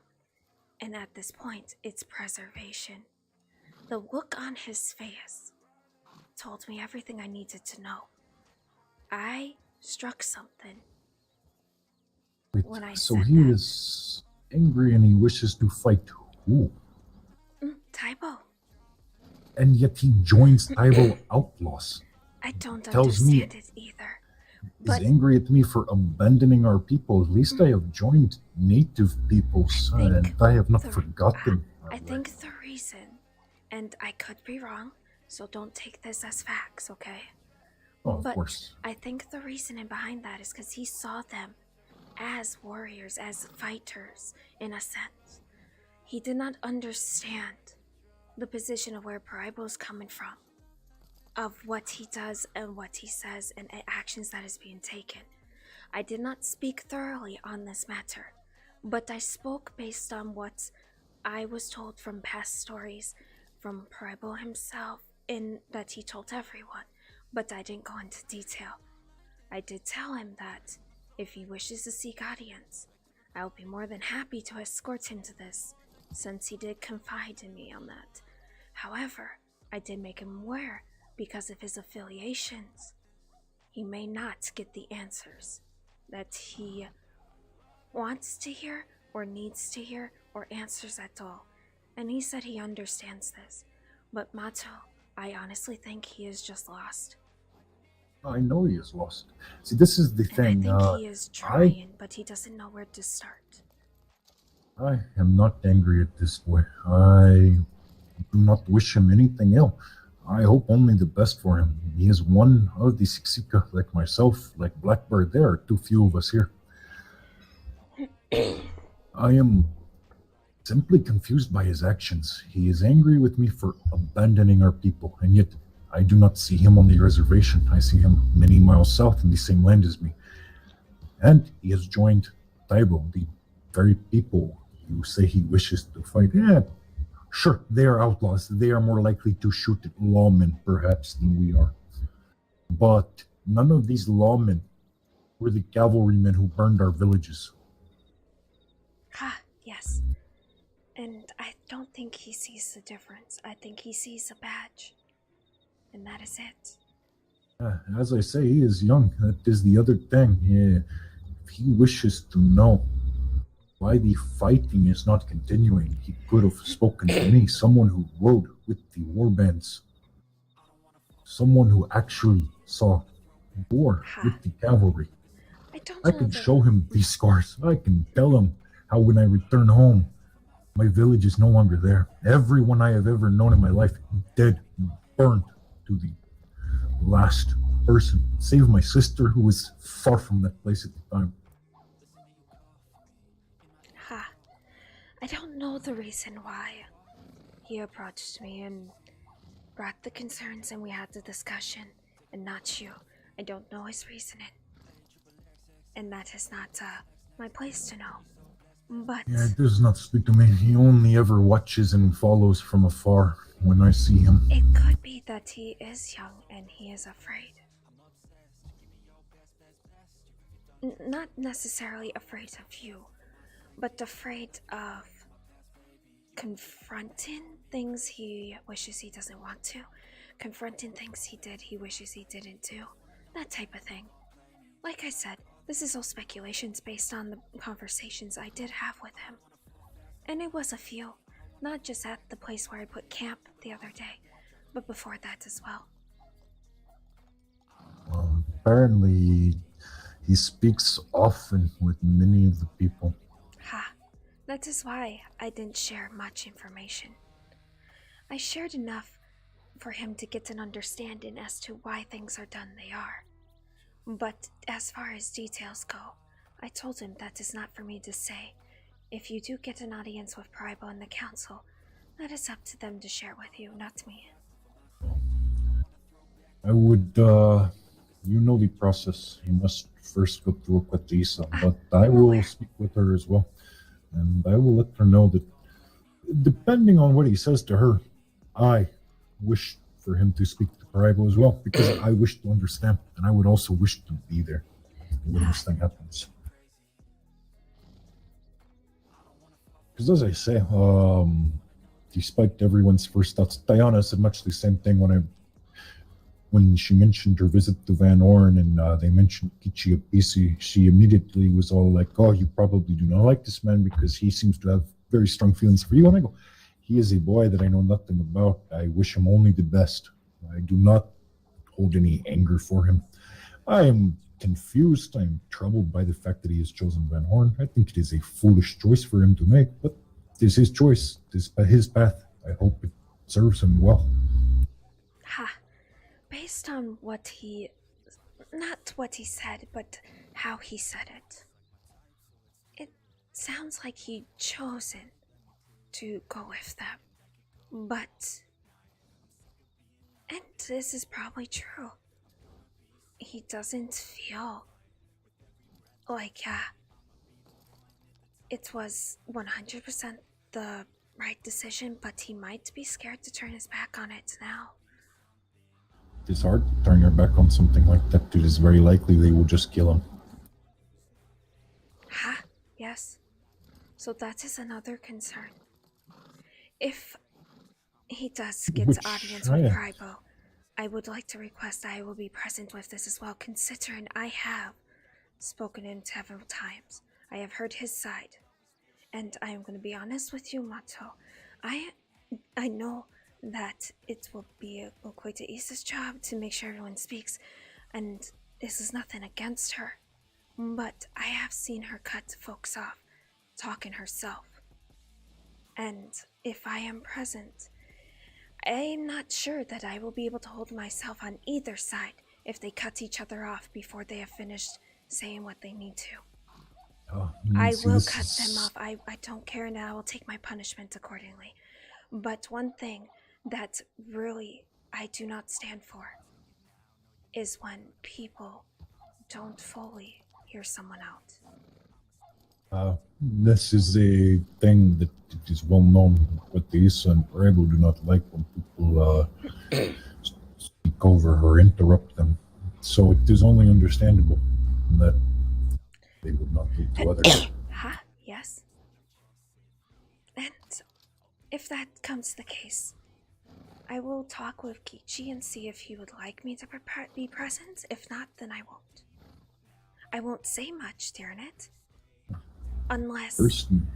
and at this point, it's preservation. The look on his face told me everything I needed to know. I struck something. Wait, when I so said he that. is angry and he wishes to fight who? Taibo. And yet he joins Taibo Outlaws. I don't Tells me- understand it either. is But angry at me for abandoning our people. At least I have joined native peoples, and I have not forgotten. I think the reason, and I could be wrong, so don't take this as facts, okay? Oh, of But course. I think the reasoning behind that is because he saw them as warriors, as fighters, in a sense. He did not understand the position of where Paraibo is coming from, of what he does and what he says and actions that is being taken. I did not speak thoroughly on this matter, but I spoke based on what I was told from past stories from Paraibo himself, in that he told everyone, but I didn't go into detail. I did tell him that if he wishes to seek audience, I will be more than happy to escort him to this, since he did confide in me on that. However, I did make him aware, because of his affiliations, he may not get the answers that he wants to hear or needs to hear or answers at all. And he said he understands this. But Mato, I honestly think he is just lost. I know he is lost. See, this is the thing. And I think he is trying, but he doesn't know where to start. I am not angry at this boy. I do not wish him anything ill. I hope only the best for him. He is one of the Siksika, like myself, like Blackbird. There are too few of us here. I am simply confused by his actions. He is angry with me for abandoning our people, and yet I do not see him on the reservation. I see him many miles south in the same land as me. And he has joined Taibo, the very people who say he wishes to fight. Yeah, sure, they are outlaws. They are more likely to shoot at lawmen, perhaps, than we are. But none of these lawmen were the cavalrymen who burned our villages. Yes. And I don't think he sees the difference. I think he sees a badge. And that is it. As I say, he is young. That is the other thing. If he wishes to know why the fighting is not continuing, he could have spoken to me, someone who rode with the warbands, someone who actually saw war with the cavalry. I can show him these scars. I can tell him how when I return home, my village is no longer there. Everyone I have ever known in my life dead, burned to the last person, save my sister who was far from that place at the time. I don't know the reason why he approached me and brought the concerns and we had the discussion, and not you. I don't know his reasoning. And that is not my place to know. But yeah, it does not speak to me. He only ever watches and follows from afar when I see him. It could be that he is young and he is afraid. Not necessarily afraid of you, but afraid of confronting things he wishes he doesn't want to, confronting things he did he wishes he didn't do, that type of thing. Like I said, this is all speculations based on the conversations I did have with him. And it was a few, not just at the place where I put camp the other day, but before that as well. Apparently, he speaks often with many of the people. That is why I didn't share much information. I shared enough for him to get an understanding as to why things are done they are. But as far as details go, I told him that is not for me to say. If you do get an audience with Paraibo and the council, that is up to them to share with you, not me. I would, you know the process. You must first go through a Quatisa, but I will speak with her as well. And I will let her know that, depending on what he says to her, I wish for him to speak to Paraibo as well, because I wish to understand, and I would also wish to be there when this thing happens. Because as I say, despite everyone's first thoughts, Diana said much the same thing when she mentioned her visit to Van Orn and they mentioned Kichi Apisi. She immediately was all like, oh, you probably do not like this man because he seems to have very strong feelings for you. And I go, he is a boy that I know nothing about. I wish him only the best. I do not hold any anger for him. I am confused. I'm troubled by the fact that he has chosen Van Horn. I think it is a foolish choice for him to make, but it is his choice. It is his path. I hope it serves him well. Ha. Based on not what he said, but how he said it. It sounds like he'd chosen to go with them. But, and this is probably true, he doesn't feel like it was 100% the right decision, but he might be scared to turn his back on it now. It is hard to turn your back on something like that. It is very likely they will just kill him. Ha, yes. So that is another concern. If he does get audience with Krybo, I would like to request I will be present with this as well, considering I have spoken to him several times. I have heard his side. And I am going to be honest with you, Mato. I know that it will be Okoite Isa's job to make sure everyone speaks, and this is nothing against her. But I have seen her cut folks off, talking herself. And if I am present, I am not sure that I will be able to hold myself on either side if they cut each other off before they have finished saying what they need to. I will cut them off. I don't care, and I will take my punishment accordingly. But one thing that really I do not stand for is when people don't fully hear someone out. This is a thing that it is well known what the Issa and Rebel do not like when people speak over or interrupt them. So it is only understandable that they would not do to others. Yes. And if that comes to the case, I will talk with Kichi and see if he would like me to be present. If not, then I won't. I won't say much, darn it. Unless... Personally,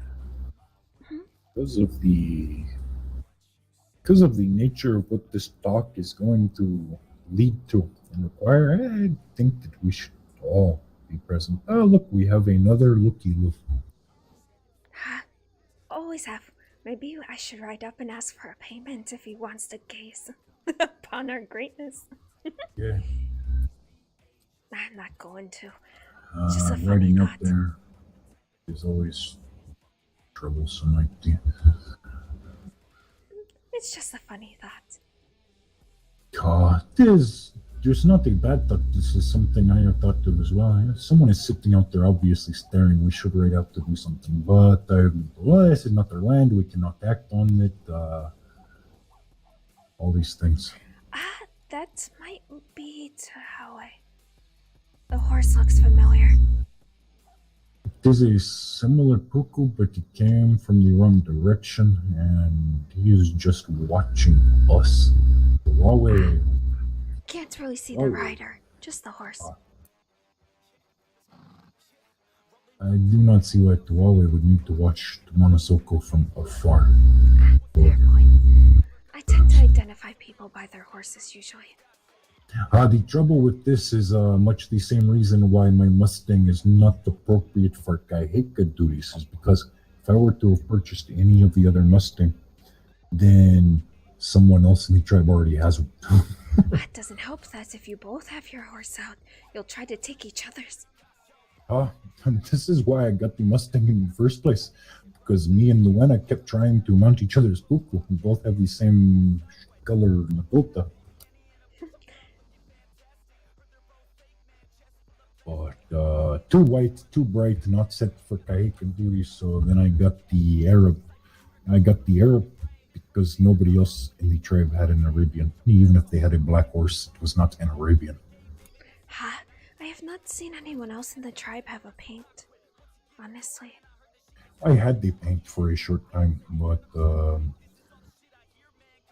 because of the nature of what this talk is going to lead to and require, I think that we should all be present. Oh, look, we have another looky-loo. Always have. Maybe I should write up and ask for a payment if he wants to gaze upon our greatness. Yeah. I'm not going to. Just a funny writing up thought. there is always troublesome idea. It's just a funny thought. There's not a bad thought. This is something I have thought of as well. If someone is sitting out there obviously staring, we should write out to do something. But this is not their land. We cannot act on it. All these things. That might be to how the horse looks familiar. It is a similar puku, but he came from the wrong direction, and he is just watching us. Huawei. Can't really see the rider, just the horse. I do not see why Huawei would need to watch Monosoko from afar. Fair point. I tend to identify people by their horses usually. The trouble with this is much the same reason why my Mustang is not appropriate for Kaiheka duties, is because if I were to have purchased any of the other Mustang, then someone else in the tribe already has one. That doesn't help that if you both have your horse out, you'll try to take each other's. This is why I got the Mustang in the first place, because me and Luana kept trying to mount each other's puku. We both have the same color Nakota. But too white, too bright, not set for Kaiheka duty, so then I got the Arab. Because nobody else in the tribe had an Arabian. Even if they had a black horse, it was not an Arabian. I have not seen anyone else in the tribe have a paint, honestly. I had the paint for a short time, but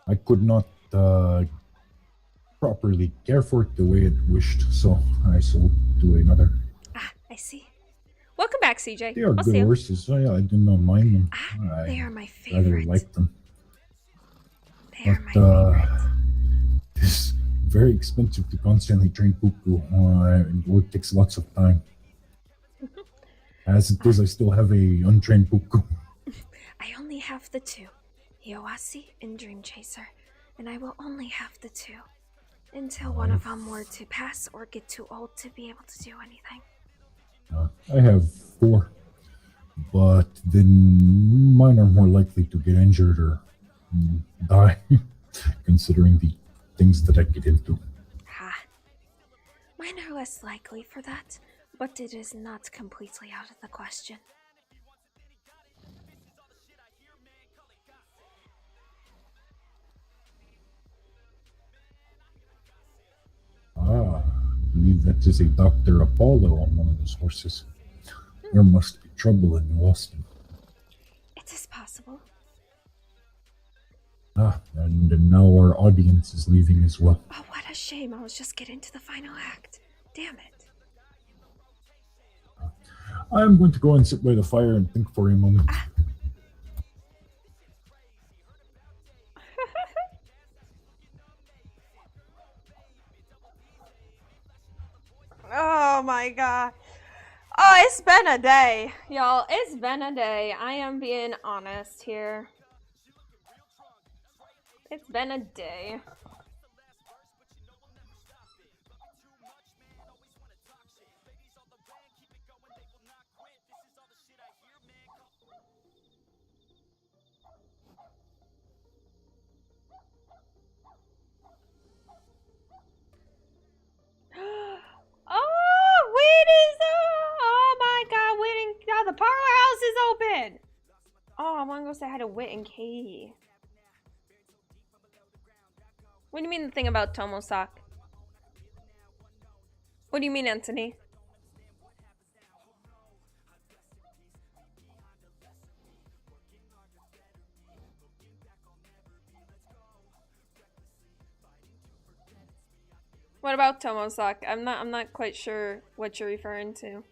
I could not properly care for it the way it wished, so I sold to another. I see. Welcome back, CJ. They are good horses, so yeah, I do not mind them. They are my favorite. Rather like them. They are my favorite. very expensive to constantly train Puku, and work takes lots of time. As it is, I still have a untrained Puku. I only have the two, Iowasi and Dream Chaser, and I will only have the two until one of them were to pass or get too old to be able to do anything. I have 4, but then mine are more likely to get injured or die, considering the things that I get into. Mine are less likely for that, but it is not completely out of the question. I believe that is a Dr. Apollo on one of those horses. There must be trouble in New Austin. It is possible. And now our audience is leaving as well. Oh, what a shame. I was just getting to the final act. Damn it. I'm going to go and sit by the fire and think for a moment. Oh my god. Oh, it's been a day. Y'all, it's been a day. I am being honest here. It's been a day. Oh, oh my god, the parlor house is open. Oh, I want to go say hi to Wit and Katie. What do you mean the thing about Tomosak? What do you mean, Anthony? What about Tomosak? I'm not quite sure what you're referring to.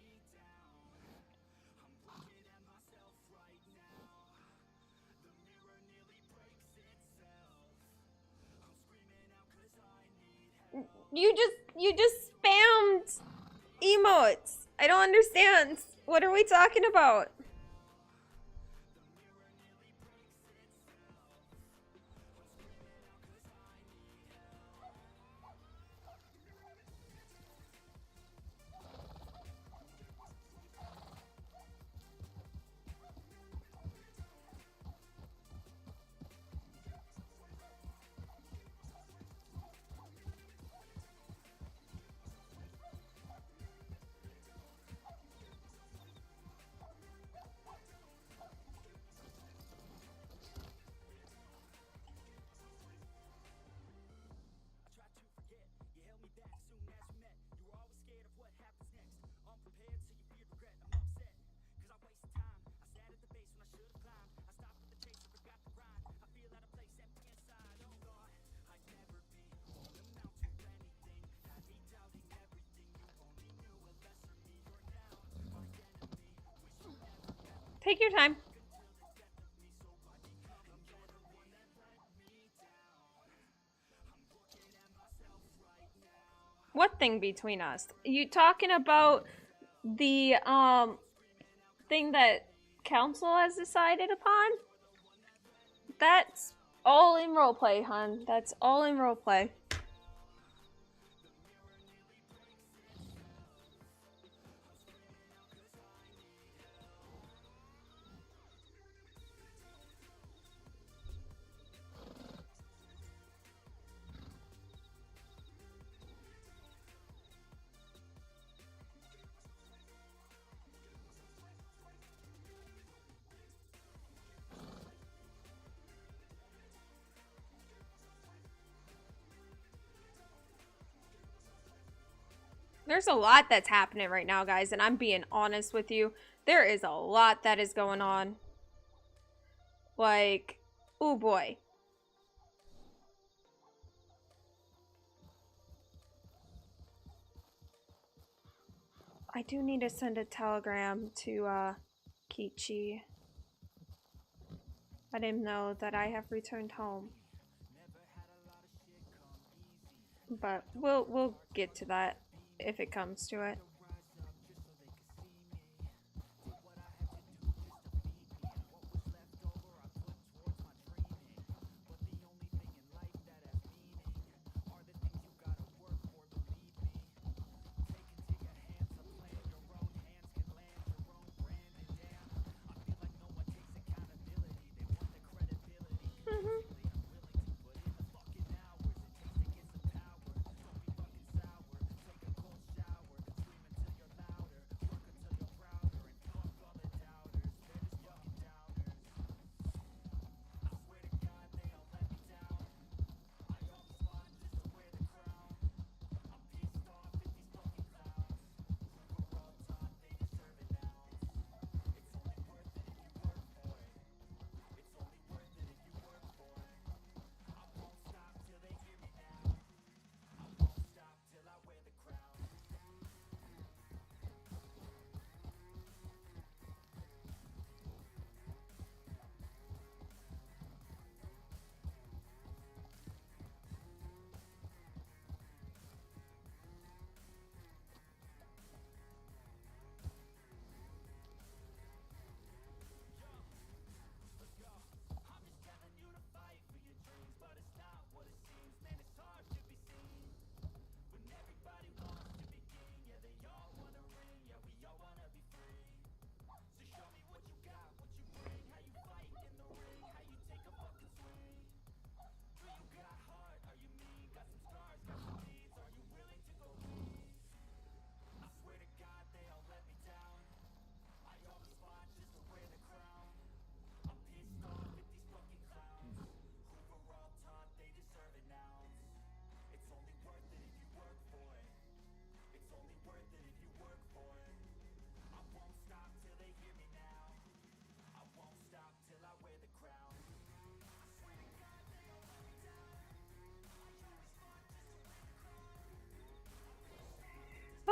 You just spammed emotes. I don't understand. What are we talking about? Take your time. What thing between us? You talking about the thing that council has decided upon? That's all in roleplay, hun. That's all in roleplay. There's a lot that's happening right now, guys, and I'm being honest with you. There is a lot that is going on. Like, oh boy. I do need to send a telegram to Kichi. Let him know that I have returned home. But we'll get to that if it comes to it.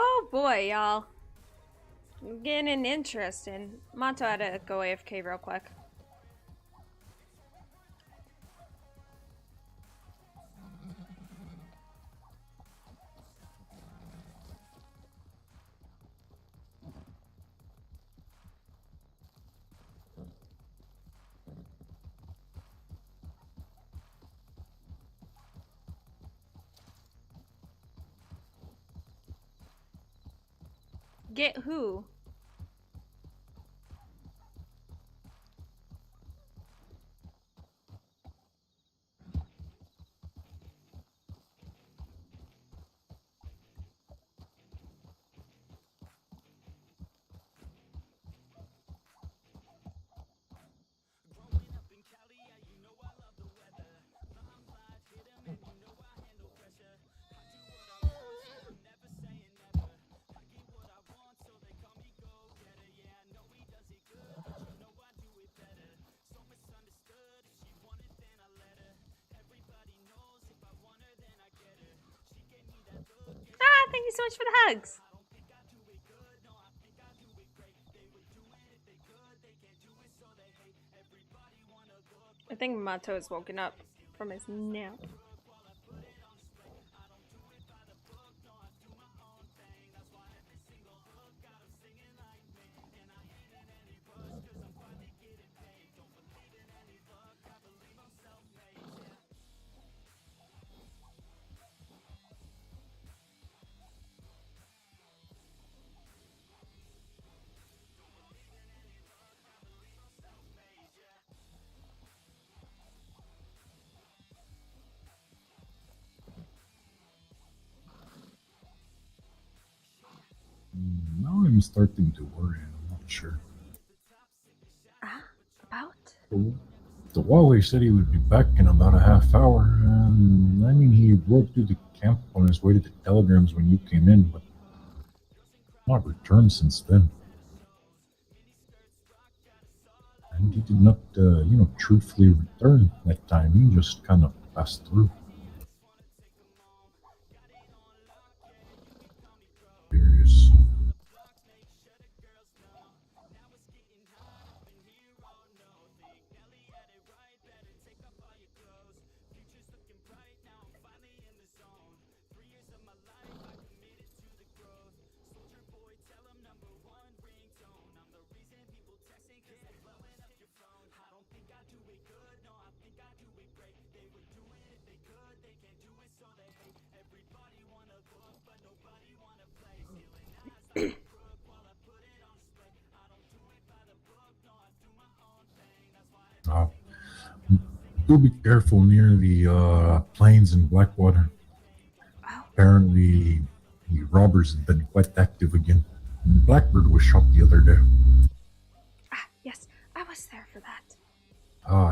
Oh boy, y'all. Getting interesting. Mato had to go AFK real quick. Get who? Ah, thank you so much for the hugs. I think Mato is woken up from his nap. Now I'm starting to worry. I'm not sure. About? The Wally said he would be back in about a half hour, and I mean, he rode through the camp on his way to the telegrams when you came in, but not returned since then. And he did not, truthfully return that time. He just kind of passed through. Curious. do be careful near the plains in Blackwater. Oh, Apparently, the robbers have been quite active again. Blackbird was shot the other day. yes, I was there for that.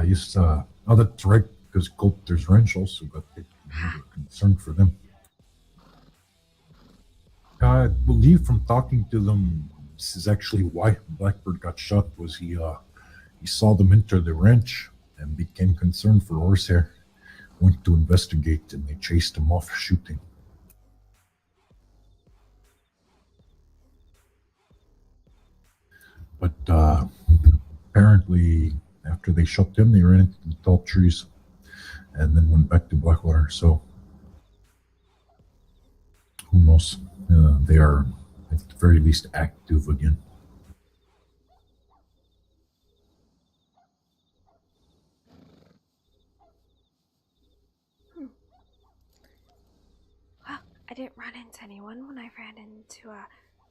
Yes, oh, that's right, because Coulter's Ranch also got hit. We were concerned for them. I believe from talking to them, this is actually why Blackbird got shot, was he saw them enter the ranch and became concerned for Horsehair. Went to investigate and they chased him off shooting. But apparently after they shot him, they ran into the tall trees and then went back to Blackwater. So who knows? They are at the very least active again. Well, I didn't run into anyone when I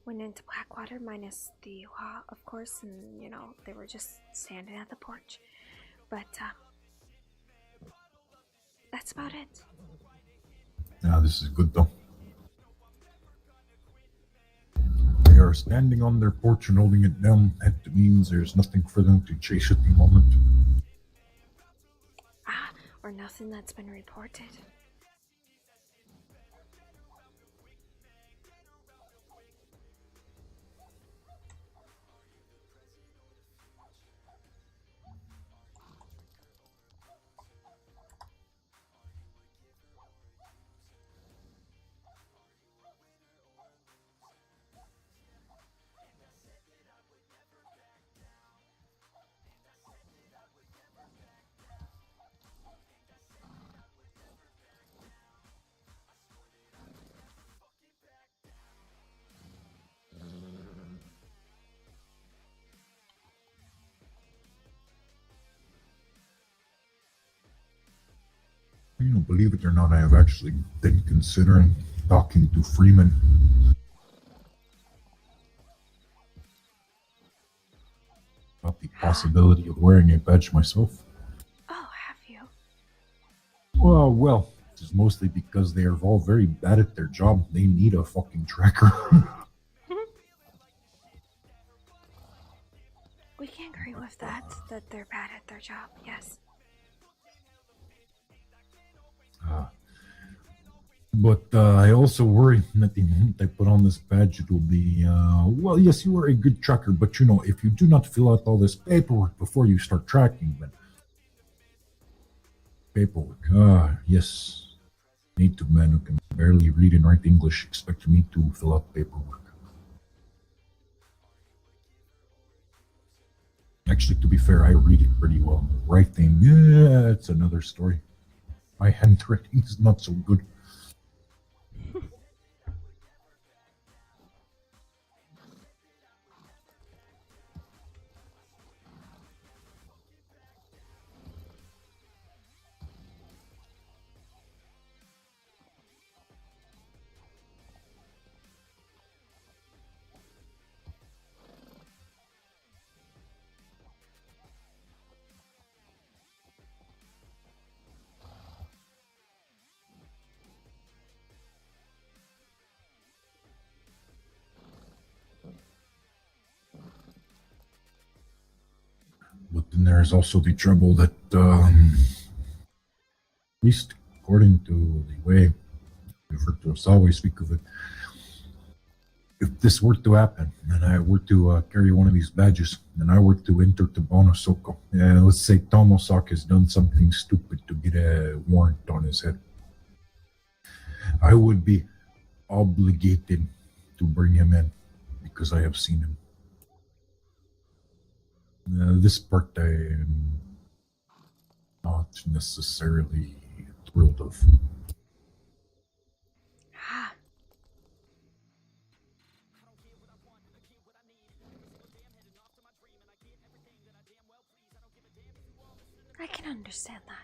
went into Blackwater, minus the law, of course, and they were just standing at the porch. But that's about it. Yeah, this is good though. They are standing on their porch and holding it down. That means there's nothing for them to chase at the moment. Or nothing that's been reported. Believe it or not, I have actually been considering talking to Freeman about the possibility of wearing a badge myself. Oh, have you? Well, this is mostly because they are all very bad at their job. They need a fucking tracker. We can agree with that they're bad at their job, yes. But I also worry that the moment I put on this badge, it will be, well, yes, you are a good tracker, but if you do not fill out all this paperwork before you start tracking, then paperwork, yes, native man who can barely read and write English expect me to fill out paperwork. Actually, to be fair, I read it pretty well. Writing, yeah, it's another story. My handwriting is not so good. But then there's also the trouble that, at least according to the way we've heard us always speak of it, if this were to happen, and I were to carry one of these badges, and I were to enter to Bonosoko, and let's say Tomosak has done something stupid to get a warrant on his head, I would be obligated to bring him in because I have seen him. This part I am not necessarily thrilled of. I can understand that.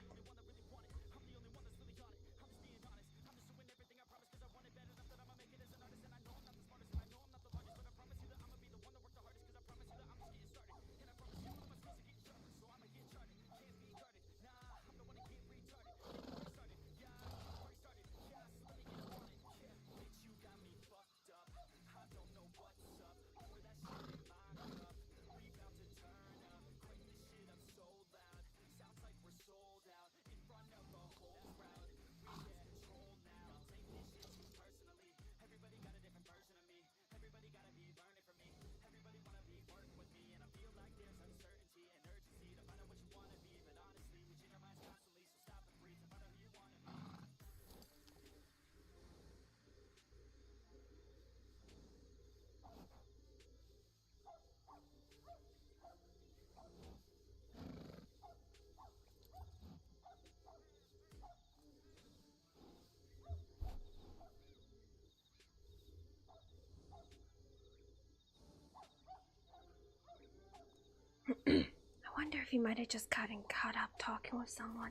he might have just gotten caught up talking with someone.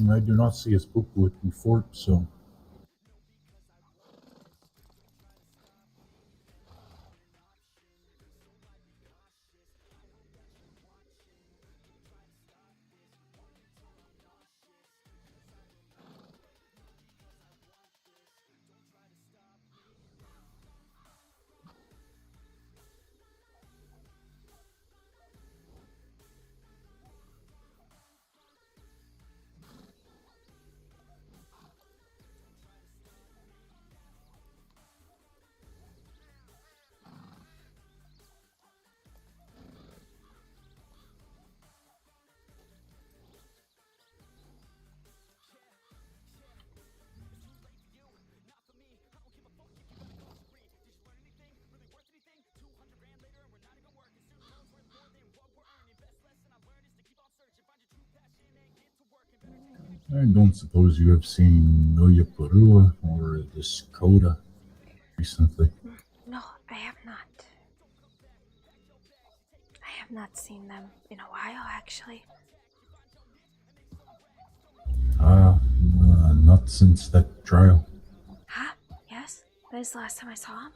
I do not see a spook with the fort, so... I don't suppose you have seen Noya Perua or this Coda recently. No, I have not. I have not seen them in a while, actually. Not since that trial. Huh? Yes? That is the last time I saw him?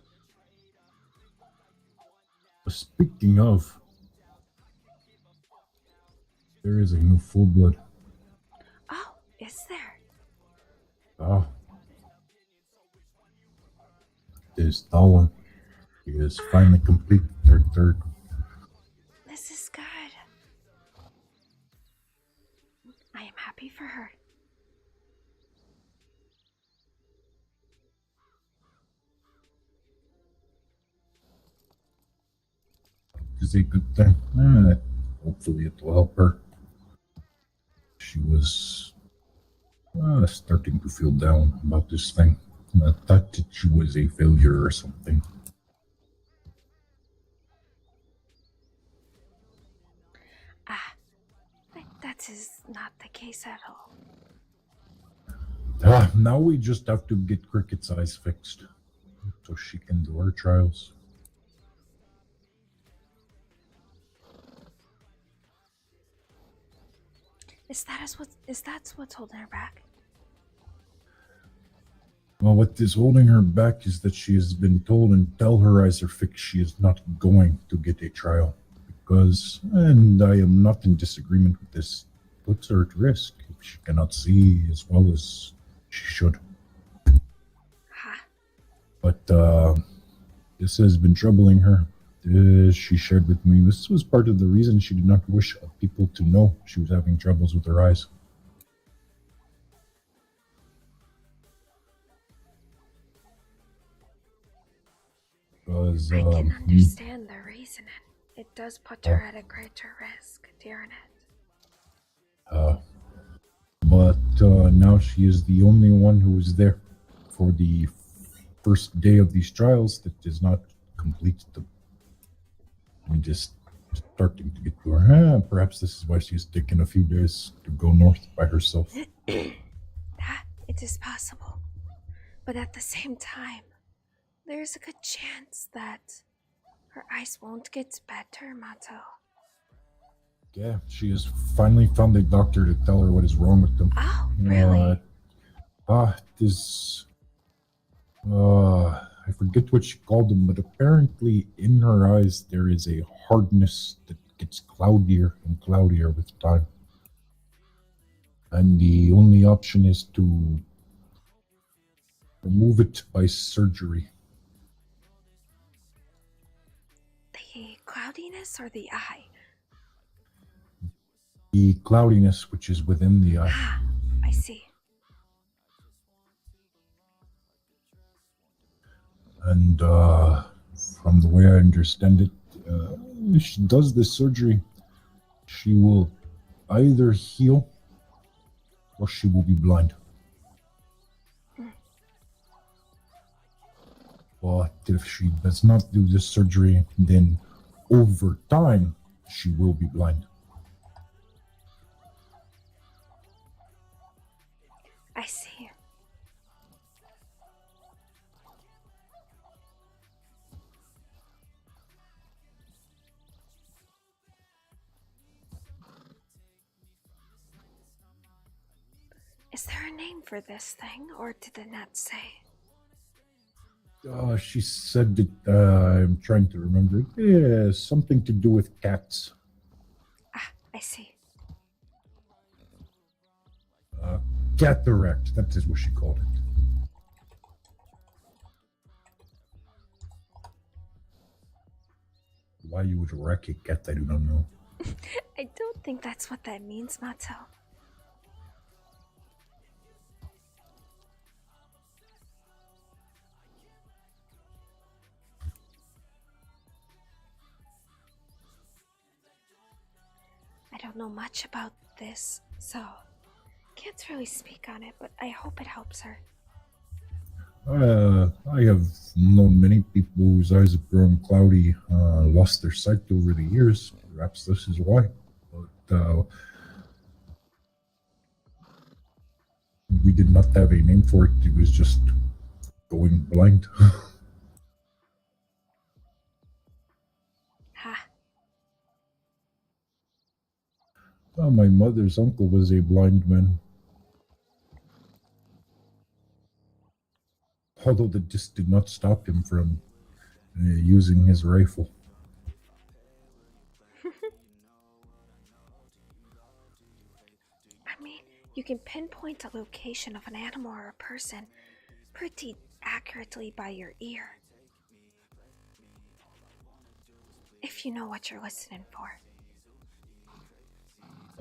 Speaking of, there is a new full blood. Oh, is there? Ah. There's Tala. She has finally completed her third. This is good. I am happy for her. Is a good thing. Hopefully it will help her. She was starting to feel down about this thing. I thought that she was a failure or something. That is not the case at all. Now we just have to get Cricket's eyes fixed so she can do her trials. Is that what's holding her back? Well, what is holding her back is that she has been told until her eyes are fixed, she is not going to get a trial. Because, and I am not in disagreement with this, puts her at risk if she cannot see as well as she should. Huh. But this has been troubling her. She shared with me this was part of the reason she did not wish people to know she was having troubles with her eyes. Because, I can understand the reasoning. It does put her at a greater risk, dearn't it? But now she is the only one who is there for the first day of these trials that does not complete them. I'm just starting to get to her. Perhaps this is why she's taken a few days to go north by herself. That it is possible. But at the same time, there's a good chance that her eyes won't get better, Mato. Yeah, she has finally found a doctor to tell her what is wrong with them. Oh, really? I forget what she called them, but apparently in her eyes there is a hardness that gets cloudier and cloudier with time. And the only option is to remove it by surgery. The cloudiness or the eye? The cloudiness which is within the eye. Ah, I see. And from the way I understand it, if she does this surgery, she will either heal or she will be blind. But if she does not do this surgery, then over time, she will be blind. I see. Is there a name for this thing, or did the net say? She said that, I'm trying to remember. Yeah, something to do with cats. Ah, I see. Cataract, that is what she called it. Why you would wreck a cat, I do not know. I don't think that's what that means, Mato. I don't know much about this, so can't really speak on it, but I hope it helps her. I have known many people whose eyes have grown cloudy, lost their sight over the years. Perhaps this is why. But we did not have a name for it. It was just going blind. Ha. My mother's uncle was a blind man. Although that just did not stop him from using his rifle. I mean, you can pinpoint a location of an animal or a person pretty accurately by your ear. If you know what you're listening for.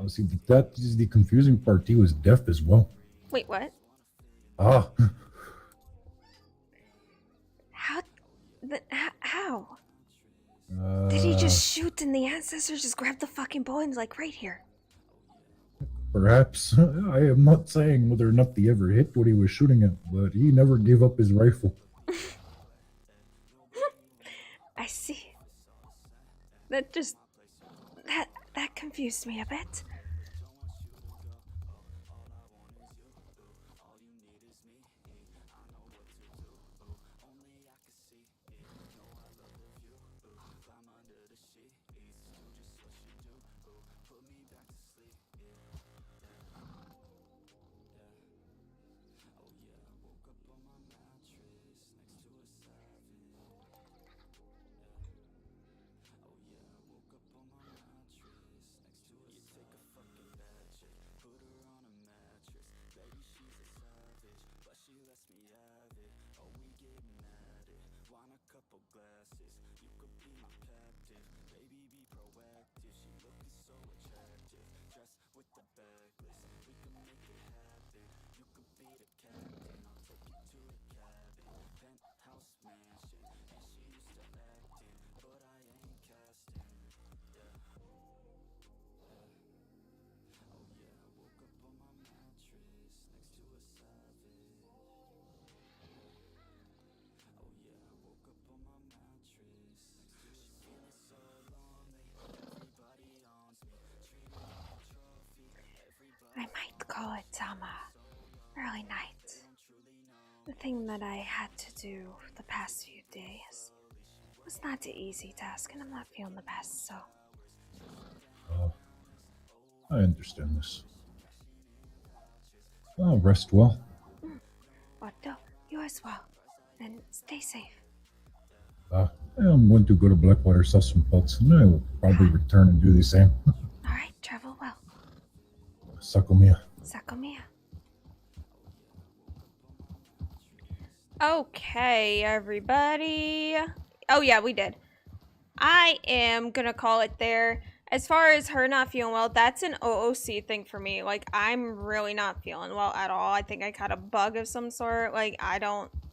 See, that is the confusing part. He was deaf as well. Wait, what? Ah. How? Did he just shoot and the ancestors just grabbed the fucking bow and like right here? Perhaps. I am not saying whether or not he ever hit what he was shooting at, but he never gave up his rifle. I see. That confused me a bit. I might call it early night. The thing that I had to do the past few days was not an easy task, and I'm not feeling the best, so. I understand this. Well, rest well. Otto, you as well. And stay safe. I'm going to go to Blackwater, sell some pelts, and I will probably return and do the same. Alright, travel well. Sakomia. Sakomia. Okay, everybody. Oh yeah, we did. I am gonna call it there. As far as her not feeling well, that's an OOC thing for me. Like, I'm really not feeling well at all. I think I caught a bug of some sort. Like, I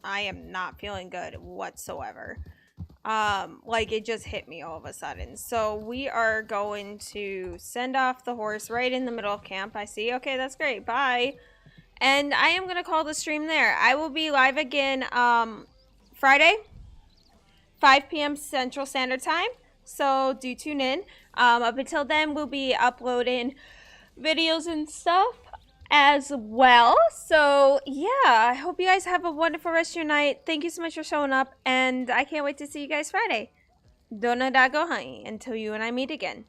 am not feeling good whatsoever. Like, it just hit me all of a sudden. So we are going to send off the horse right in the middle of camp. I see. Okay, that's great. Bye. And I am going to call the stream there. I will be live again, Friday, 5 p.m. Central Standard Time. So do tune in. Up until then, we'll be uploading videos and stuff as well. So yeah, I hope you guys have a wonderful rest of your night. Thank you so much for showing up, and I can't wait to see you guys Friday. Dona dago hai until you and I meet again.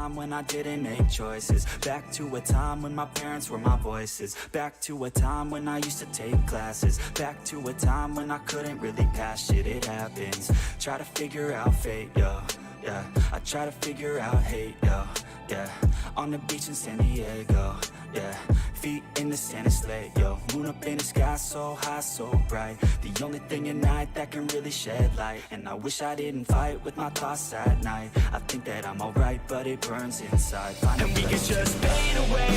time when I didn't make choices. Back to a time when my parents were my voices. Back to a time when I used to take classes. Back to a time when I couldn't really pass shit, it happens. Try to figure out fate, yo, yeah. I try to figure out hate, yo, yeah. On the beach in San Diego, yeah. Feet in the sand, it's late, yo. Moon up in the sky, so high, so bright. The only thing at night that can really shed light. And I wish I didn't fight with my thoughts at night. I think that I'm alright, but it burns inside. Find and we could just fade away